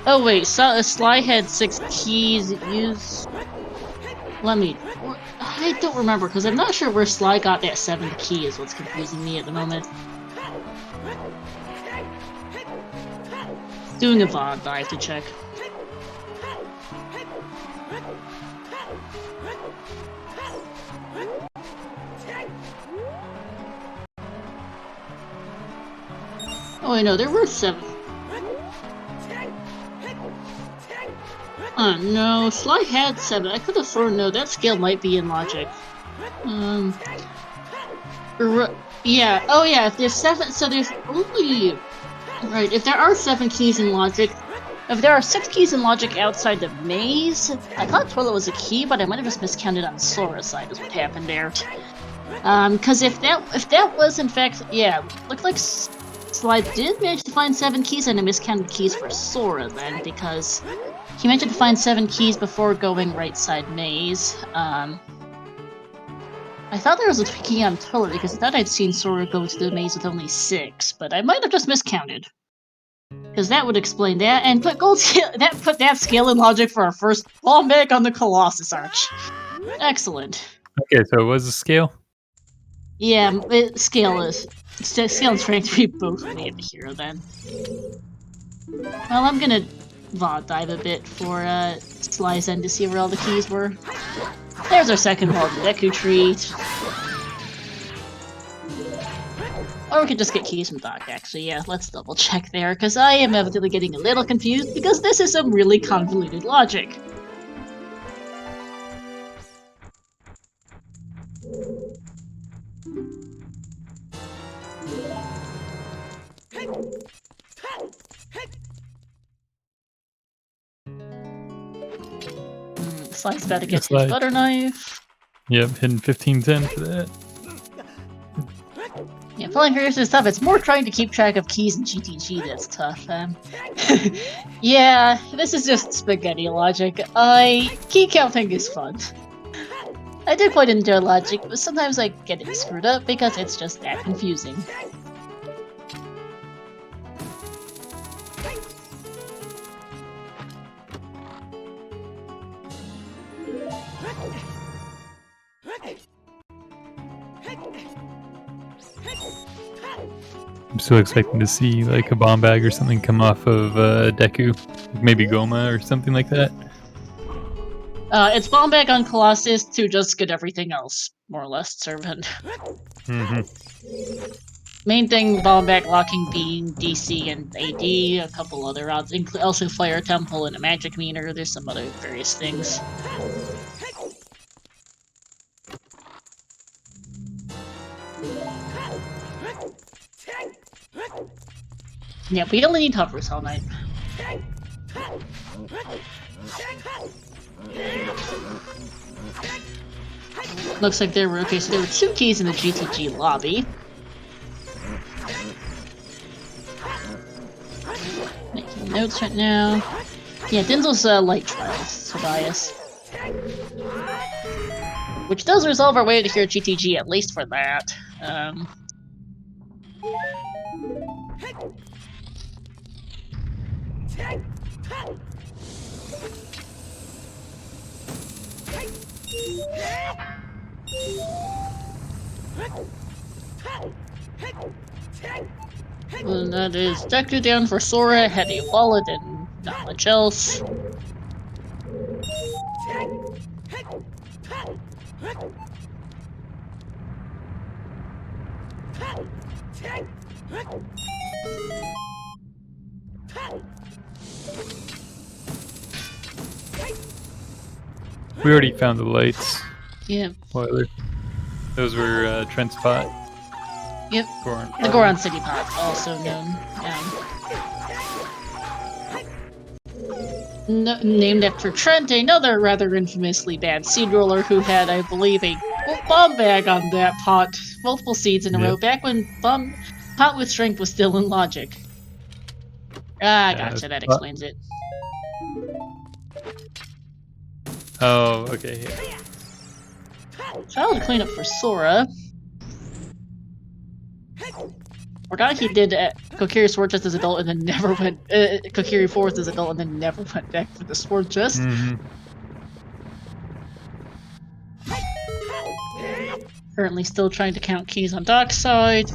Oh wait, so Sly had 6 keys. Use. Let me. I don't remember because I'm not sure where Sly got that 7th key. Is what's confusing me at the moment. Doing a VOD, I have to check. Oh wait, no, there were 7. No, Sly had 7. I could have sworn no, that scale might be in logic. Yeah, oh yeah, if there's 7, so there's only... Right, if there are 7 keys in logic, if there are 6 keys in logic outside the maze, I thought Toilet was a key, but I might have just miscounted on Sora's side is what happened there. Because if that was in fact, yeah, looked like Sly did manage to find 7 keys and I miscounted keys for Sora then, because he managed to find 7 keys before going right side maze. I thought there was a key on Toilet because I thought I'd seen Sora go to the maze with only 6, but I might have just miscounted. Because that would explain that, and put that scale in logic for our first bomb bag on the Colossus Arch. Excellent. Okay, so it was a scale? Yeah, scale and strength we both made the hero then. Well, I'm gonna VOD dive a bit for Sly's end to see where all the keys were. There's our second wall, Deku Treat. Or we could just get keys from Doc, actually. Yeah, let's double check there, because I am evidently getting a little confused, because this is some really convoluted logic. Sly's about to get his butter knife. Yep, hitting 1510 for that. Yeah, pulling fingers and stuff, it's more trying to keep track of keys in GTG that's tough. Yeah, this is just spaghetti logic. Key counting is fun. I do quite enjoy logic, but sometimes I get it screwed up because it's just that confusing. I'm still expecting to see like a bomb bag or something come off of Deku, maybe Goma or something like that. It's bomb bag on Colossus to just get everything else, more or less, servant. Main thing, bomb bag locking being DC and AD, a couple other odds, also Fire Temple and a Magic Meter, there's some other various things. Yeah, we only need hovers all night. Looks like there were okay. So there were 2 keys in the GTG lobby. Making notes right now. Yeah, Denzel's light trials, Tobias. Which does resolve our way to here at GTG, at least for that. And that is Deku down for Sora, Heavy Wallet, and not much else. We already found the lights. Yeah. Spoiler. Those were Trent's pot. Yep. Goron. The Goron City Pot, also known. Named after Trent, another rather infamously bad seed roller who had, I believe, a bomb bag on that pot multiple seeds in a row back when pot with strength was still in Logic. Ah, gotcha, that explains it. Oh, okay. Yeah. Child cleanup for Sora. Forgot he did Kokiri Sword Chest as adult and then never went Kokiri Forest as adult and then never went back for the Sword Chest. Currently still trying to count keys on Dockside.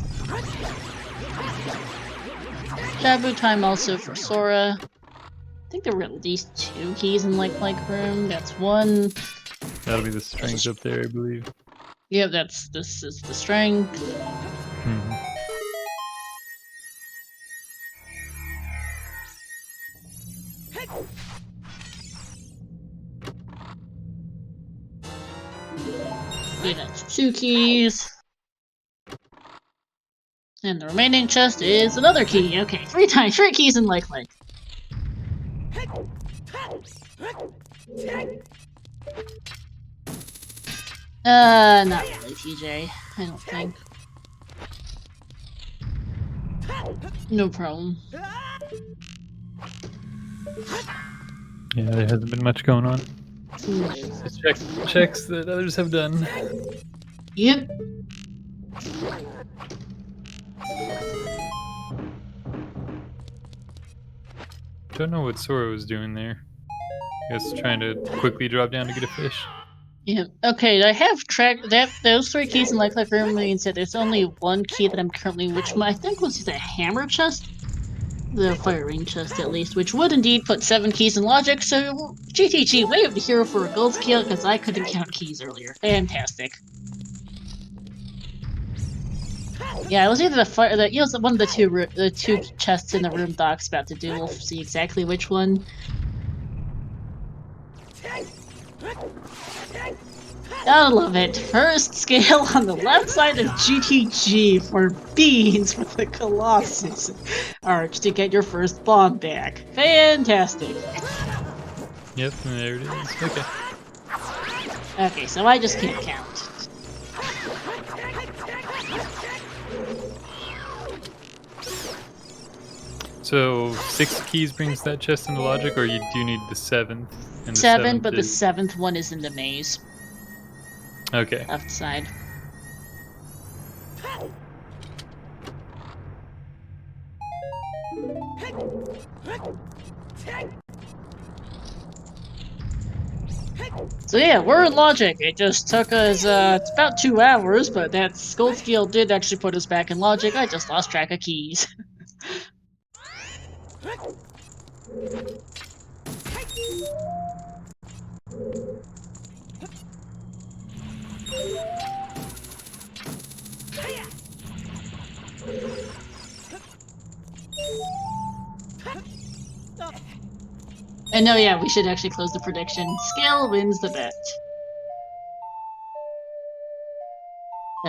Jabu time also for Sora. I think there were at least 2 keys in like room. That's 1. That'll be the strength up there, I believe. Yep, this is the strength. Okay, that's 2 keys. And the remaining chest is another key. Okay, 3 keys in like. Not really, TJ. I don't think. No problem. Yeah, there hasn't been much going on. No. Just checks that others have done. Yep. Don't know what Sora was doing there. I guess trying to quickly drop down to get a fish. Yeah. Okay, I have tracked that those 3 keys in like room means that there's only 1 key that I'm currently, which I think was the hammer chest, the fire ring chest at least, which would indeed put 7 keys in Logic. So GTG, way of the hero for a gold skill because I couldn't count keys earlier. Fantastic. Yeah, it was either one of the 2 chests in the room Doc's about to do. We'll see exactly which one. Gotta love it. First scale on the left side of GTG for beans with the Colossus Arch to get your first bomb back. Fantastic. Yep, and there it is. Okay. Okay, so I just can't count. So 6 keys brings that chest into Logic, or you do need the 7th? And the 7, but the 7th one is in the maze. Okay. Left side. So yeah, we're in Logic. It just took us it's about 2 hours, but that gold skill did actually put us back in Logic. I just lost track of keys. And no, yeah, we should actually close the prediction. Skill wins the bet.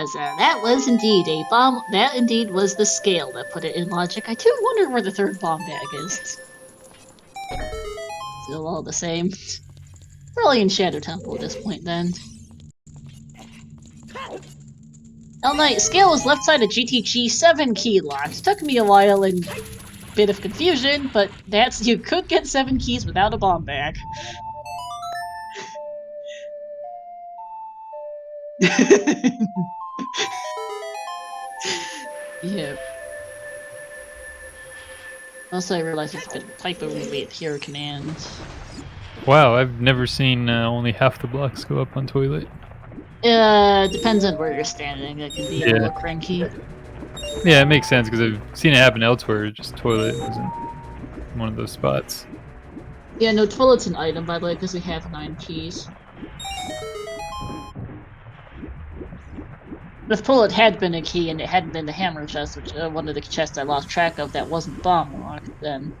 Because that was indeed a bomb. That indeed was the scale that put it in logic. I do wonder where the third bomb bag is. Still all the same. Probably in Shadow Temple at this point, then. L-Knight, scale was left side of GTG 7 key locked. Took me a while and bit of confusion, but that's you could get 7 keys without a bomb bag. Yeah. Also, I realized it's a bit of a typo when we appear command. Wow, I've never seen only half the blocks go up on toilet. Depends on where you're standing. It can be a little cranky. Yeah, it makes sense because I've seen it happen elsewhere. Just toilet wasn't one of those spots. Yeah, no, toilet's an item, by the way, because we have 9 keys. If toilet had been a key and it hadn't been the hammer chest, which one of the chests I lost track of that wasn't bomb locked, then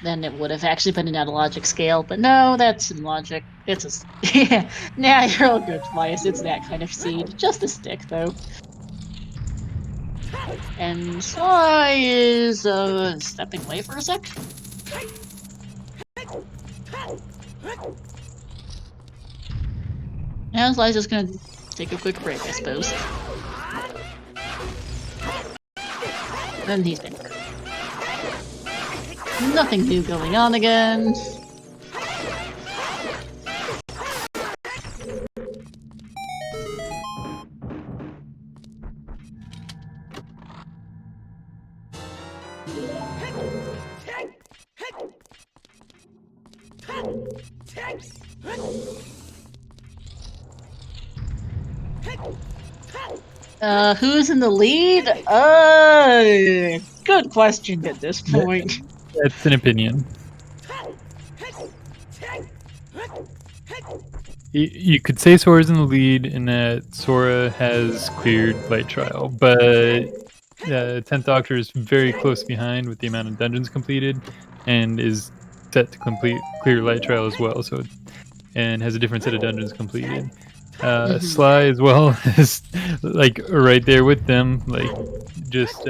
it would have actually been an out of logic scale. But no, that's in logic. It's a yeah. Nah, you're all good, Tobias. It's that kind of seed. Just a stick, though. And Sly is stepping away for a sec. Now Sly's just gonna take a quick break, I suppose. And he's been. Nothing new going on again. Who's in the lead? Good question at this point. That's an opinion. You could say Sora's in the lead in that Sora has cleared Light Trial, but 10th Doctor is very close behind with the amount of dungeons completed and is set to clear Light Trial as well, so and has a different set of dungeons completed. Sly as well is like right there with them, like just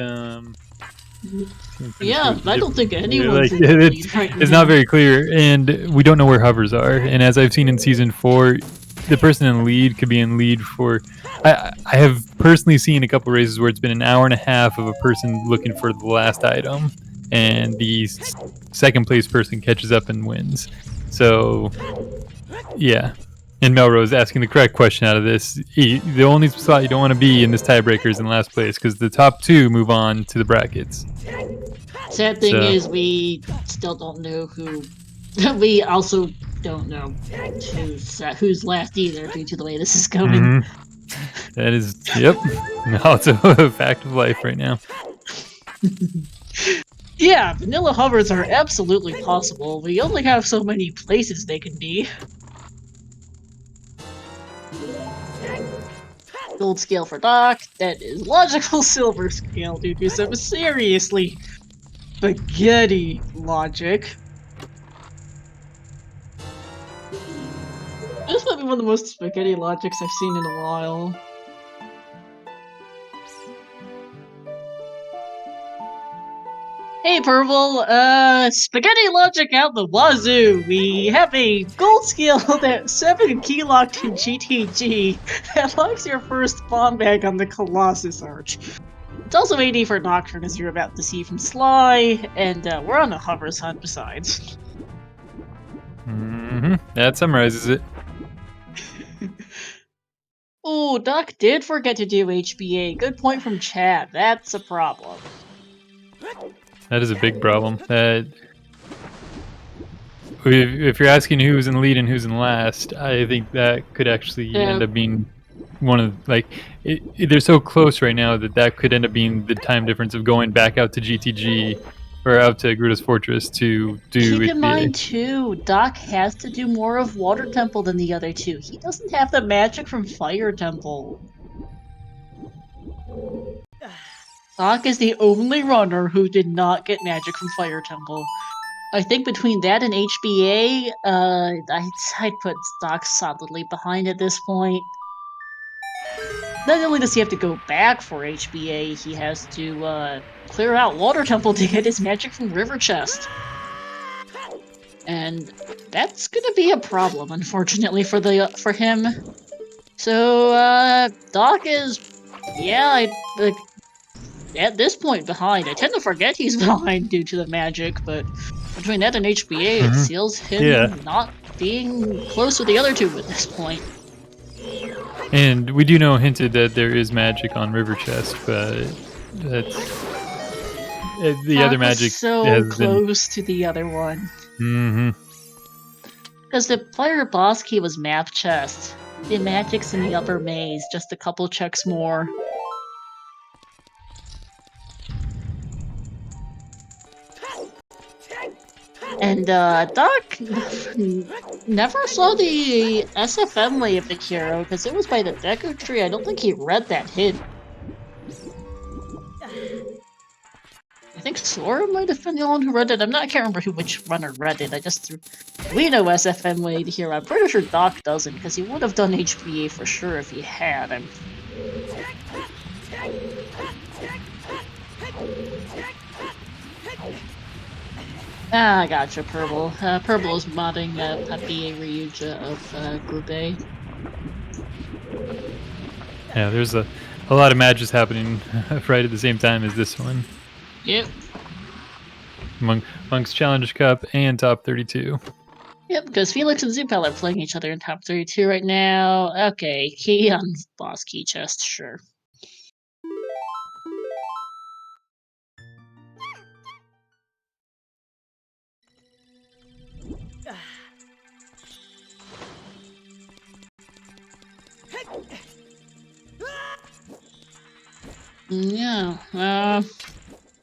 yeah, I don't think anyone's like, it's not very clear, and we don't know where hovers are. And as I've seen in season 4, the person in lead could be in lead for. I have personally seen a couple races where it's been an hour and a half of a person looking for the last item, and the second place person catches up and wins. So, yeah. And Melrose asking the correct question out of this. The only spot you don't want to be in this tiebreaker is in last place because the top 2 move on to the brackets. Sad thing is, we still don't know who. We also don't know who's last either, due to the way this is going. That is, yep, also a fact of life right now. Yeah, vanilla hovers are absolutely possible. We only have so many places they can be. Gold scale for Doc, that is logical silver scale due to some seriously spaghetti logic. This might be one of the most spaghetti logics I've seen in a while. Hey Purple, spaghetti logic out the wazoo! We have a gold scale that 7 key locked in GTG that locks your first bomb bag on the Colossus Arch. It's also 80 for Nocturne, as you're about to see from Sly, and we're on a hovers hunt besides. That summarizes it. Ooh, Doc did forget to do HBA. Good point from Chad. That's a problem. That is a big problem. If you're asking who's in the lead and who's in last, I think that could actually end up being one of they're so close right now that could end up being the time difference of going back out to GTG or out to Gruda's Fortress to do. Keep in mind too, Doc has to do more of Water Temple than the other 2. He doesn't have the magic from Fire Temple. Doc is the only runner who did not get magic from Fire Temple. I think between that and HBA, I'd put Doc solidly behind at this point. Not only does he have to go back for HBA, he has to clear out Water Temple to get his magic from River Chest. And that's gonna be a problem, unfortunately, for him. So Doc is, at this point behind. I tend to forget he's behind due to the magic, but between that and HBA, it seals him not being close with the other two at this point. And we do know hinted that there is magic on River Chest, but that's the other magic so has close to the other one. Because the player boss key was Map Chest. The magic's in the upper maze, just a couple checks more. And Doc never saw the SFM way of the hero because it was by the Deku Tree. I don't think he read that hint. I think Sora might have been the one who read it. I can't remember which runner read it. We know SFM way to hero. I'm pretty sure Doc doesn't because he would have done HBA for sure if he had. I gotcha, Purple. Purple is modding Papi Ryuja of Group A. Yeah, there's a lot of matches happening right at the same time as this one. Yep. Amongst Challenge Cup and Top 32. Yep, because Felix and Zupel are playing each other in Top 32 right now. Okay, key on boss key chest, sure. Yeah,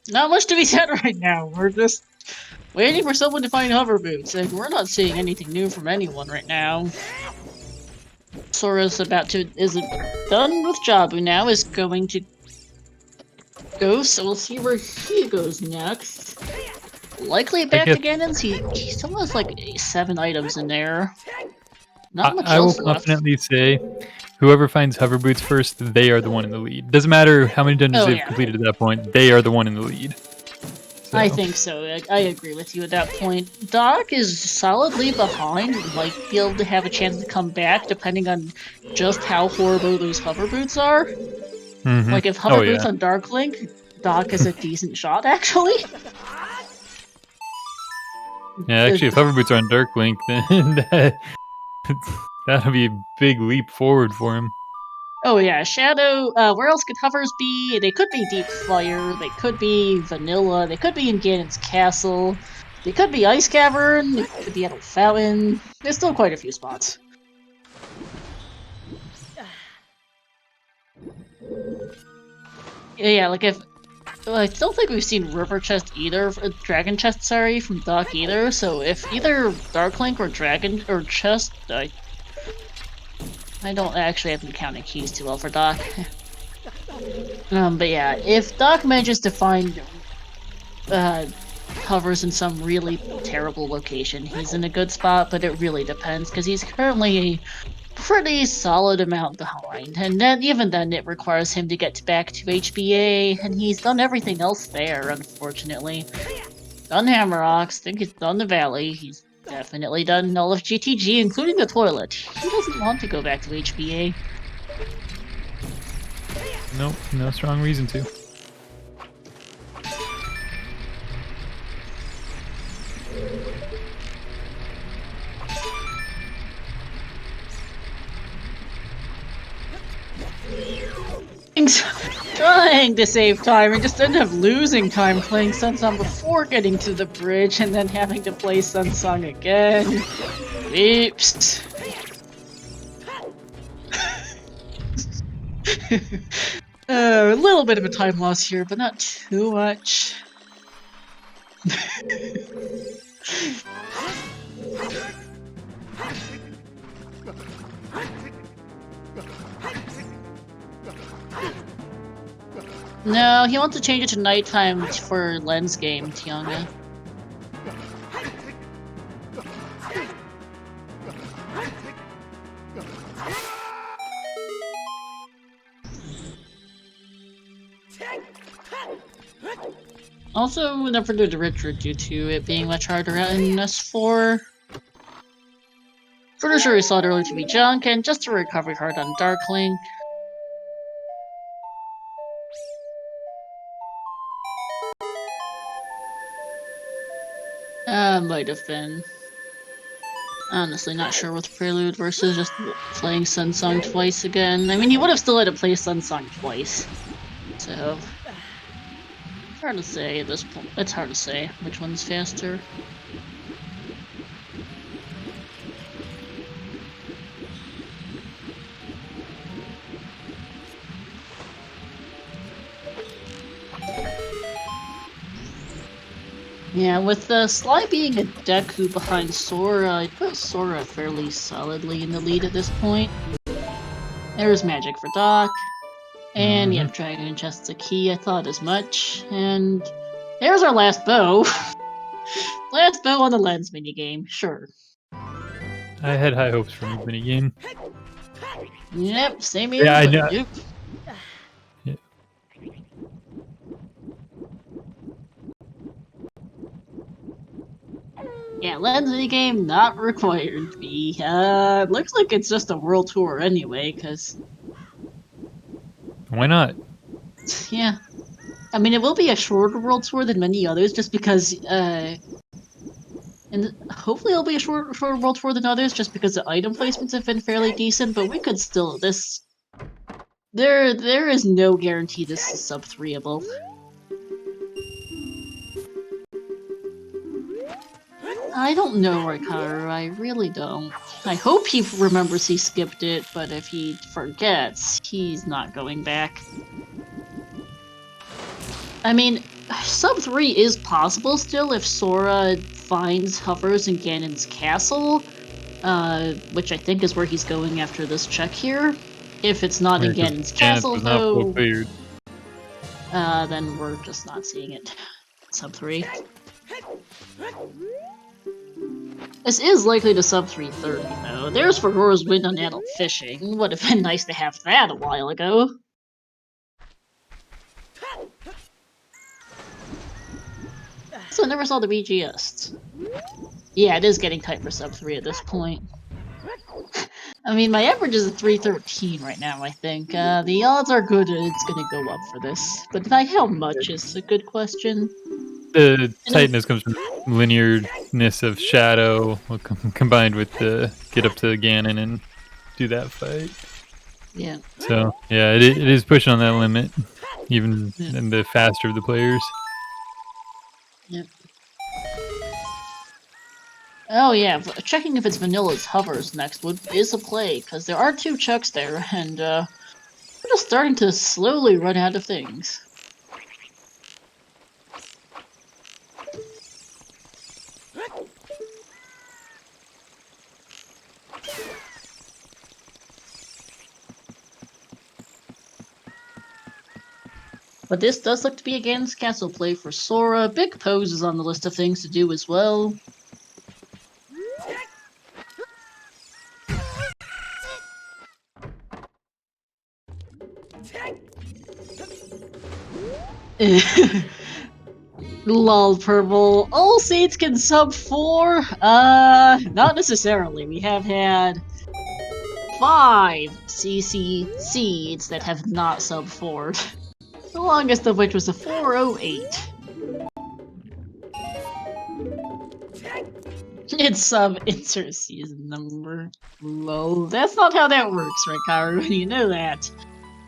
not much to be said right now. We're just waiting for someone to find hover boots, and we're not seeing anything new from anyone right now. Sora's isn't done with Jabu now, is going to go, so we'll see where he goes next. Likely back to Ganon's. He still has like 7 items in there. Not much else I will confidently say, whoever finds hover boots first, they are the one in the lead. Doesn't matter how many dungeons they've completed at that point, they are the one in the lead. So. I think so. I agree with you at that point. Doc is solidly behind. Might be able to have a chance to come back, depending on just how horrible those hover boots are. Like if hover boots on Dark Link, Doc is a decent shot, actually. Yeah, actually, if hover boots are on Dark Link, then that'll be a big leap forward for him. Oh yeah, Shadow, where else could hovers be? They could be Deep Fire, they could be Vanilla, they could be in Ganon's Castle, they could be Ice Cavern, they could be at a fountain. There's still quite a few spots. Yeah, like if... I don't think we've seen River Chest either, Dragon Chest, sorry, from Doc either, so if either Dark Link or Dragon or Chest, I don't actually have been counting keys too well for Doc. But yeah, if Doc manages to find hovers in some really terrible location, he's in a good spot, but it really depends, because he's currently a pretty solid amount behind, and then even then it requires him to get back to HBA, and he's done everything else there, unfortunately. Done Hammerocks, think he's done the Valley, he's definitely done all of GTG, including the toilet. He doesn't want to go back to HBA. Nope, no strong reason to. Trying to save time and just end up losing time playing Sunsong before getting to the bridge and then having to play Sunsong again. Beeps. A little bit of a time loss here, but not too much. No, he wants to change it to nighttime for Lens game, Tianga. Also, never did the Richard due to it being much harder in S4. Pretty sure we saw it earlier to be junk, and just a recovery card on Darkling. Might have been. Honestly, not sure with Prelude versus just playing Sunsong twice again. I mean, you would have still had to play Sunsong twice. So, it's hard to say at this point. It's hard to say which one's faster. Yeah, with Sly being a Deku behind Sora, I put Sora fairly solidly in the lead at this point. There's magic for Doc, and yep, Dragon Chest's a key, I thought as much, and there's our last bow. Last bow on the lens minigame, sure. I had high hopes for the minigame. Yep, same here. Yeah, I know. Yep. Yeah, lens minigame not required to be. Looks like it's just a world tour anyway, cause... Why not? Yeah. I mean, it will be a shorter world tour than many others, just because, and hopefully it'll be a shorter world tour than others, just because the item placements have been fairly decent, but we could still, there is no guarantee this is sub-3able. I don't know, Rikaru, I really don't. I hope he remembers he skipped it, but if he forgets, he's not going back. I mean, sub-3 is possible still if Sora hovers in Ganon's castle, which I think is where he's going after this check here. If it's not in Ganon's castle, though, then we're just not seeing it. Sub-3. This is likely to sub-330, though. There's Fergora's win on adult fishing. Would have been nice to have that a while ago. So I never saw the BGS. Yeah, it is getting tight for sub-3 at this point. I mean, my average is a 313 right now, I think. The odds are good it's gonna go up for this. But by how much is a good question. The tightness comes from linearness of Shadow combined with the get up to Ganon and do that fight. Yeah. So, yeah, it is pushing on that limit, even in the faster of the players. Yep. Oh yeah, checking if it's Vanilla's hovers next is a play, because there are 2 chucks there, and we're just starting to slowly run out of things. But this does look to be a Ganon's Castle play for Sora. Big Pose is on the list of things to do as well. Lol, Purple. All seeds can sub-4? Not necessarily. We have had 5 CC seeds that have not sub-4'd. The longest of which was a 408. It's sub-insert season number. Lol. That's not how that works, Rikaru, you know that.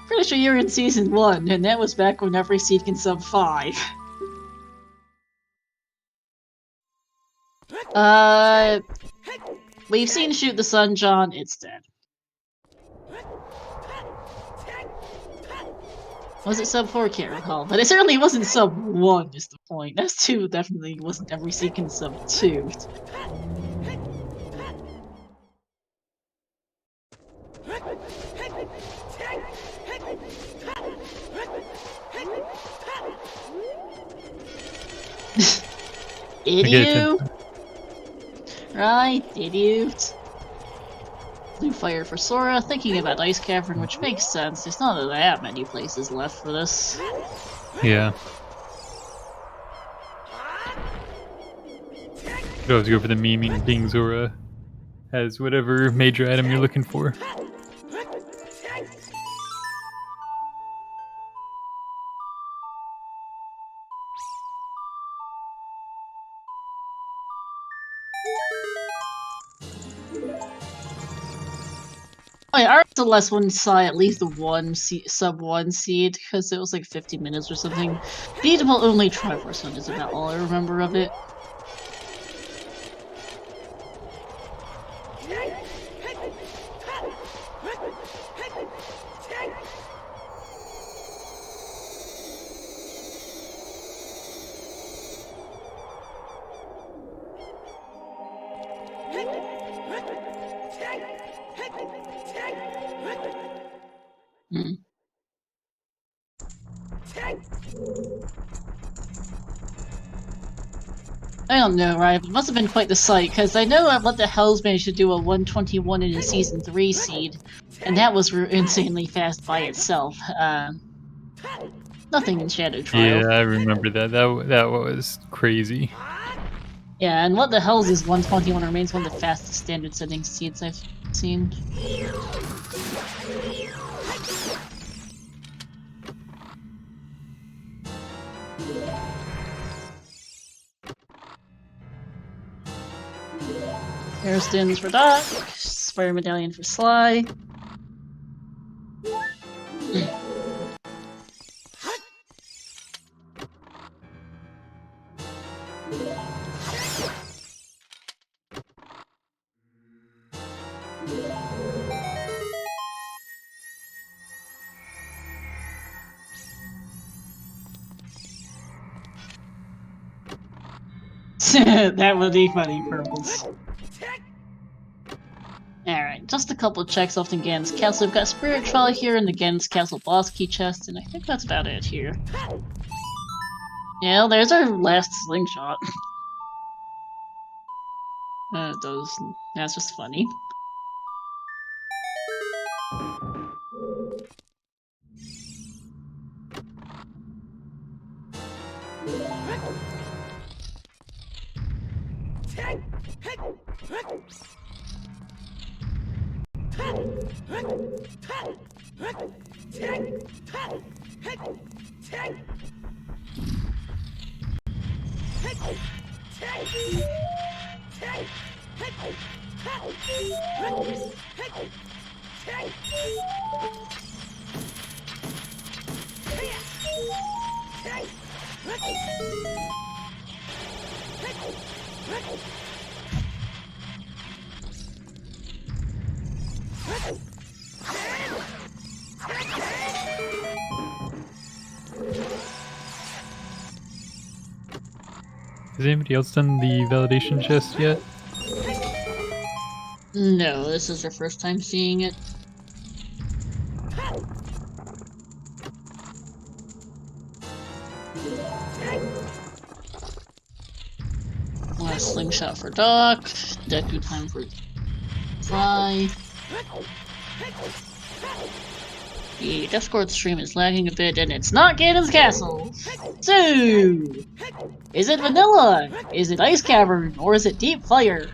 Pretty sure you're in season 1, and that was back when every seed can sub-5. We've seen Shoot the Sun, John. It's dead. Was it sub-4? Can't recall. But it certainly wasn't sub-1 is the point. S2 definitely wasn't every seed can sub-2. Idiot! Right, idiot. Blue Fire for Sora, thinking about Ice Cavern, which makes sense. There's not that many places left for this. Yeah. Could always go for the meme being Zora has whatever major item you're looking for. Oh, yeah, the last one saw at least one sub 1 seed because it was like 50 minutes or something. Beatable only Triforce Hunt is about all I remember of it. Hmm. I don't know, right? It must have been quite the sight, because I know What the Hell's managed to do a 121 in a Season 3 seed, and that was insanely fast by itself. Nothing in Shadow Trial. Yeah, I remember that. That was crazy. Yeah, and What the Hell's is 121 remains one of the fastest standard setting seeds I've seen. Airstins for Doc, Spider Medallion for Sly. That would be funny, Purples. Alright, just a couple checks off the Gan's Castle. We've got Spirit Trial here and the Gan's Castle boss key chest, and I think that's about it here. Yeah, there's our last slingshot. That's just funny. Has anybody else done the validation chest yet? No, this is our first time seeing it. Last slingshot for Doc. Deku time for Fly. The Discord stream is lagging a bit, and it's not Ganon's Castle. So, is it vanilla? Is it ice cavern? Or is it deep fire?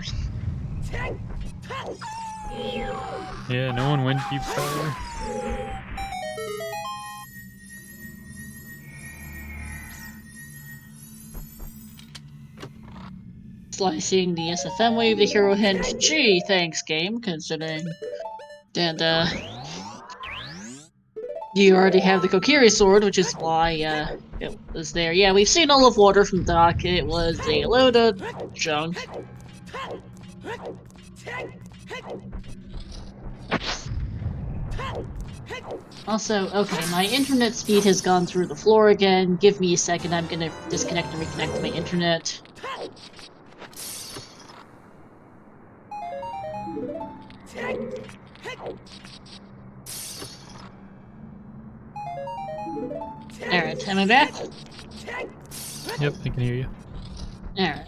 Yeah, no one went deep fire. Slicing the SFM wave, the hero hint. Gee, thanks, game, considering. And, you already have the Kokiri sword, which is why, it was there. Yeah, we've seen all of Water from Doc. It was a load of junk. Also, okay, my internet speed has gone through the floor again. Give me a second, I'm gonna disconnect and reconnect my internet. Alright, am I back? Yep, I can hear you. Alright.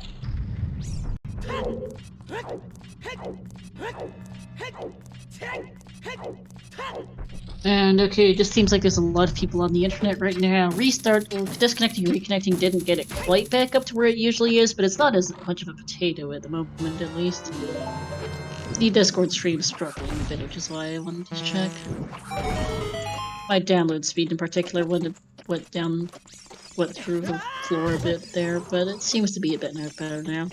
And okay, it just seems like there's a lot of people on the internet right now. Disconnecting, reconnecting didn't get it quite back up to where it usually is, but it's not as much of a potato at the moment, at least. The Discord stream's struggling a bit, which is why I wanted to check. My download speed in particular went through the floor a bit there, but it seems to be a bit better now.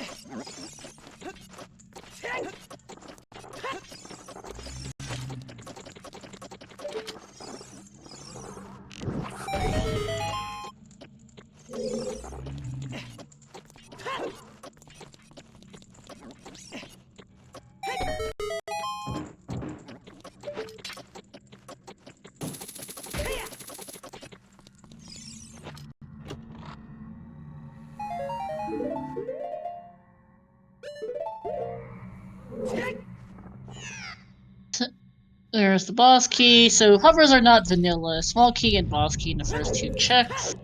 There's the boss key. So hovers are not vanilla. Small key and boss key in the first two checks.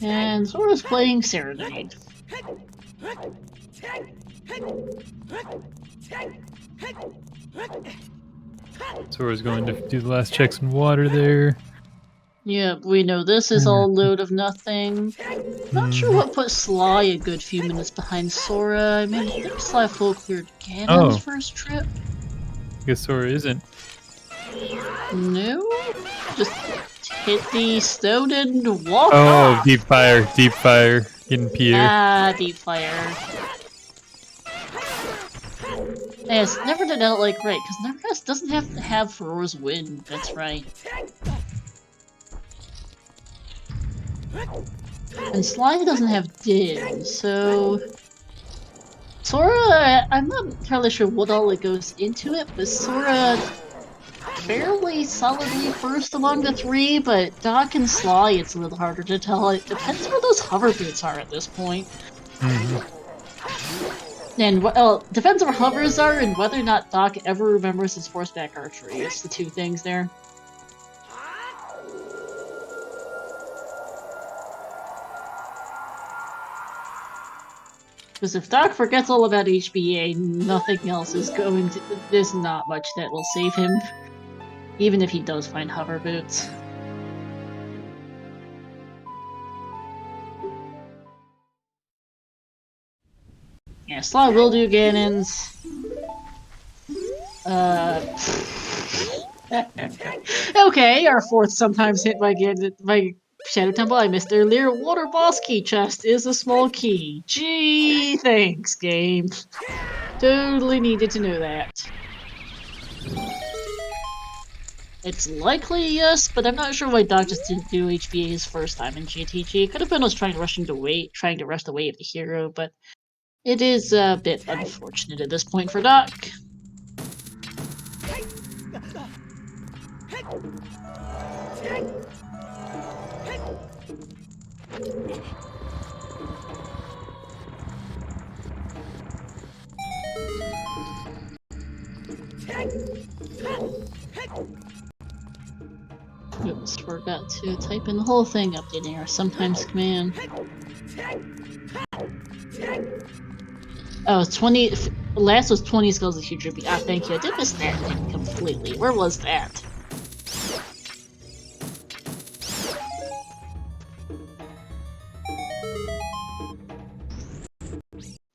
And Sora's playing SlyRyd. Sora's going to do the last checks in water there. Yeah, we know this is all load of nothing. Not sure what put Sly a good few minutes behind Sora. I mean, I think Sly full cleared Ganon's first trip. I guess Sora isn't. No? Just hit the stone and walk Oh, off. deep fire, getting Pierre. Ah, deep fire. Yes, never did out like right, because Nevercast doesn't have to have Ferora's win, that's right. And Sly doesn't have Din, so... Sora, I'm not entirely sure what all it goes into it, but Sora fairly solidly first among the three, but Doc and Sly, it's a little harder to tell. It depends where those hover boots are at this point. And, well, depends where hovers are and whether or not Doc ever remembers his horseback archery. It's the two things there. Because if Doc forgets all about HBA, nothing else is going to... There's not much that will save him. Even if he does find hover boots. Yeah, Sly will do Ganon's. Okay, our fourth sometimes hit by Shadow Temple I missed earlier. Water boss key chest is a small key. Gee, thanks, game. Totally needed to know that. It's likely yes, but I'm not sure why Doc just didn't do HBA his first time in GTG. It could have been us trying to rush the wave of the hero, but it is a bit unfortunate at this point for Doc. Oops, forgot to type in the whole thing, updating our sometimes command. Oh, 20. Last was 20 skulls of huge ruby. Ah, thank you. I did miss that thing completely. Where was that?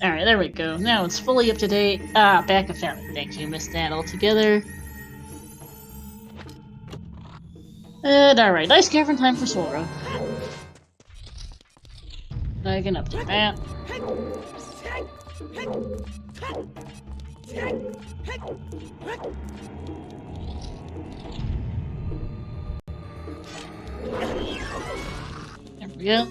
Alright, there we go. Now it's fully up to date. Ah, back of fountain. Thank you. Missed that altogether. And alright, nice cavern time for Sora. I can update that. There we go.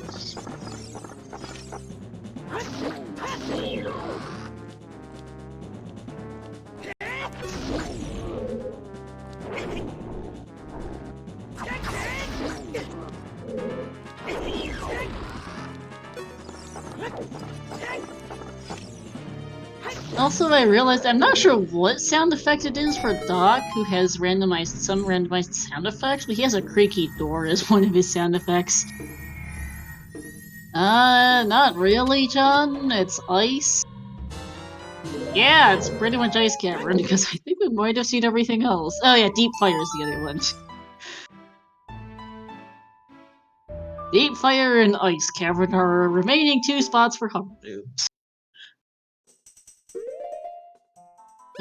Also, I realized I'm not sure what sound effect it is for Doc, who has some randomized sound effects, but he has a creaky door as one of his sound effects. Not really, John. It's ice. Yeah, it's pretty much Ice Cavern, because I think we might have seen everything else. Oh yeah, Deep Fire is the other one. Deep Fire and Ice Cavern are our remaining 2 spots for hover loops.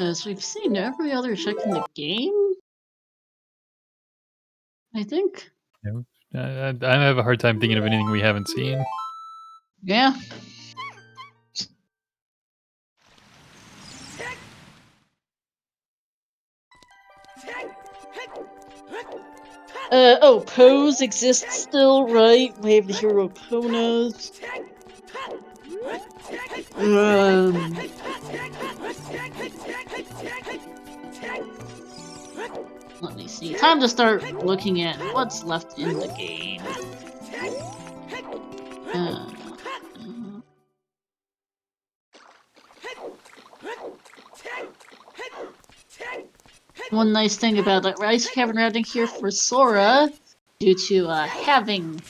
As we've seen every other check in the game, I think. I have a hard time thinking of anything we haven't seen. Yeah. Oh, Pose exists still, right? We have the hero Ponas. Let me see. Time to start looking at what's left in the game. One nice thing about the Ice Cavern routing here for Sora, due to having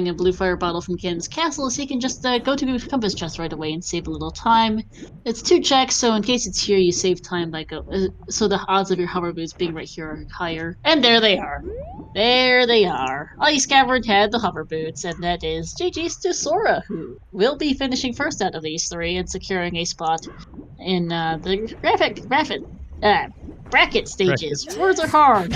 a blue fire bottle from Ganon's castle, is he can just go to Compass Chest right away and save a little time. It's 2 checks, so in case it's here, you save time by so the odds of your hover boots being right here are higher. And there they are. There they are. Ice Cavern had the hover boots, and that is GG's to Sora, who will be finishing first out of these 3 and securing a spot in the bracket stages. Brackets. Words are hard.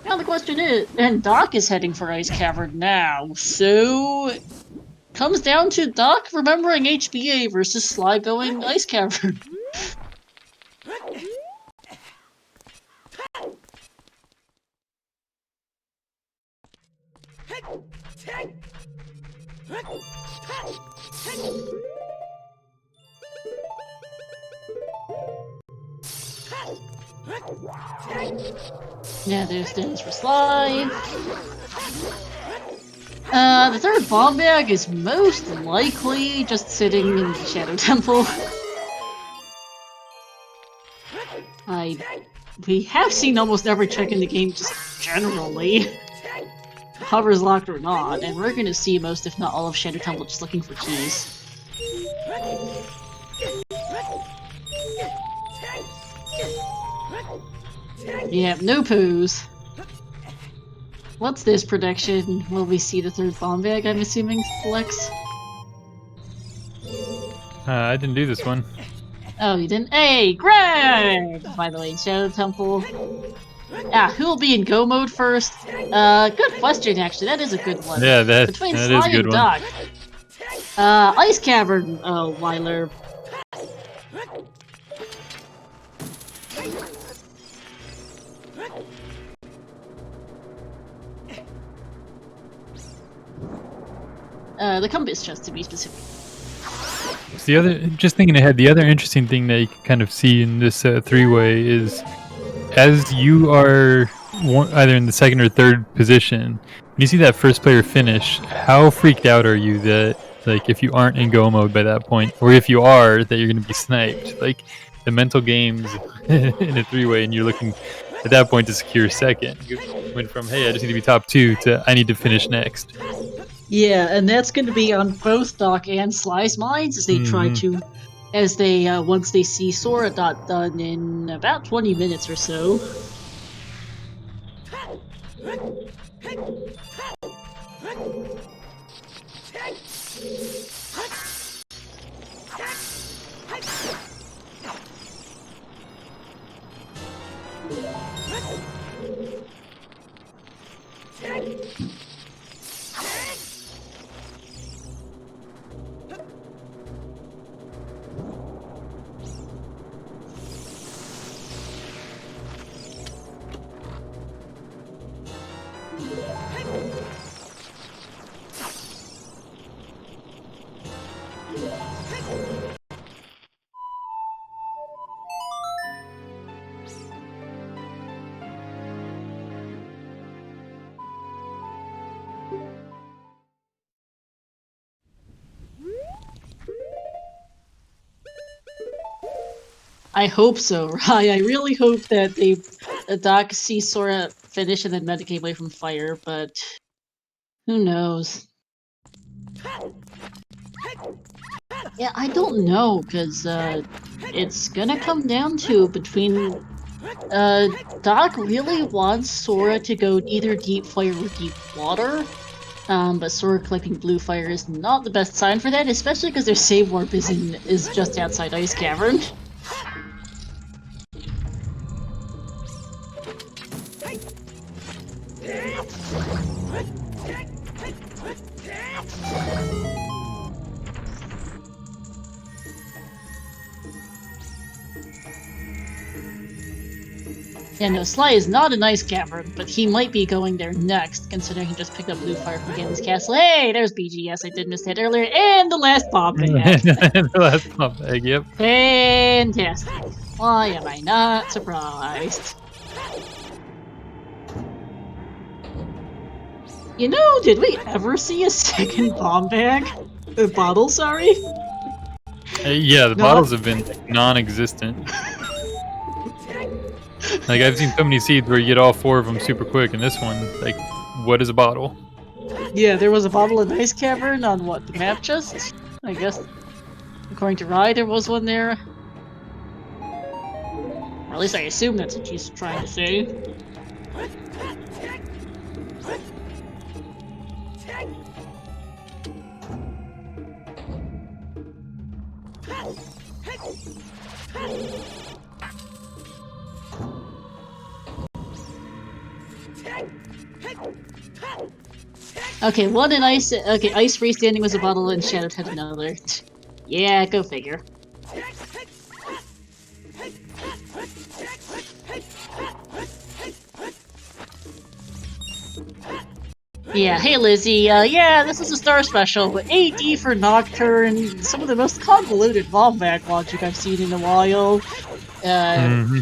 Now the question is, and Doc is heading for Ice Cavern now, so comes down to Doc remembering HBA versus Sly going Ice Cavern. Yeah, there's Dennis for Sly. The 3rd bomb bag is most likely just sitting in the Shadow Temple. We have seen almost every check in the game just generally. Hover's locked or not, and we're gonna see most, if not all, of Shadow Temple just looking for keys. Yeah, no pose. What's this prediction? Will we see the 3rd bomb bag, I'm assuming, Lex? I didn't do this one. Oh, you didn't? Hey, Greg! By the way, Shadow Temple. Who will be in go mode first? Good question, actually. That is a good one. Yeah, Between that Sly is a good and one. Doc. Ice Cavern, Weiler. The Compass Chest, to be specific. Just thinking ahead, the other interesting thing that you can kind of see in this 3-way is, as you are either in the 2nd or 3rd position, when you see that first player finish, how freaked out are you that, like, if you aren't in go mode by that point, or if you are, that you're going to be sniped? Like, the mental games in a 3-way, and you're looking at that point to secure 2nd. You went from, hey, I just need to be top 2 to I need to finish next. Yeah, and that's going to be on both Doc and Sly's minds as they try to, once they see Sora done in about 20 minutes or so. I hope so, right? I really hope that Doc sees Sora finish and then metagame away from fire, but who knows? Yeah, I don't know, because it's gonna come down to between Doc really wants Sora to go either deep fire or deep water, but Sora collecting blue fire is not the best sign for that, especially because their save warp is just outside Ice Cavern. Yeah, no, Sly is not an Ice Cavern, but he might be going there next, considering he just picked up blue fire from Ganon's Castle. Hey, there's BGS, I did miss that earlier, and the last bomb bag. The last bomb bag, yep. Fantastic. Why am I not surprised? You know, did we ever see a second bomb bag? A bottle, sorry? Yeah, the bottles have been non-existent. Like, I've seen so many seeds where you get all 4 of them super quick, and this one, like, what is a bottle? Yeah, there was a bottle in Ice Cavern on what, the map chest? I guess, according to Rye, there was one there. Or at least I assume that's what she's trying to say. Okay, one in ice. Okay, ice freestanding was a bottle, and Shadowed had another. Yeah, go figure. Yeah, hey Lizzie. Yeah, this is a Star Special. AD for Nocturne. Some of the most convoluted bomb back logic I've seen in a while.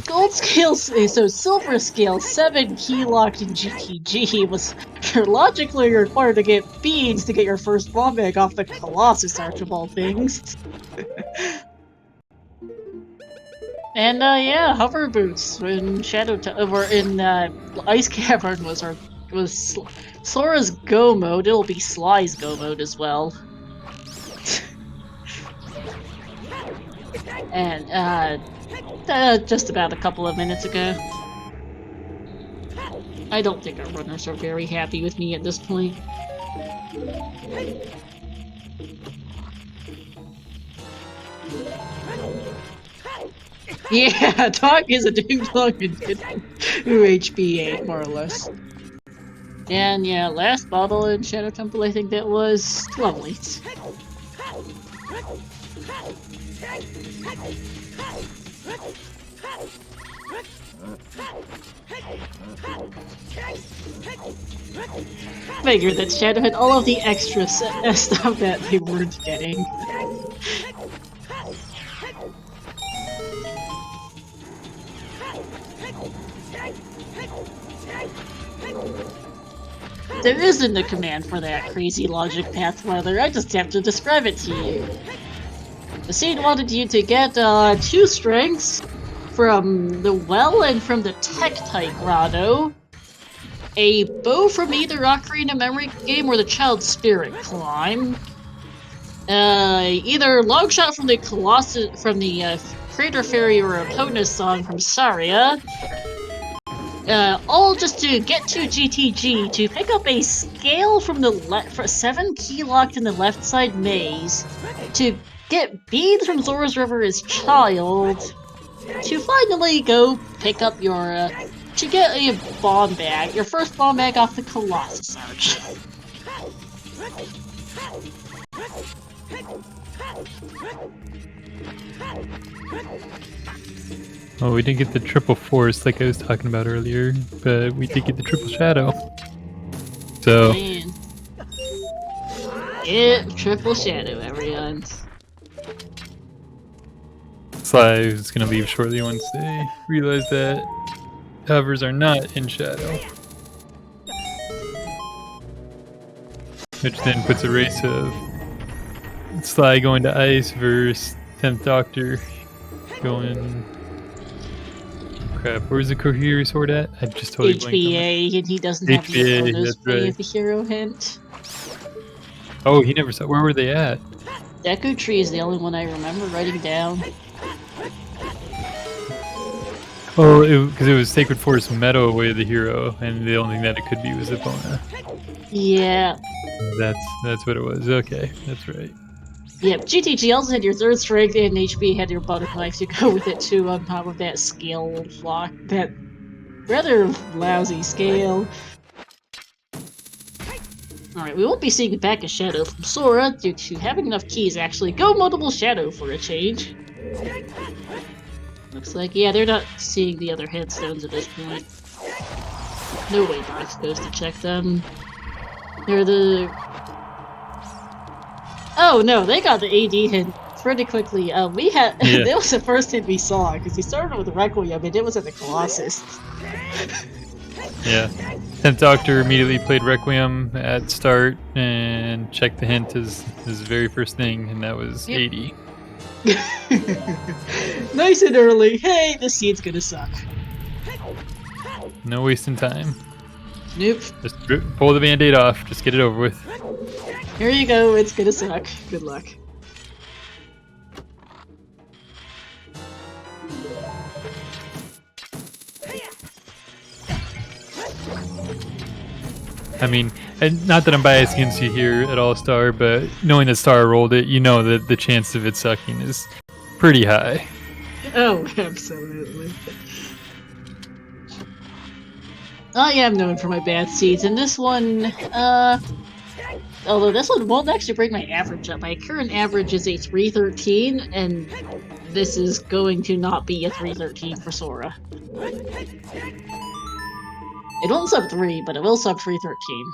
Gold scale, so silver scale 7 key locked in GTG was logically required to get beads to get your first bomb bag off the Colossus Arch of all things. And yeah, hover boots in Ice Cavern was Sora's go mode. It'll be Sly's go mode as well. And just about a couple of minutes ago. I don't think our runners are very happy with me at this point. Yeah, Doc is a ding-dong and UHB 8, more or less. And yeah, last bottle in Shadow Temple, I think that was lovely. Figured that Shadow had all of the extra stuff that they weren't getting. There isn't a command for that crazy logic path, Weather. I just have to describe it to you. The scene wanted you to get 2 strengths from the well and from the tech-type Grotto, a bow from either Ocarina memory game or the Child Spirit Climb, either long shot from the Crater Fairy or a Eponus song from Saria, all just to get to GTG to pick up a scale from the 7 key locked in the left side maze, to get beads from Zora's River as Child, to finally go pick up your, to get a bomb bag, your first bomb bag off the Colossus Arch. Well, we didn't get the triple force like I was talking about earlier, but we did get the triple shadow. So... Man. Get triple shadow, everyone. Sly is going to leave shortly once they realize that hovers are not in shadow. Which then puts a race of Sly going to ice versus XthDoctor going crap. Where's the Kohiri sword at? I just totally blanked on that. HBA, and he doesn't have the HBA, bonus that's play right. of the hero hint. Oh, he never saw. Where were they at? Deku Tree is the only one I remember writing down. Oh, because it was Sacred Force Meadow away the hero, and the only thing that it could be was Epona. Yeah. That's what it was. Okay, that's right. Yep, GTG also had your third strength, and HB had your butterfly to go with it too, on top of that scale lock. That rather lousy scale. Alright, we won't be seeing back a shadow from Sora due to having enough keys actually go multiple shadow for a change. Looks like, yeah, they're not seeing the other headstones at this point. No way Box goes to check them. They're the... Oh no, they got the AD hint pretty quickly. We had... Yeah. That was the first hint we saw, because he started with the Requiem, and it was at the Colossus. Yeah. 10th Doctor immediately played Requiem at start and checked the hint as his very first thing, and that was 80. Nice and early. Hey, this seed's gonna suck. No wasting time. Nope. Just pull the band-aid off. Just get it over with. Here you go, it's gonna suck. Good luck. I mean, and not that I'm biased against you here at all, Star, but knowing that Star rolled it, you know that the chance of it sucking is pretty high. Oh, absolutely. I am known for my bad seeds, and this one, although this one won't actually bring my average up. My current average is a 313, and this is going to not be a 313 for Sora. It won't sub 3, but it will sub 313.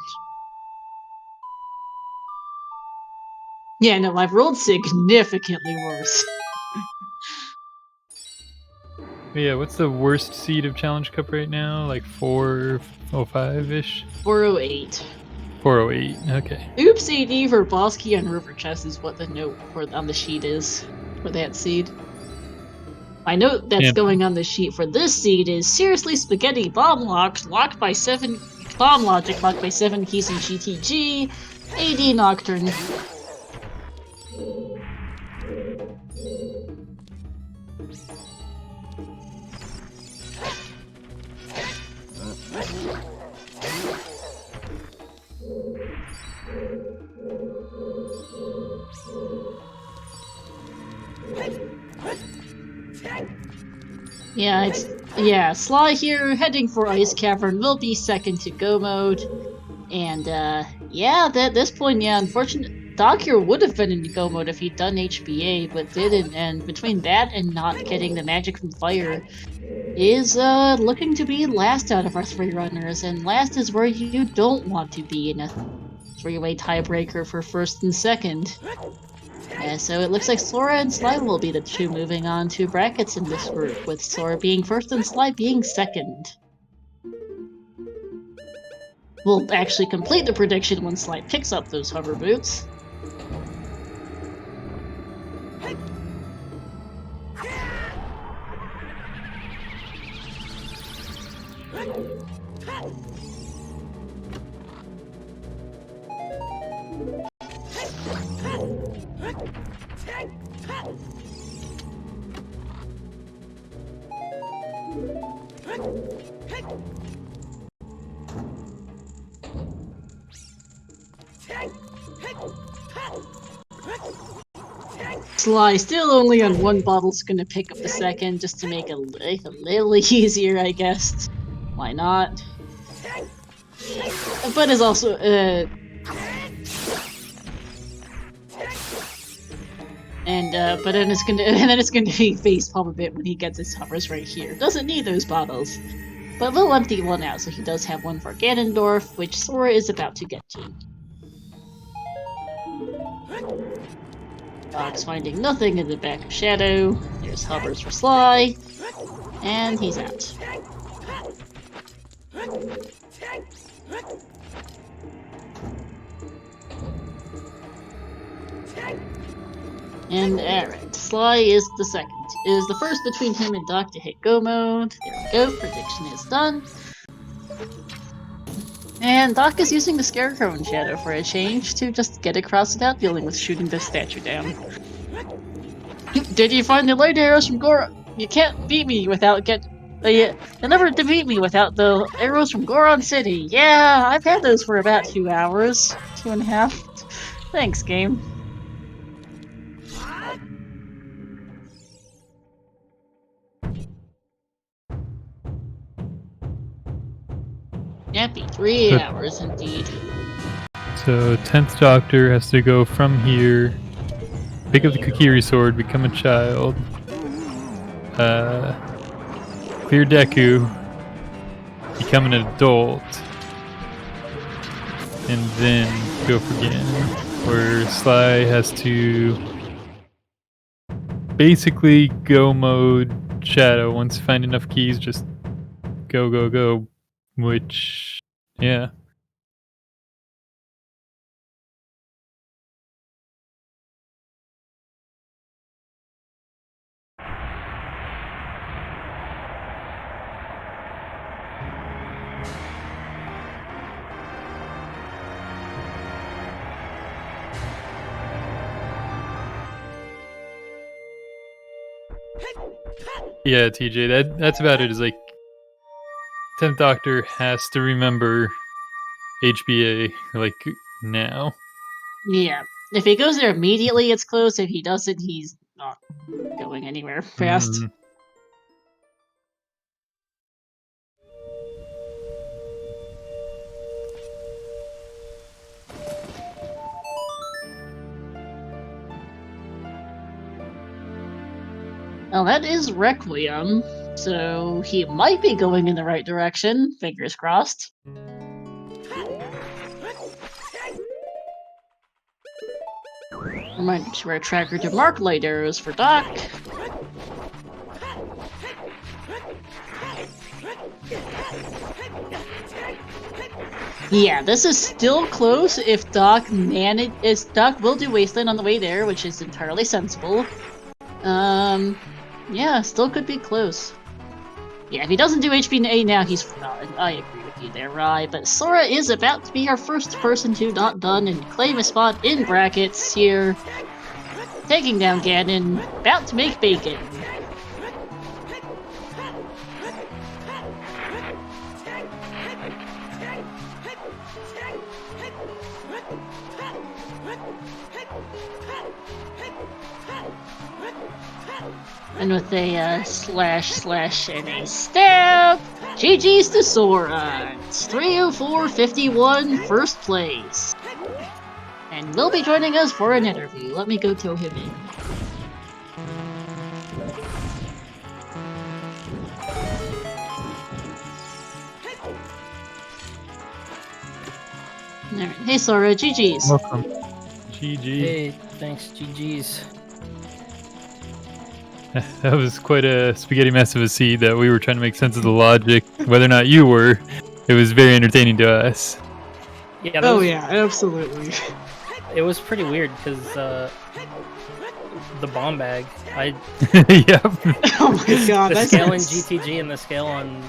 Yeah, no, I've rolled significantly worse. Yeah, what's the worst seed of Challenge Cup right now? Like 405-ish? 408. 408, okay. Oops AD for boss key on river chest is what the note on the sheet is for that seed. My note that's going on the sheet for this seed is seriously spaghetti bomb locked by 7 bomb logic locked by 7 keys in GTG, AD Nocturne. Yeah, Sly here, heading for Ice Cavern, will be second to go mode. And, yeah, at this point, yeah, unfortunately, Doc here would have been in go mode if he'd done HBA, but didn't, and between that and not getting the magic from fire, is, looking to be last out of our 3 runners, and last is where you don't want to be in a 3-way tiebreaker for first and second. So it looks like Sora and Sly will be the 2 moving on to brackets in this group, with Sora being first and Sly being second. We'll actually complete the prediction when Sly picks up those hover boots. Sly still only on 1 bottle's gonna pick up the second just to make it a little easier, I guess. Why not? But is also but then it's gonna be facepalm a bit when he gets his hovers right here. Doesn't need those bottles. But we'll empty one out, so he does have one for Ganondorf, which Sora is about to get to. Doc's finding nothing in the back of Shadow. There's hovers for Sly. And he's out. And alright. Sly is the second. It is the first between him and Doc to hit go mode. There we go, prediction is done. And Doc is using the Scarecrow in Shadow for a change to just get across without dealing with shooting the statue down. Did you find the light arrows from Goron? You can't beat me without you'll never defeat me without the arrows from Goron City. Yeah, I've had those for about 2 hours. 2.5. Thanks, game. Happy 3 hours indeed. So 10th Doctor has to go from here, pick up the Kokiri sword, become a child, clear Deku, become an adult, and then go for Ganon, where Sly has to basically go mode Shadow. Once you find enough keys, just go, which, yeah. Yeah, TJ, that's about it. Is like 10th Doctor has to remember HBA like now. Yeah. If he goes there immediately, it's close. If he doesn't, he's not going anywhere fast. Mm. Well, that is Requiem, so he might be going in the right direction. Fingers crossed. Remind Square Tracker to mark light arrows for Doc. Yeah, this is still close if Doc manages. Doc will do Wasteland on the way there, which is entirely sensible. Yeah, still could be close. Yeah, if he doesn't do HBA now, he's forgotten. I agree with you there, Rye. But Sora is about to be our first person to not done and claim a spot in brackets here. Taking down Ganon, about to make bacon. And with a slash and a stab, GG's to Sora. It's 304.51, first place. And will be joining us for an interview. Let me go tow him in. Alright, hey Sora, GG's. Welcome. GG. Hey, thanks, GG's. That was quite a spaghetti mess of a seed that we were trying to make sense of the logic. Whether or not you were, it was very entertaining to us. Yeah. Yeah, absolutely. It was pretty weird because the bomb bag. Yep. Oh my god, The that's scale in GTG and the scale on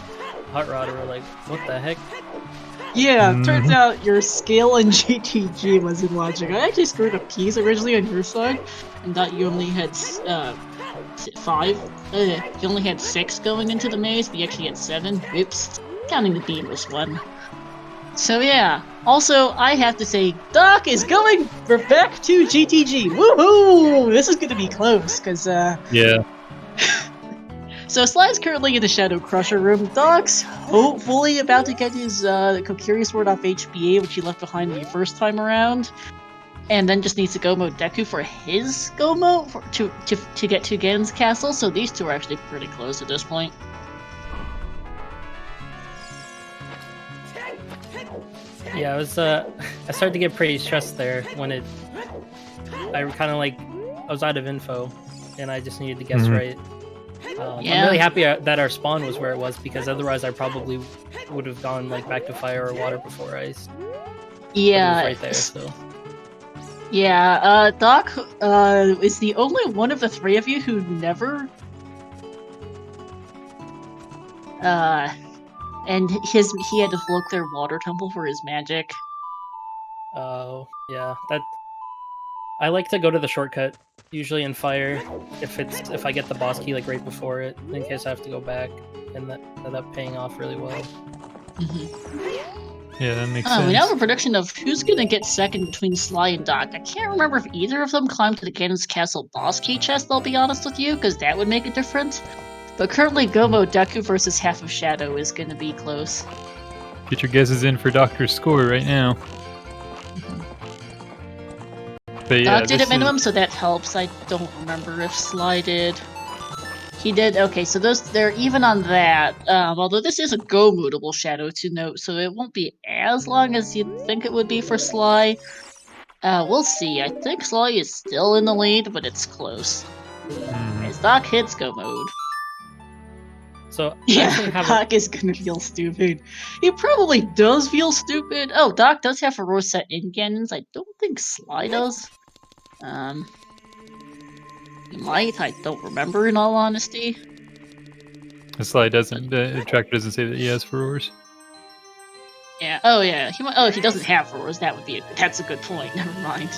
Hot Rod were like, what the heck? Yeah, turns out your scale in GTG was in logic. I actually screwed up keys originally on your side, and thought you only had 5. You only had 6 going into the maze, but you actually had 7. Oops. Counting the beamless one. So yeah. Also, I have to say, Doc is going back to GTG. Woohoo! This is gonna be close, cause Yeah. So Sly's currently in the Shadow Crusher room. Doc's hopefully about to get his Kokiri sword off HBA, which he left behind the first time around. And then just needs to go mode Deku for his go mode to get to Ganon's castle. So these two are actually pretty close at this point. Yeah, I started to get pretty stressed there when I was out of info, and I just needed to guess right. I'm really happy that our spawn was where it was, because otherwise I probably would have gone back to fire or water before ice. Yeah, right there. So Yeah, Doc is the only one of the three of you who never and he had to float their water temple for his magic. Oh, yeah. I like to go to the shortcut, usually in fire, if I get the boss key like right before it, in case I have to go back, and that ended up paying off really well. Yeah, that makes sense. We now have a prediction of who's gonna get second between Sly and Doc. I can't remember if either of them climbed to the Ganon's Castle boss key chest, I'll be honest with you, because that would make a difference. But currently, Gomo Deku versus Half of Shadow is gonna be close. Get your guesses in for Doctor's score right now. But yeah, Doc did at minimum, so that helps. I don't remember if Sly did. He did. Okay, so they're even on that. Although this is a go-moodable shadow to note, so it won't be as long as you'd think it would be for Sly. We'll see. I think Sly is still in the lead, but it's close. As Doc hits go mode. So yeah, Doc is gonna feel stupid. He probably does feel stupid. Oh, Doc does have a roar set in Ganon's. I don't think Sly does. He might. I don't remember, in all honesty. The slide doesn't. The tracker doesn't say that he has furrows. Yeah. Oh, yeah. He doesn't have furrows. That would be. That's a good point. Never mind.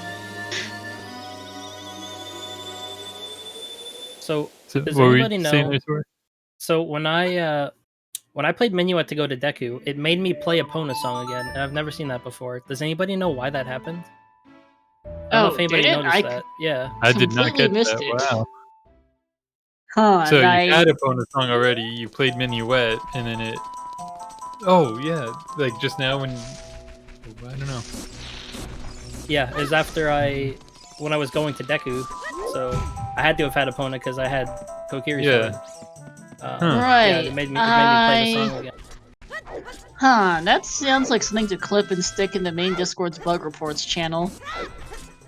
So does anybody know? So when I played Minuet to go to Deku, it made me play Epona song again, and I've never seen that before. Does anybody know why that happened? I don't know if anybody noticed that. Yeah. I did not get that. Wow. Huh, so you had Epona song already, you played Minuet, and then it... Oh, yeah. Like, just now when... I don't know. Yeah, it was after when I was going to Deku, so I had to have had Epona because I had Kokiri's sword. Right. Yeah, it made me play the song again. Huh, that sounds like something to clip and stick in the main Discord's bug reports channel.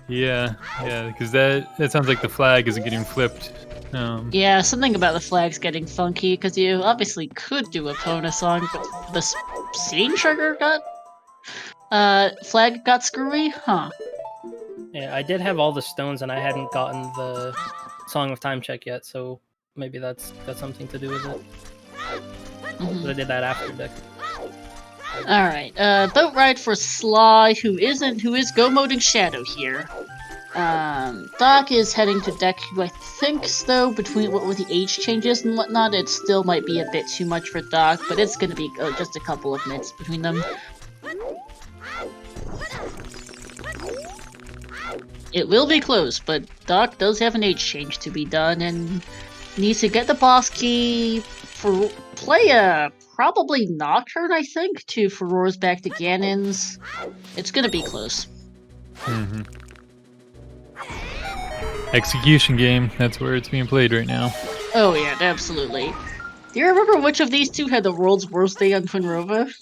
Yeah, because that sounds like the flag isn't getting flipped. Yeah, something about the flags getting funky, because you obviously could do a Epona song, but the scene trigger flag got screwy? Huh. Yeah, I did have all the stones and I hadn't gotten the Song of Time check yet, so maybe that's got something to do with it. But I did that after Deku. Alright, boat ride for Sly, who is go-moding Shadow here. Doc is heading to Deku, I think, though, between what with the age changes and whatnot, it still might be a bit too much for Doc, but it's gonna be just a couple of minutes between them. It will be close, but Doc does have an age change to be done, and needs to get the boss key for probably Nocturne, I think, to Furor's back to Ganon's. It's gonna be close. Execution game, that's where it's being played right now. Oh yeah, absolutely. Do you remember which of these two had the world's worst day on Twinrova?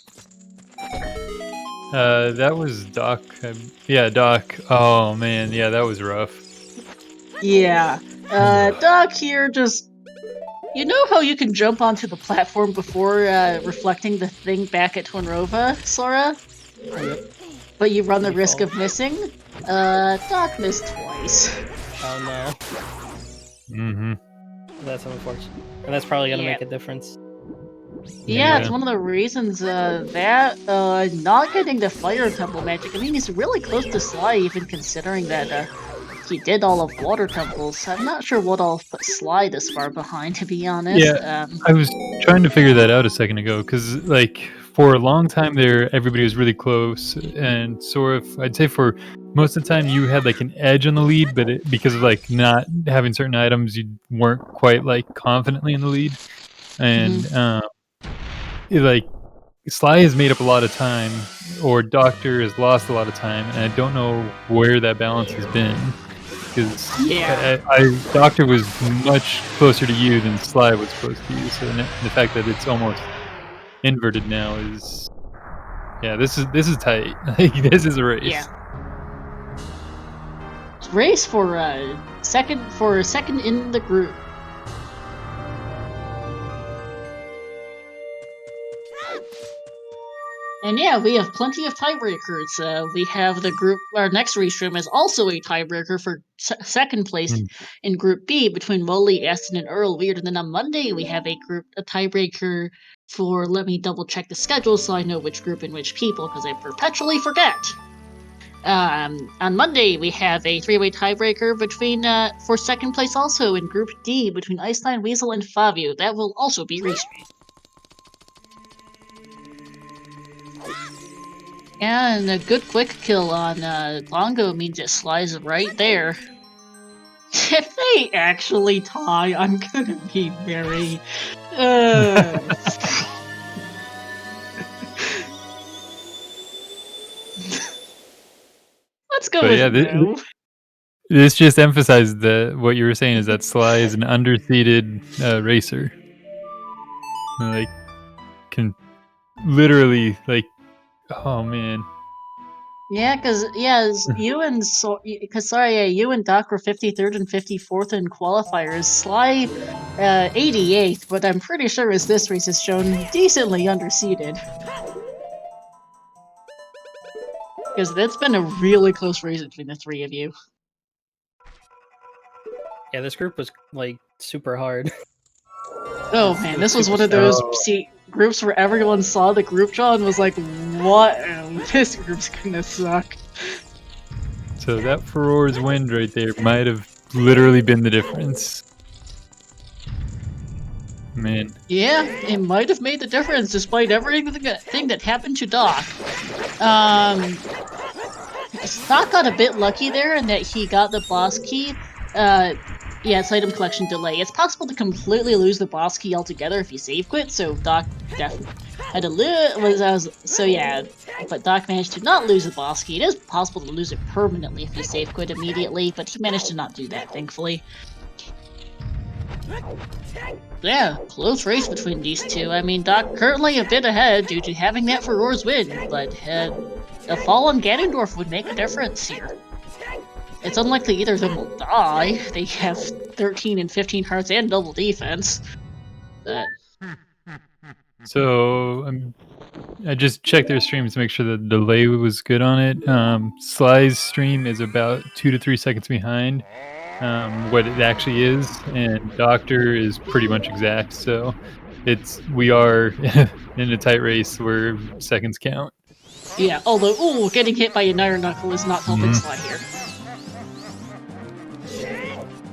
That was Doc. Yeah, Doc. Oh man, yeah, that was rough. Yeah. Doc here just... You know how you can jump onto the platform before reflecting the thing back at Twinrova, Sora? But you run the risk of missing? Doc missed twice. Oh no. That's unfortunate. And that's probably gonna make a difference. Yeah, it's one of the reasons that not getting the Fire Temple magic. I mean, he's really close to Sly, even considering that he did all of Water Temples. I'm not sure what all put Sly this far behind, to be honest. Yeah, I was trying to figure that out a second ago, because like for a long time there, everybody was really close, and sort of, I'd say for most of the time you had like an edge on the lead, but because of like not having certain items, you weren't quite like confidently in the lead, and like Sly has made up a lot of time, or Doctor has lost a lot of time, and I don't know where that balance has been. Because Doctor was much closer to you than Sly was close to you, so the fact that it's almost inverted now is, this is tight. Like, this is a race. Yeah. Race for second in the group. And yeah, we have plenty of tiebreakers. We have the group. Our next restream is also a tiebreaker for second place in Group B between Molly, Aston, and Earl Weird. And then on Monday we have a tiebreaker for. Let me double check the schedule so I know which group and which people, because I perpetually forget. On Monday we have a three-way tiebreaker between for second place also in Group D between Einstein, Weasel, and Fabio. That will also be restreamed. And a good quick kill on Longo means it slides right there. If they actually tie, I'm gonna be very... Let's go with no. This just emphasized that what you were saying is that Sly is an underseeded racer. Like, can literally, like, oh man. Yeah, because you and Doc were 53rd and 54th in qualifiers. Sly, 88th, but I'm pretty sure as this race has shown, decently underseeded. Because it's been a really close race between the three of you. Yeah, this group was like super hard. Oh man, this was one of those groups where everyone saw the group draw and was like, what? This group's gonna suck. So that Furor's win right there might have literally been the difference. Man. Yeah, it might have made the difference despite everything that happened to Doc. Doc got a bit lucky there in that he got the boss key. Yeah, it's item collection delay. It's possible to completely lose the boss key altogether if you save quit, so Doc definitely had to lose. But Doc managed to not lose the boss key. It is possible to lose it permanently if you save quit immediately, but he managed to not do that, thankfully. Yeah, close race between these two. I mean, Doc currently a bit ahead due to having that Furor's win, but a fall on Ganondorf would make a difference here. It's unlikely either of them will die. They have 13 and 15 hearts and double defense. So I just checked their streams to make sure the delay was good on it. Sly's stream is about 2 to 3 seconds behind what it actually is, and Doctor is pretty much exact. So we are in a tight race where seconds count. Yeah, although getting hit by an Iron Knuckle is not helping Sly here.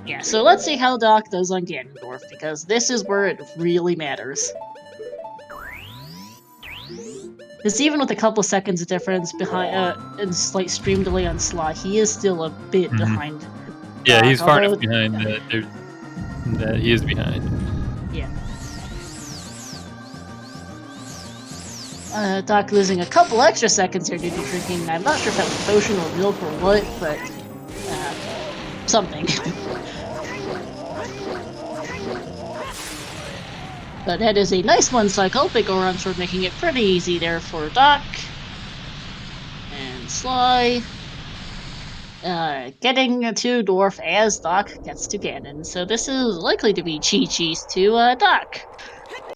Yeah, so let's see how Doc does on Ganondorf, because this is where it really matters. Because even with a couple seconds of difference behind and slight stream delay on Sly, he is still a bit behind. Yeah, he's far enough behind that he is behind. Yeah. Doc losing a couple extra seconds here due to drinking. I'm not sure if that was potion or milk or what, but something. But that is a nice one cycle. Big Oron Sword making it pretty easy there for Doc. And Sly. Getting to Dwarf as Doc gets to Ganon. So this is likely to be Chi-Chi's to Doc,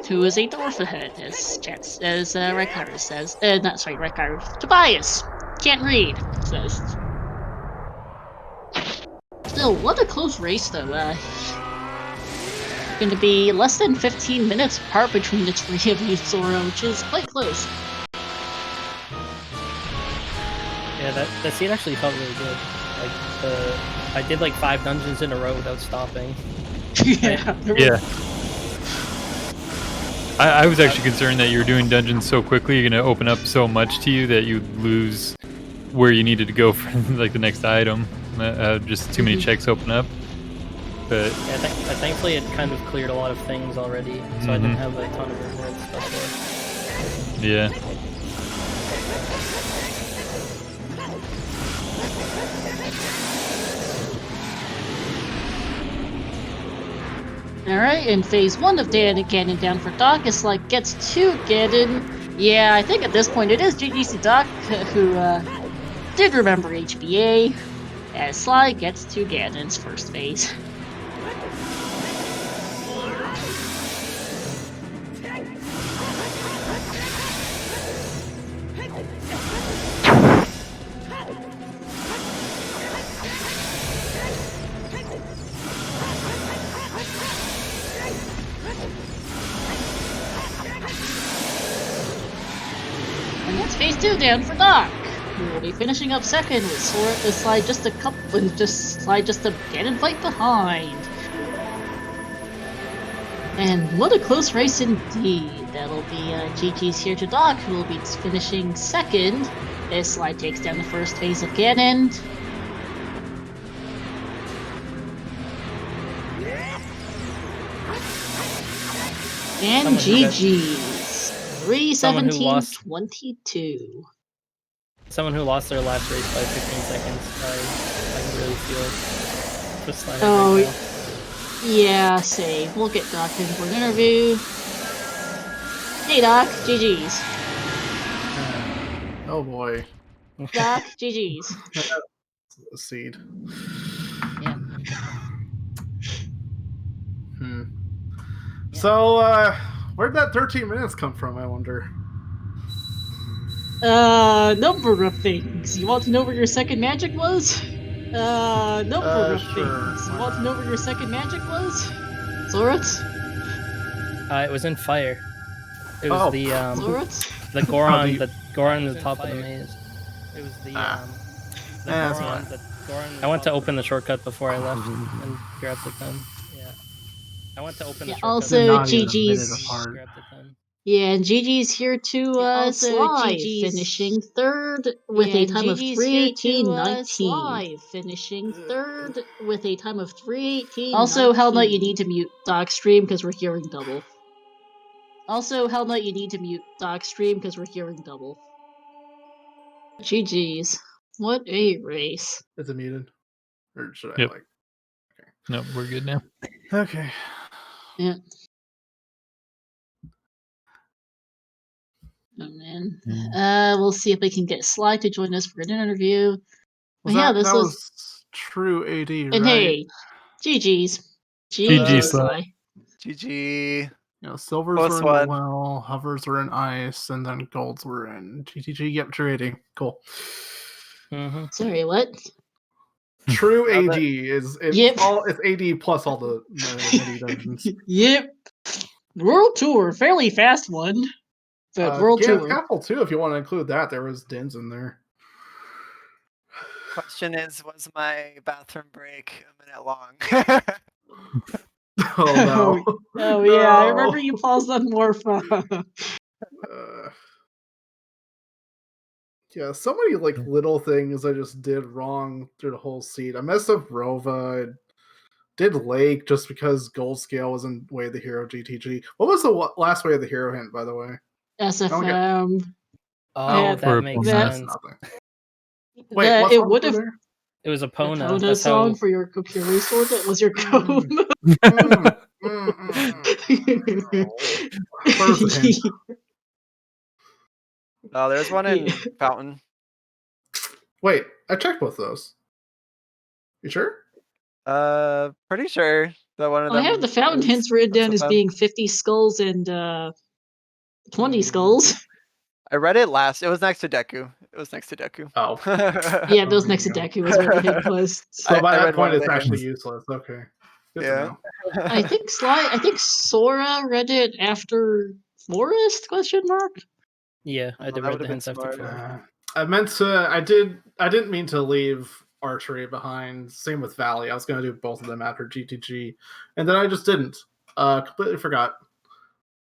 who is a Dwarf ahead, as Rekar says. Rekar. Tobias. Can't read, says. Still, what a close race, though. Going to be less than 15 minutes apart between the three of you, Sora, which is quite close. Yeah, that scene actually felt really good. Like, I did like 5 dungeons in a row without stopping. Yeah. I was actually concerned that you were doing dungeons so quickly, you're going to open up so much to you that you'd lose where you needed to go for like the next item. Just too many checks open up. But yeah, thankfully it kind of cleared a lot of things already, so I didn't have a ton of reward stuff there. Yeah. Alright, in phase 1 of Ganon down for Doc, it's like gets to Ganon. Yeah, I think at this point it is GGC Doc who did remember HBA, as Sly gets to Ganon's first phase. it's phase 2 down for Doc, who will be finishing up second with Sora Slide just a Ganon fight behind. And what a close race indeed. That'll be GG's here to Doc, who will be finishing second as Slide takes down the first phase of Ganon. And GG's. 3:17:22. Someone who lost their last race by 15 seconds. I can really feel it. Just Slide Oh, right now. Yeah, save. We'll get Doc in for an interview. Hey Doc, GG's. Oh boy. Doc, GG's. A seed. Yeah. So, where'd that 13 minutes come from, I wonder? Number of things. You want to know where your second magic was? Number of Sure. things. You want to know where your second magic was? Zorat? It was in fire. It was the Zorat? the Goron, the Goron at the top of the maze. It was the Goron. I went to open the shortcut before I left and grabbed the gun. Yeah. I went to open the shortcut. Also, GG's. Grabbed the gun. Yeah, and GG's here to Sly, finishing third with a time of 3:18:19. Finishing third with a time of 3:18:19. Also, Hell Knight, you need to mute Doc stream because we're hearing double. GG's. What a race. Is it muted? Or should I Yep. Okay. No, we're good now. Okay. Yeah. Oh man. We'll see if we can get Sly to join us for an interview. That was true AD, right? And hey, GG's. GG, Sly. GG. Silvers were in the well, hovers were in ice, and then golds were in GTG. Yep, true AD. Cool. Mm-hmm. Sorry, what? True AD is Yep. It's AD plus all the mini dungeons. Yep. World Tour, fairly fast one. But World Tour. Capital too, if you want to include that. There was Dins in there. Question is, was my bathroom break a minute long? Oh no. Oh yeah, I remember you paused on Morpha. Yeah, so many little things I just did wrong through the whole seed. I messed up Rova. I did Lake just because Gold Scale was in Way of the Hero GTG. What was the last Way of the Hero hint, by the way? SFM. Oh, that makes sense. Wait, it would have. It was a Pona. Pona song for your Kokiri sword. That was your code. Oh, there's one in Fountain. Wait, I checked both those. You sure? Pretty sure that one of them. I have the Fountain hints written down as being 50 skulls and 20 skulls. I read it last. It was next to Deku. Oh. Yeah, it was next to Deku was where the hint was. So by that point, it's actually useless. Okay. Good to know. I think Sora read it after Forest? ? Yeah, I did read the hints after Forest. I meant to. I didn't mean to leave Archery behind. Same with Valley. I was going to do both of them after GTG, and then I just didn't. Completely forgot.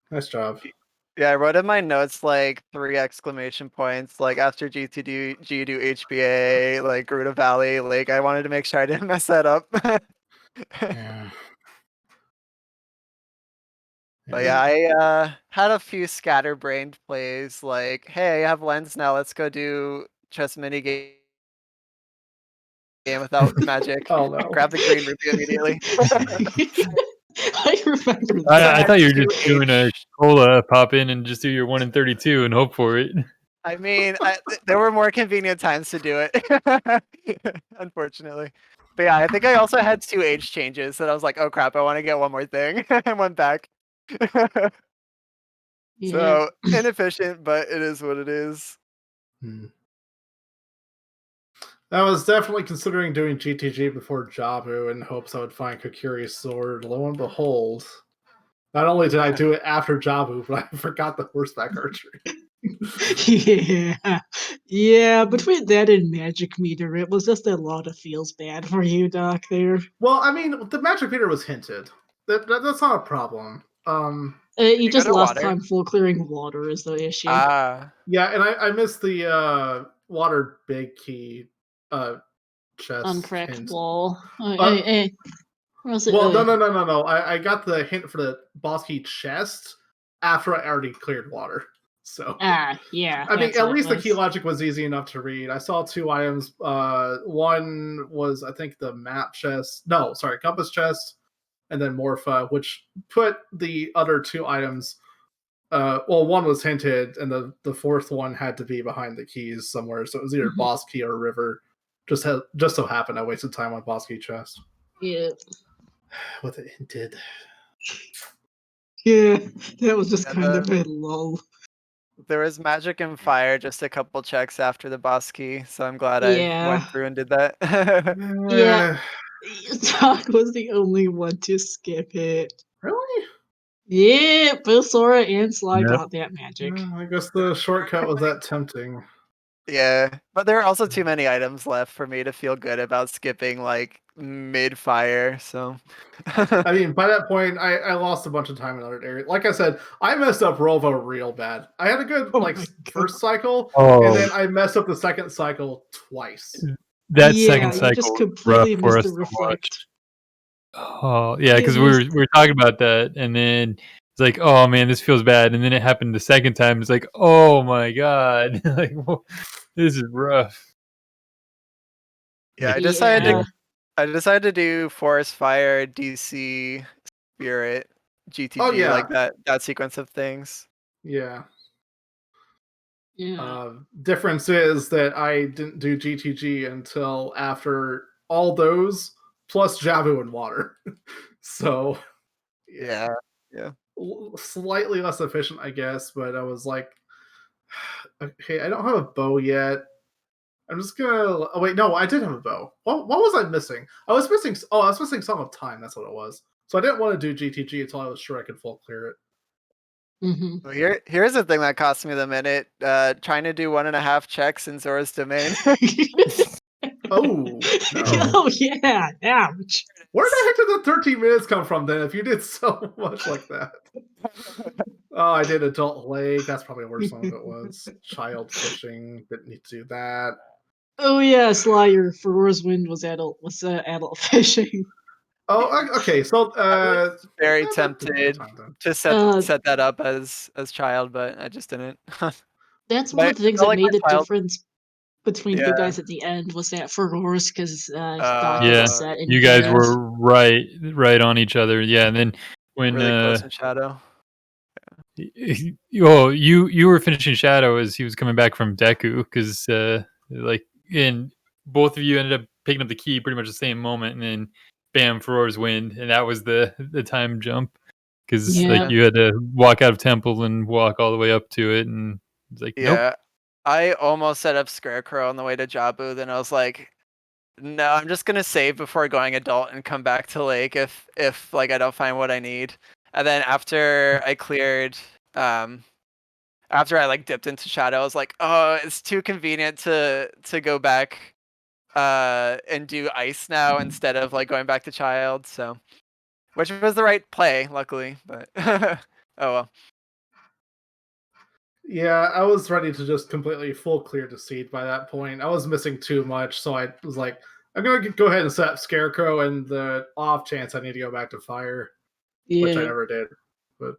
Nice job. Yeah, I wrote in my notes 3 exclamation points. After GTG, do HBA, Garuda Valley. I wanted to make sure I didn't mess that up. Yeah. But yeah, I had a few scatterbrained plays. Hey, I have lens now. Let's go do chess mini game without magic. Oh no! Grab the green rupee immediately. I remember that. I thought you were just doing a cola pop in and just do your 1 in 32 and hope for it. I mean, there were more convenient times to do it, unfortunately. But yeah, I think I also had 2 age changes that I was like, oh crap, I want to get one more thing. I went back. So inefficient, but it is what it is. I was definitely considering doing GTG before Jabu in hopes I would find Kokiri's sword. Lo and behold, not only did I do it after Jabu, but I forgot the horseback archery. Yeah. Between that and Magic Meter, it was just a lot of feels bad for you, Doc. There. Well, I mean, the Magic Meter was hinted. That's not a problem. You You just go to lost water? time full clearing water is the issue. Yeah, and I missed the water big key chest Uncracked hint. wall. Where was it? Well, no. I got the hint for the boss key chest after I already cleared water. So yeah. I mean, that's at what it least the key was. logic was easy enough to read. I saw 2 items. One was I think the map chest. No, sorry, compass chest, and then Morpha, which put the other 2 items. Well, one was hinted, and the fourth one had to be behind the keys somewhere. So it was either boss key or river. Just so happened I wasted time on boss key chest. Yeah. With it hinted. Yeah, that was just Yeah, kind of a lull. There was magic and fire just a couple checks after the boss key, so I'm glad I Yeah. went through and did that. Yeah. Doc was the only one to skip it. Really? Yeah, both Sora and Sly Yep. got that magic. I guess the shortcut was that tempting. Yeah, but there are also too many items left for me to feel good about skipping like mid fire. So, I mean, by that point, I lost a bunch of time in other areas. Like I said, I messed up Rovo real bad. I had a good first cycle, and then I messed up the second cycle twice. That Yeah, second you cycle just was completely rough for missed us the to reflect. watch. Oh yeah, because You we were talking about that, and then it's like, oh man, this feels bad, and then it happened the second time. It's like, oh my god, like this is rough. yeah, I decided to do forest fire, DC, spirit, GTG, Oh, yeah. like that sequence of things. Yeah. Yeah. Difference is that I didn't do GTG until after all those plus Javu and water. So Yeah. slightly less efficient, I guess. But I was like, okay, I don't have a bow yet. I'm just gonna. Oh wait, no, I did have a bow. What was I missing? I was missing Song of Time. That's what it was. So I didn't want to do GTG until I was sure I could full clear it. Mm-hmm. Well, here's the thing that cost me the minute. Trying to do 1.5 checks in Zora's domain. Oh no! Oh yeah, ouch. Where the heck did the 13 minutes come from then? If you did so much like that. Oh, I did Adult Lake. That's probably where some of it was. Child fishing. Didn't need to do that. Oh yeah, Slayer for Wind was adult adult fishing. Oh, okay. So I was very that's a good tempted time then. to set that up as child, but I just didn't. That's one of the things felt that like made the my child. difference between you Yeah. guys at the end was that Furores, because Doc Yeah, was set in you guys Chaos. were right on each other. Yeah, and then when really close in Shadow. oh, you were finishing Shadow as he was coming back from Deku, because like, and both of you ended up picking up the key pretty much the same moment, and then bam, Furor's Wind, and that was the time jump, because like you had to walk out of temple and walk all the way up to it, and it's like, Yeah, nope. I almost set up Scarecrow on the way to Jabu, then I was like, no, I'm just gonna save before going adult and come back to Lake if like I don't find what I need. And then after I cleared, after I like dipped into Shadow, I was like, oh, it's too convenient to go back and do Ice now instead of like going back to Child. So, which was the right play, luckily. But oh well. Yeah, I was ready to just completely full clear Deceit by that point. I was missing too much, so I was like, I'm gonna go ahead and set up Scarecrow, and the off chance I need to go back to Fire, which I never did. But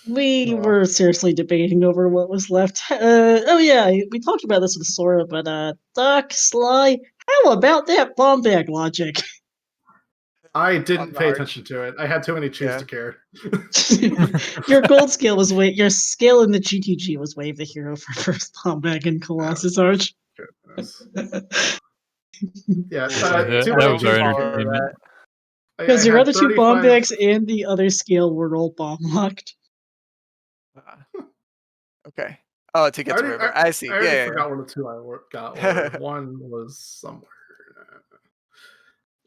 we were seriously debating over what was left. Oh yeah, we talked about this with Sora, but Doc, Sly, how about that bomb bag logic? I didn't pay attention to it. I had too many choose to care. Your gold scale was your scale in the GTG was Wave the Hero for first bomb bag in Colossus Arch. Yeah, that was our entertainment. Because your other 2 bomb bags and the other scale were all bomb locked. Okay. Oh, to get to River. I see. I already forgot where the 2 I got were. One was somewhere.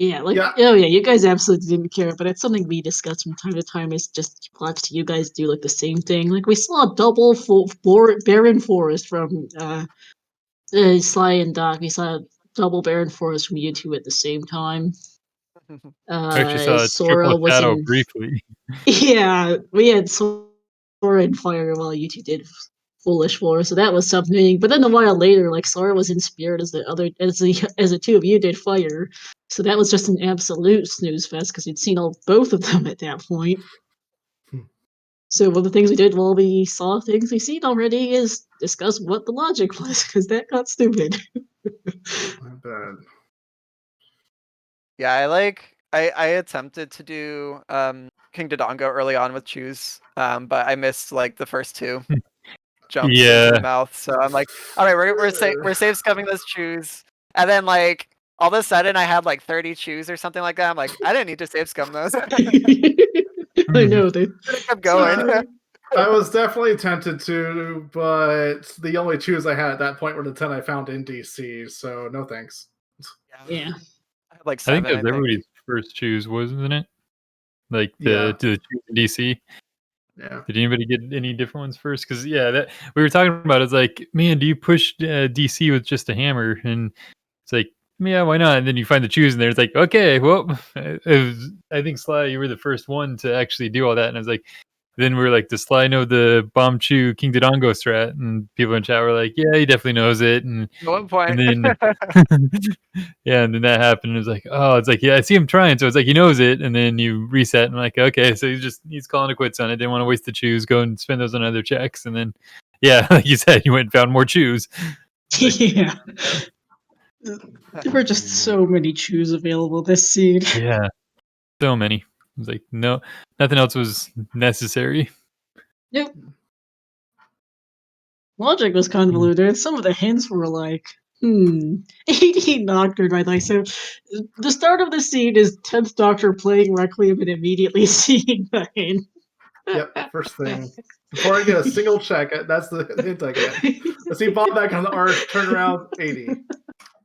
Yeah, Yeah. oh yeah, you guys absolutely didn't care, but it's something we discuss from time to time. Is just watched you guys do like the same thing. Like we saw a double barren forest from Sly and Doc. We saw a double barren forest from you two at the same time. I actually saw a Sora triple was shadow in. briefly. Yeah, we had Sora and Fire while you two did Foolish Floor, so that was something. But then a while later, like Sora was in Spirit as the two of you did Fire, so that was just an absolute snooze fest because we'd seen both of them at that point. So one of the things we did while we saw things we've seen already is discuss what the logic was because that got stupid. Not bad. Yeah, I attempted to do King Dodongo early on with Choose, but I missed like the first two jumps into the Yeah. mouth. So I'm like, all right, we're safe scumming this Choose, and then like all of a sudden I had like 30 Choose or something like that. I'm like, I didn't need to save scum those. I know they kept going. I was definitely tempted to, but the only Choose I had at that point were the 10 I found in DC, so no thanks. Yeah. I had like I think 7. that was everybody's first choose, wasn't it? Like Yeah. to choose in DC. Yeah. Did anybody get any different ones first? Because that we were talking about. It's like, man, do you push DC with just a hammer? And it's like, yeah, why not? And then you find the choose, and there it's like, okay, well, I think Sly, you were the first one to actually do all that, and I was like, then we were like, does Sly know the Bomb Chew King Dodongo strat? And people in chat were like, yeah, he definitely knows it. And At one point, then yeah, and then that happened. And it was like, oh, it's like, yeah, I see him trying, so it's like he knows it. And then you reset, and like, okay, so he's calling it quits on it. Didn't want to waste the choose, go and spend those on other checks, and then yeah, like you said, you went and found more choose. Like, Yeah. There were just so many Chews available this seed. yeah, so many. It was like, no, nothing else was necessary. Yep. Logic was convoluted. Some of the hints were like, 18 Doctor, right? Like, so the start of the scene is 10th Doctor playing Requiem and immediately seeing the hint. Yep, first thing. Before I get a single check, that's the hint I get. I see Bob back on the arch, turn around, 80.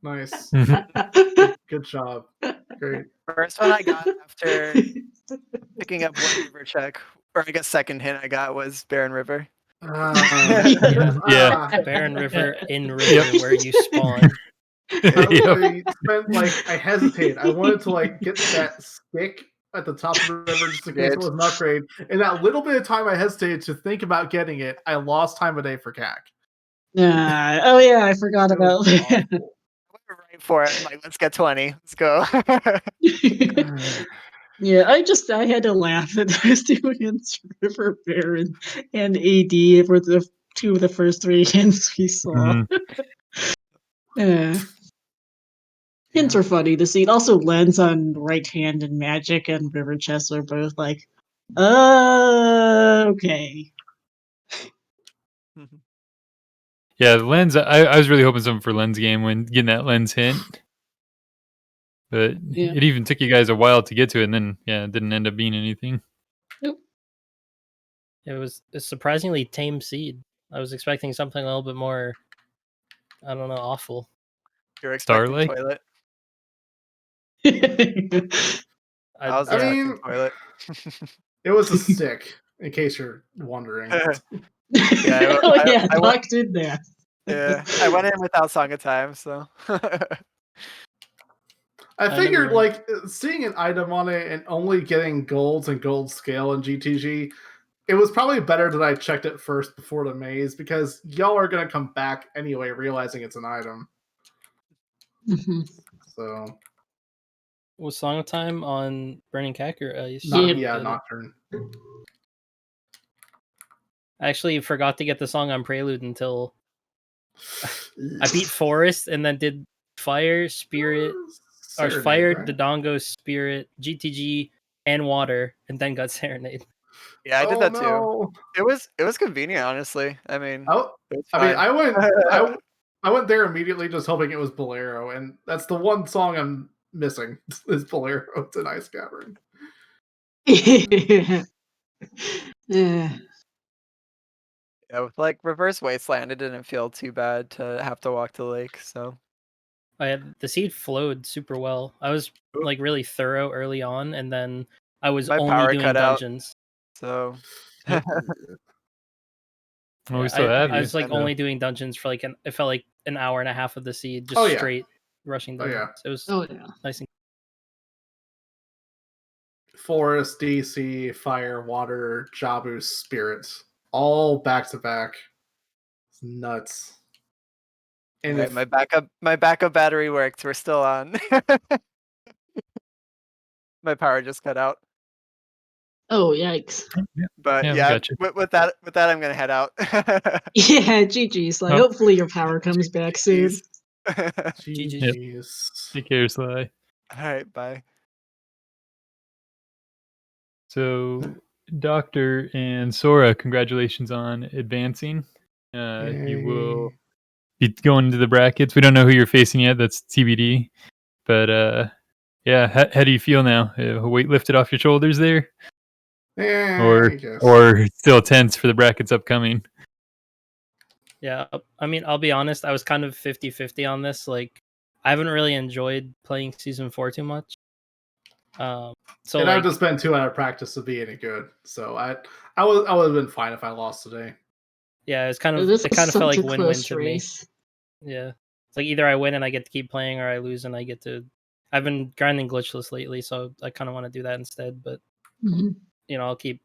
Nice. Good job. Great. first one I got after picking up one river check, or I guess second hint I got was Barren River. Yeah. Barren River in river where you spawn. I spent I hesitated. I wanted to get that stick at the top of the river just in case it was an upgrade. And that little bit of time I hesitated to think about getting it, I lost time of day for CAC. Oh yeah, I forgot about that. I went right for it. I'm like, let's get 20. Let's go. Yeah, I had to laugh at those two hints, River Baron and AD were the two of the first 3 hints we saw. Yeah. Hints are funny to see. It also Lens on right hand and Magic and River Chess are both like, okay. Yeah, the lens. I was really hoping something for lens game when getting that lens hint, but it even took you guys a while to get to it, and then it didn't end up being anything. Nope. It was a surprisingly tame seed. I was expecting something a little bit more, I don't know, awful. You're expecting Starlight? toilet. I was expecting toilet. It was a stick, in case you're wondering. Doc did that. Yeah, I went in without Song of Time, so. I figured, seeing an item on it and only getting golds and gold scale in GTG, it was probably better that I checked it first before the maze, because y'all are going to come back anyway, realizing it's an item. So. Was Song of Time on Burning Cack or Nocturne. I actually forgot to get the song on Prelude until I beat Forest and then did Fire, Spirit, or Fire, right? Dodongo, Spirit, GTG, and Water, and then got Serenade. Yeah, I did that too. It was convenient, honestly. I mean, I went there immediately just hoping it was Bolero, and that's the one song I'm missing is Bolero. It's an Ice Cavern. Yeah. Yeah, with Reverse Wasteland, it didn't feel too bad to have to walk to the lake, so. The seed flowed super well. I was like really thorough early on, and then I was My only power doing cut out. dungeons. So Well, we Yeah, still have I you. was like I know. only doing dungeons for like it felt like an hour and a half of the seed, just Oh, yeah. straight rushing Oh, dungeons. yeah. It was Oh yeah. nice. Forest, DC, Fire, Water, Jabu, Spirits, all back to back. It's nuts. And right, if my backup battery worked. We're still on. My power just cut out. Oh yikes. But Yeah, we yeah, got you. with that I'm gonna head out. Yeah, GG's. Like, Oh. hopefully your power comes back soon. GG's. GG's. Take care, Sly. All right, bye. So, Doctor and Sora, congratulations on advancing. You will be going into the brackets. We don't know who you're facing yet. That's TBD. But yeah, how do you feel now? A weight lifted off your shoulders there, Yeah, or I guess. or still tense for the brackets upcoming? Yeah, I mean, I'll be honest, I was kind of 50-50 on this. Like, I haven't really enjoyed playing Season 4 too much. So and like, I've just been too out of practice to be any good. So I would have been fine if I lost today. yeah, it kind This of was felt like such a win-win close to me. race. Yeah, it's like either I win and I get to keep playing, or I lose and I get to. I've been grinding glitchless lately, so I kind of want to do that instead. But Mhm. I'll keep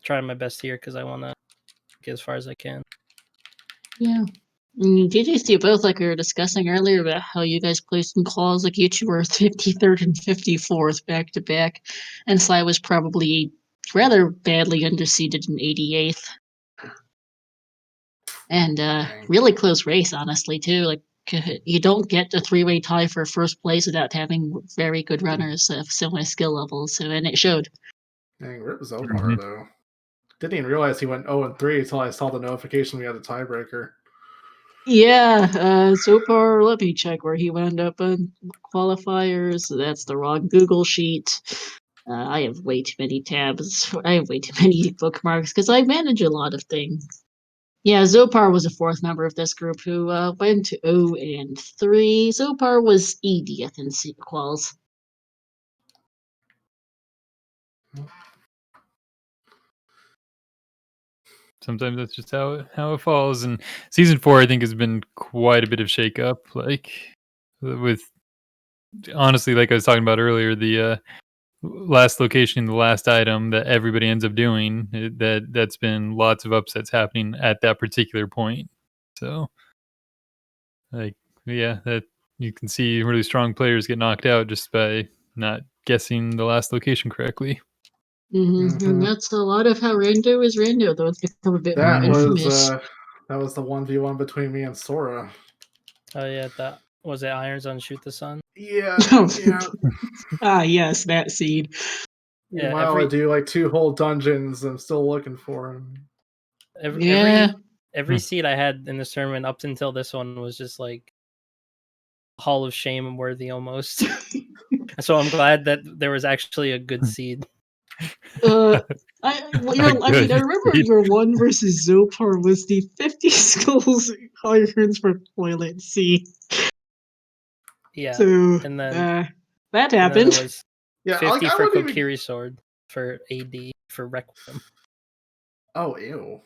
trying my best here because I want to get as far as I can. Yeah. GG's to you both, like we were discussing earlier about how you guys placed in calls, like you two were 53rd and 54th back to back, and Sly was probably rather badly underseeded in 88th. And really close race, honestly, too. Like, you don't get a three-way tie for first place without having very good runners of similar skill levels, and it showed. Dang, Rip Zopar, though. Didn't even realize he went 0-3 until I saw the notification we had a tiebreaker. Yeah, so far, let me check where he wound up on qualifiers. That's the wrong Google sheet. I have way too many tabs. I have way too many bookmarks because I manage a lot of things. Yeah, Zopar was a fourth member of this group who went to 0-3. Zopar was 80th in quals. Sometimes that's just how it falls. And season 4, I think, has been quite a bit of shakeup. Like, with honestly, like I was talking about earlier, the last location, the last item that everybody ends up doing, that's been lots of upsets happening at that particular point. So, like, yeah, that you can see really strong players get knocked out just by not guessing the last location correctly. And that's a lot of how Rando is Rando, though it's become a bit more infamous. That was the 1v1 between me and Sora. Oh yeah, that was it. Irons on Shoot the Sun. Yeah, yeah. Yes, that seed. Yeah, Wow, I do like 2 whole dungeons. I'm still looking for him. Every seed I had in this tournament up until this one was just like Hall of Shame worthy almost. So I'm glad that there was actually a good seed. I remember your one versus Zopar was the 50 skulls irons for toilet seed. Yeah, So, and then that happened. Then it was 50 like, for Kokiri Sword for AD for Requiem. Oh, ew.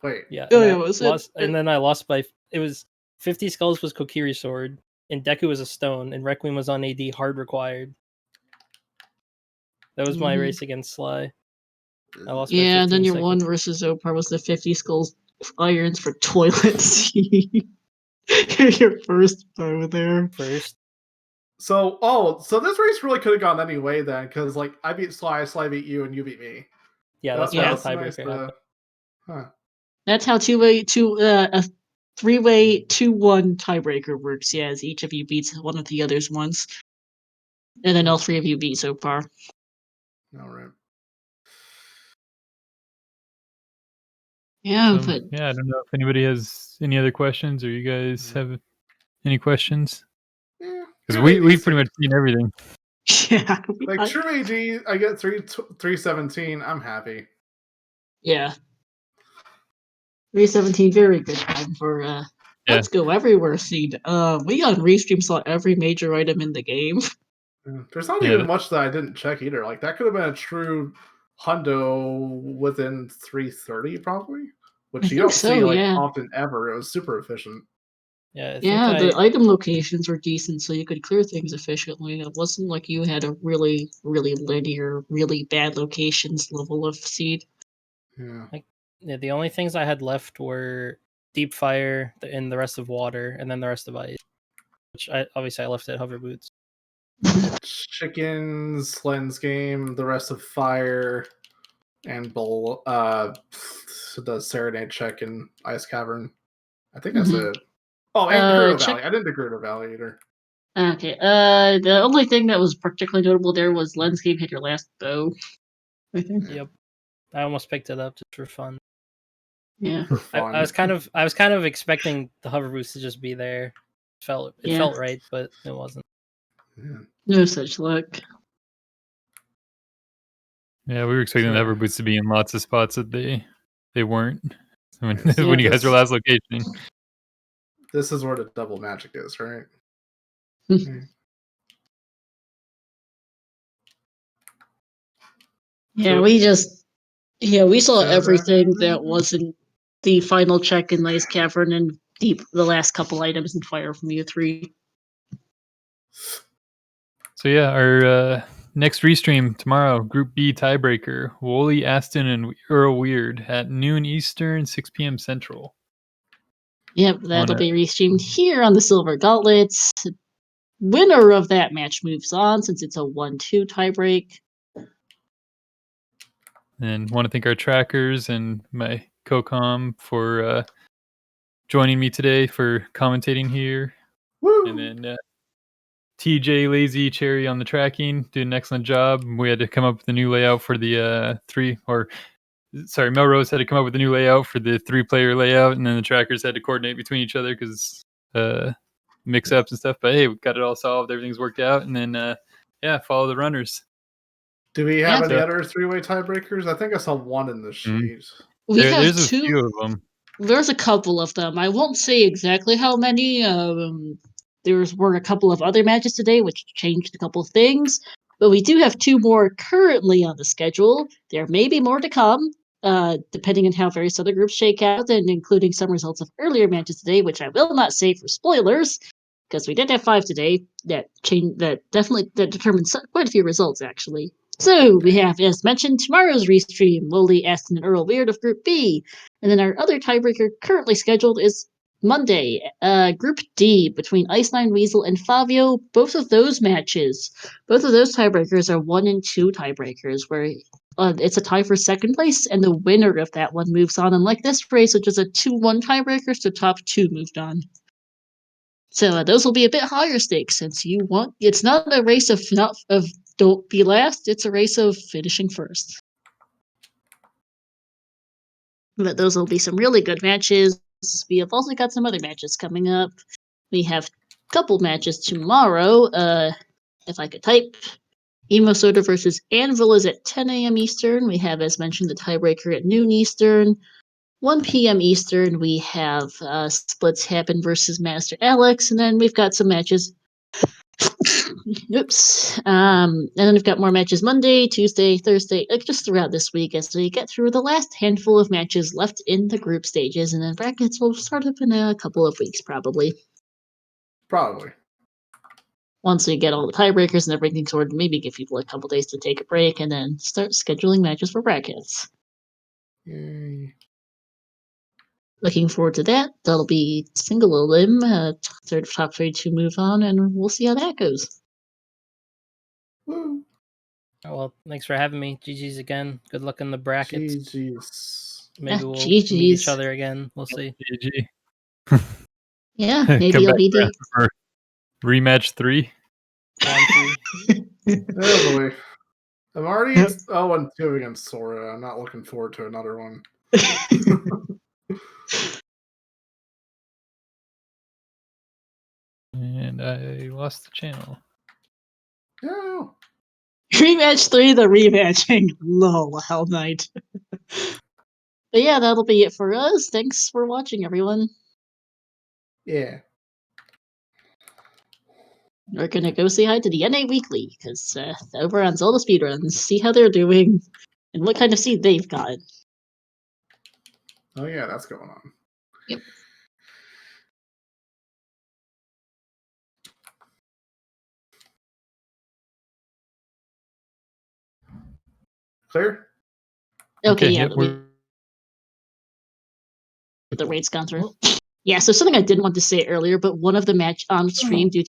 Wait. Yeah. And and then I lost by. It was 50 skulls was Kokiri Sword, and Deku was a stone, and Requiem was on AD hard required. That was my race against Sly. I lost by 15 and then your seconds. one versus Zopar was the 50 skulls irons for toilet seed. Your first bow there. First. So this race really could have gone any way then, because like I beat Sly beat you, and you beat me. Yeah, that's why the tiebreaker happened. Huh. That's how a three-way 2-1 tiebreaker works. Yeah, as each of you beats one of the others once, and then all three of you beat so far. All right. Yeah, I don't know if anybody has any other questions, or you guys have any questions. Because we've pretty much seen everything. Yeah, like true AD, I get 317. I'm happy. Yeah, 317, very good time for Let's go everywhere seed. We on Restream saw every major item in the game. There's not even much that I didn't check either. Like that could have been a true hundo within 330 probably, which you don't see often ever. It was super efficient. Yeah, the item locations were decent, so you could clear things efficiently. It wasn't like you had a really, really linear, really bad locations level of seed. Yeah. The only things I had left were deep fire and the rest of water, and then the rest of ice. Which obviously I left at hover boots. Chickens, lens game, the rest of fire, and bowl. The serenade check in ice cavern. I think that's it. Oh, and Gerudo Valley. I didn't do Gerudo Valley either. Okay. The only thing that was particularly notable there was lens game hit your last bow. I think. Yep. I almost picked it up just for fun. Yeah. For fun. I was kind of expecting the hover boots to just be there. It felt right, but it wasn't. Yeah. No such luck. Yeah, we were expecting the hover boots to be in lots of spots that they weren't. When you guys were last locating. This is where the double magic is, right? Yeah, we saw everything that wasn't the final check in Ice Cavern and the last couple items in Fire from U3. So yeah, our next restream tomorrow, Group B Tiebreaker, Wooly, Aston, and Earl Weird at noon Eastern, 6 p.m. Central. Yep, that'll be restreamed here on the Silver Gauntlets. Winner of that match moves on since it's a 1-2 tiebreak. And want to thank our trackers and my co-com for joining me today for commentating here. Woo! And then TJ Lazy Cherry on the tracking did an excellent job. We had to come up with a new layout for the Melrose had to come up with a new layout for the 3-player layout, and then the trackers had to coordinate between each other because mix-ups and stuff. But hey, we got it all solved. Everything's worked out, and then follow the runners. Do we have any other 3-way tiebreakers? I think I saw one in the sheet. There's a few of them. There's a couple of them. I won't say exactly how many. There were a couple of other matches today, which changed a couple of things. But we do have 2 more currently on the schedule. There may be more to come, depending on how various other groups shake out, and including some results of earlier matches today, which I will not say for spoilers, because we did have 5 today that determined quite a few results, actually. So we have, as mentioned, tomorrow's restream, Lowly, Aston, and Earl Weird of Group B. And then our other tiebreaker currently scheduled is Monday, Group D, between Ice9 Weasel and Favio. Both of those tiebreakers are 1 and 2 tiebreakers, where it's a tie for second place, and the winner of that one moves on. Unlike this race, which is a 2-1 tiebreaker, so top 2 moved on. So those will be a bit higher stakes, since it's not a race of don't be last, it's a race of finishing first. But those will be some really good matches. We have also got some other matches coming up. We have a couple matches tomorrow. If I could type, Emo Soda versus Anvil is at 10 a.m. Eastern. We have, as mentioned, the tiebreaker at noon Eastern. 1 p.m. Eastern, we have Splits Happen versus Master Alex, and then we've got some matches. Oops. And then we've got more matches Monday, Tuesday, Thursday, just throughout this week as we get through the last handful of matches left in the group stages, and then brackets will start up in a couple of weeks, probably. Once we get all the tiebreakers and everything sorted, maybe give people a couple days to take a break, and then start scheduling matches for brackets. Yay. Looking forward to that. That'll be single elim, top 32 move on, and we'll see how that goes. Woo. Well, thanks for having me. GG's again. Good luck in the brackets. GG's. Maybe we'll meet each other again. We'll see. GG. Yeah, maybe I'll be for rematch 3. 1-2. Oh boy. I'm already 0-2 against Sora. I'm not looking forward to another one. And I lost the channel. No. Rematch 3, the rematching. Lol, Hell Knight. But yeah, that'll be it for us. Thanks for watching, everyone. Yeah. We're gonna go say hi to the NA Weekly because overruns all the speedruns, see how they're doing, and what kind of seed they've got. Oh yeah, that's going on. Yep. Clear? Okay, yeah. Yep, The raid's gone through. Yeah, so something I didn't want to say earlier, but one of the match on stream due to